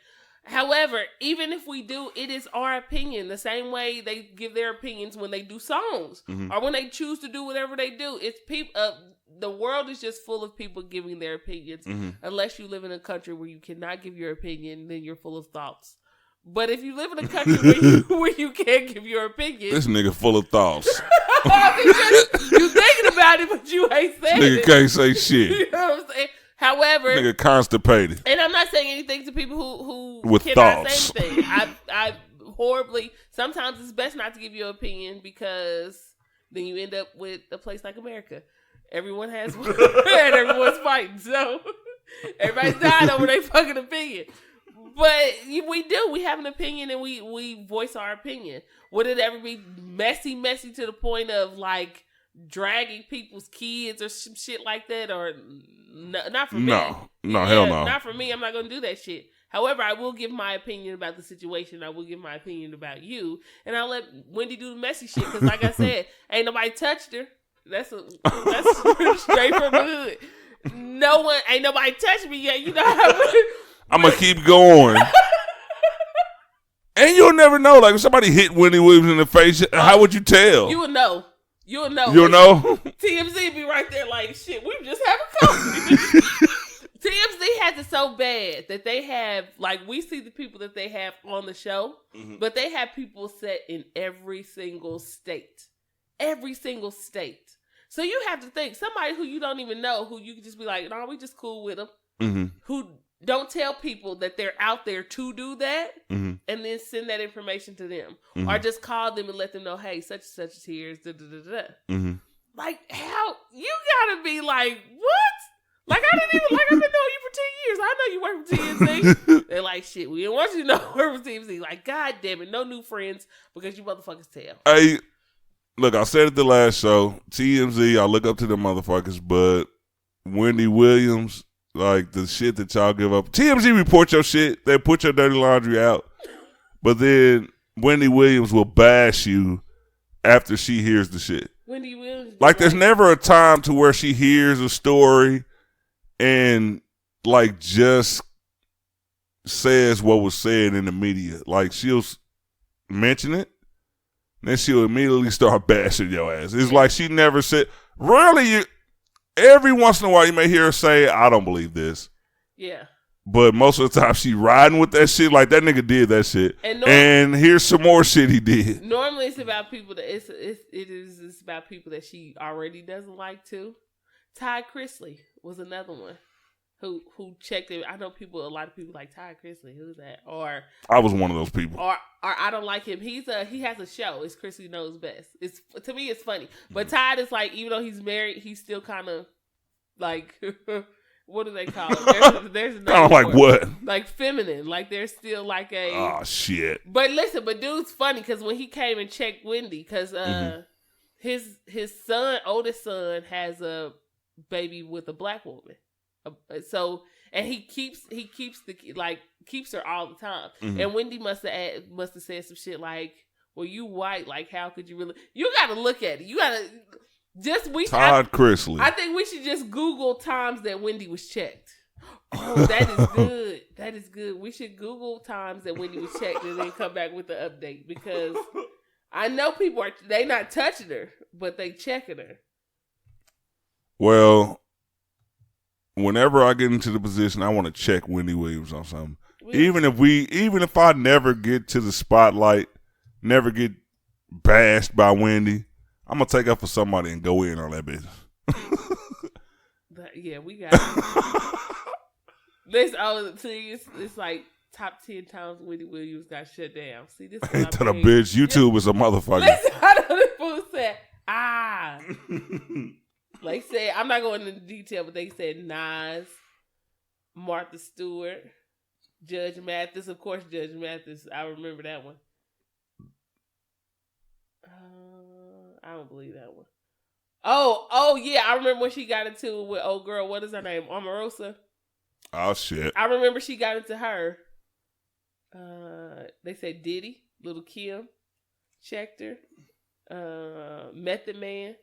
However, even if we do, it is our opinion. The same way they give their opinions when they do songs or when they choose to do whatever they do. It's people. The world is just full of people giving their opinions. Unless you live in a country where you cannot give your opinion, then you're full of thoughts. But if you live in a country where you can't give your opinion, this nigga full of thoughts. You thinking about it, but you ain't saying it. Nigga can't say shit. You know what I'm saying? However, nigga constipated. And I'm not saying anything to people who with cannot thoughts. say anything. I horribly. Sometimes it's best not to give your opinion because then you end up with a place like America. Everyone has one and everyone's fighting. So everybody's dying over their fucking opinion. But we have an opinion and we voice our opinion. Would it ever be messy to the point of like dragging people's kids or some shit like that, or not for me. No, Yeah, hell no. Not for me. I'm not going to do that shit. However, I will give my opinion about the situation. I will give my opinion about you. And I'll let Wendy do the messy shit. Because like I said, ain't nobody touched her. That's straight from the hood. Ain't nobody touched me yet. You know how I'm going to keep going. And you'll never know. Like, if somebody hit Wendy Williams in the face, how would you tell? You will know. You'll know. TMZ be right there like, shit, we just having coffee. TMZ has it so bad that they have, like, we see the people that they have on the show, but they have people set in every single state. Every single state. So you have to think, somebody who you don't even know, who you can just be like, no, we just cool with them, who don't tell people that they're out there to do that, and then send that information to them. Or just call them and let them know, hey, such and such is here. Like, how? You gotta be like, what? Like, I've been knowing you for 10 years. I know you work for TMZ. They're like, shit, we didn't want you to know you work for TMZ. Like, God damn it, no new friends because you motherfuckers tell. Hey, look, I said it the last show. TMZ, I look up to the motherfuckers, but Wendy Williams, like, the shit that y'all give up. TMZ report your shit. They put your dirty laundry out. But then Wendy Williams will bash you after she hears the shit. Wendy Williams. Like, there's never a time to where she hears a story and, like, just says what was said in the media. Like, she'll mention it, then she'll immediately start bashing your ass. It's like she never said, really, every once in a while you may hear her say, I don't believe this. Yeah. But most of the time she riding with that shit. Like, that nigga did that shit. And here's some more shit he did. Normally it's about people that it's about people that she already doesn't like too. Ty Chrisley was another one who checked it. I know a lot of people like Ty Chrisley. Who's that? Or I was one of those people. Or I don't like him. He has a show. It's Chrisley Knows Best. It's, to me, it's funny. But Ty is like, even though he's married, he's still kind of like, what do they call it? There's kind of like what? Like feminine. Like there's still like a. Oh shit. But listen, dude's funny because when he came and checked Wendy, because his oldest son has a baby with a black woman. So, and he keeps her all the time. And Wendy must have said some shit like, well, you white, like how could you really, you gotta look at it. You gotta Todd Chrisley. I think we should just Google times that Wendy was checked. Oh, that is good. That is good. We should Google times that Wendy was checked and then come back with the update, because I know people they not touching her, but they checking her. Well, whenever I get into the position, I want to check Wendy Williams on something. Even if I never get to the spotlight, never get bashed by Wendy, I'm gonna take up for somebody and go in on that business. Yeah, we got it. It's like top 10 times Wendy Williams got shut down. See, this ain't that a bitch? YouTube is a motherfucker. Listen, I know this fool said, Like said, I'm not going into detail, but they said Nas, Martha Stewart, Judge Mathis. Of course, Judge Mathis. I remember that one. I don't believe that one. Oh yeah, I remember when she got into it with old girl. What is her name? Omarosa. Oh shit. I remember she got into her. They said Diddy, Little Kim, checked her. Method Man.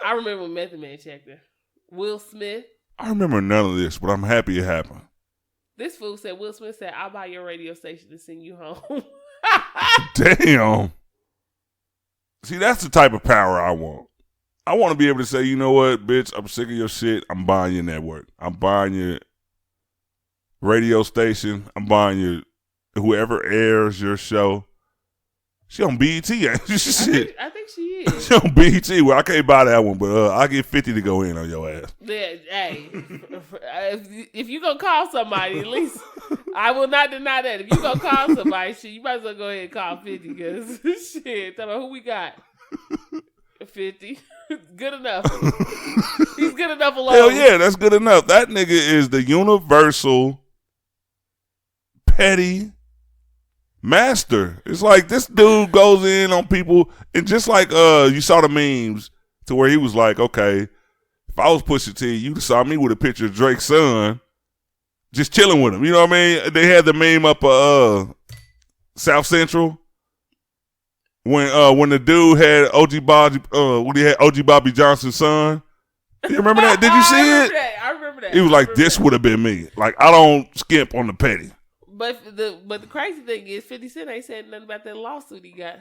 I remember when Method Man checked her. Will Smith. I remember none of this, but I'm happy it happened. This fool said, Will Smith said, I'll buy your radio station to send you home. Damn. See, that's the type of power I want. I want to be able to say, you know what, bitch, I'm sick of your shit. I'm buying your network. I'm buying your radio station. I'm buying your whoever airs your show. She on BET, ain't she? Shit. I think she is. She on BET. Well, I can't buy that one, but I'll get 50 to go in on your ass. Yeah, hey, if you gonna call somebody, at least I will not deny that. If you gonna call somebody, shit, you might as well go ahead and call 50, because shit, tell me who we got. 50, good enough. He's good enough alone. Hell yeah, that's good enough. That nigga is the universal petty master. It's like this dude goes in on people, and just like you saw the memes, to where he was like, okay, if I was Pusha T, you saw me with a picture of Drake's son, just chilling with him. You know what I mean? They had the meme up South Central when the dude had when he had OG Bobby Johnson's son. You remember that? Did you see it? I remember that. He was like, this would have been me. Like, I don't skimp on the petty. But the crazy thing is 50 Cent ain't said nothing about that lawsuit he got.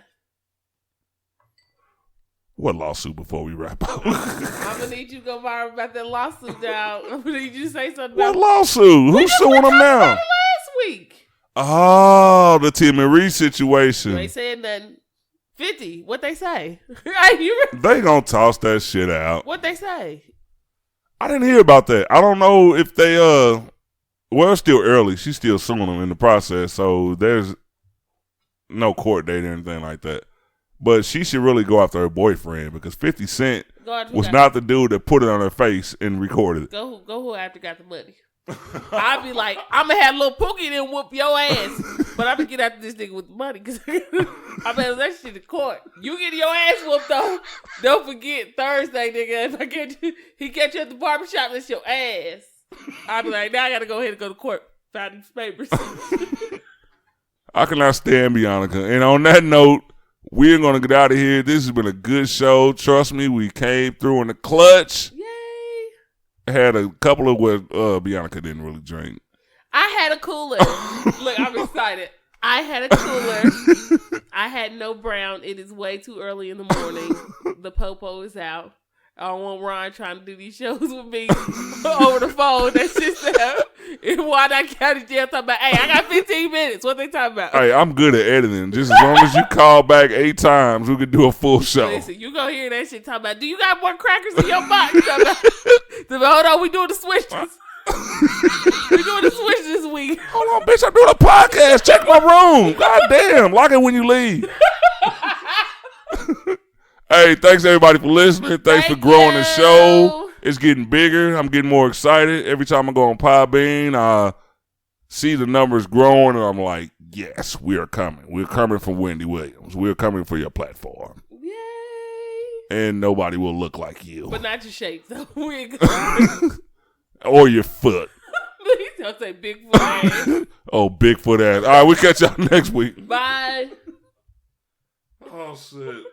What lawsuit before we wrap up? I'm going to need you to go viral about that lawsuit now. I'm going to need you to say something about what lawsuit? Who's suing him now? Last week. Oh, the Tim and Reed situation. You ain't saying nothing. 50, what they say? They gonna toss that shit out. What they say? I didn't hear about that. I don't know if they well, it's still early. She's still suing them in the process, so there's no court date or anything like that. But she should really go after her boyfriend because 50 Cent was not the dude that put it on her face and recorded it. Go who after got the money. I'll be like, I'm going to have Lil Pookie then whoop your ass. But I'm going to get after this nigga with the money because I better that shit in court. You get your ass whooped though. Don't forget Thursday, nigga. If he catch you at the barbershop, that's your ass. I'll be like, now I got to go ahead and go to court. Find these papers. I cannot stand Bianca. And on that note, we're going to get out of here. This has been a good show. Trust me, we came through in the clutch. Had a couple of what Bianca didn't really drink. I had a cooler. Look, I'm excited. I had a cooler. I had no brown. It is way too early in the morning. The popo is out. I don't want Ron trying to do these shows with me over the phone. That's just in Wyandotte County Jail talking about, hey, I got 15 minutes. What they talking about? Hey, I'm good at editing. Just as long as you call back 8 times, we can do a full show. Listen, you gonna hear that shit talking about, do you got more crackers in your box? Hold on, we doing the switches. We doing the switch this week. Hold on, bitch, I'm doing a podcast. Check my room. God damn, lock it when you leave. Hey, thanks everybody for listening. Thanks for growing the show. It's getting bigger. I'm getting more excited. Every time I go on Podbean, I see the numbers growing, and I'm like, yes, we are coming. We're coming from Wendy Williams. We're coming for your platform. Yay. And nobody will look like you. But not your shape, though. Or your foot. Please don't say Bigfoot ass. Oh, Bigfoot ass. All right, we'll catch y'all next week. Bye. Oh, shit.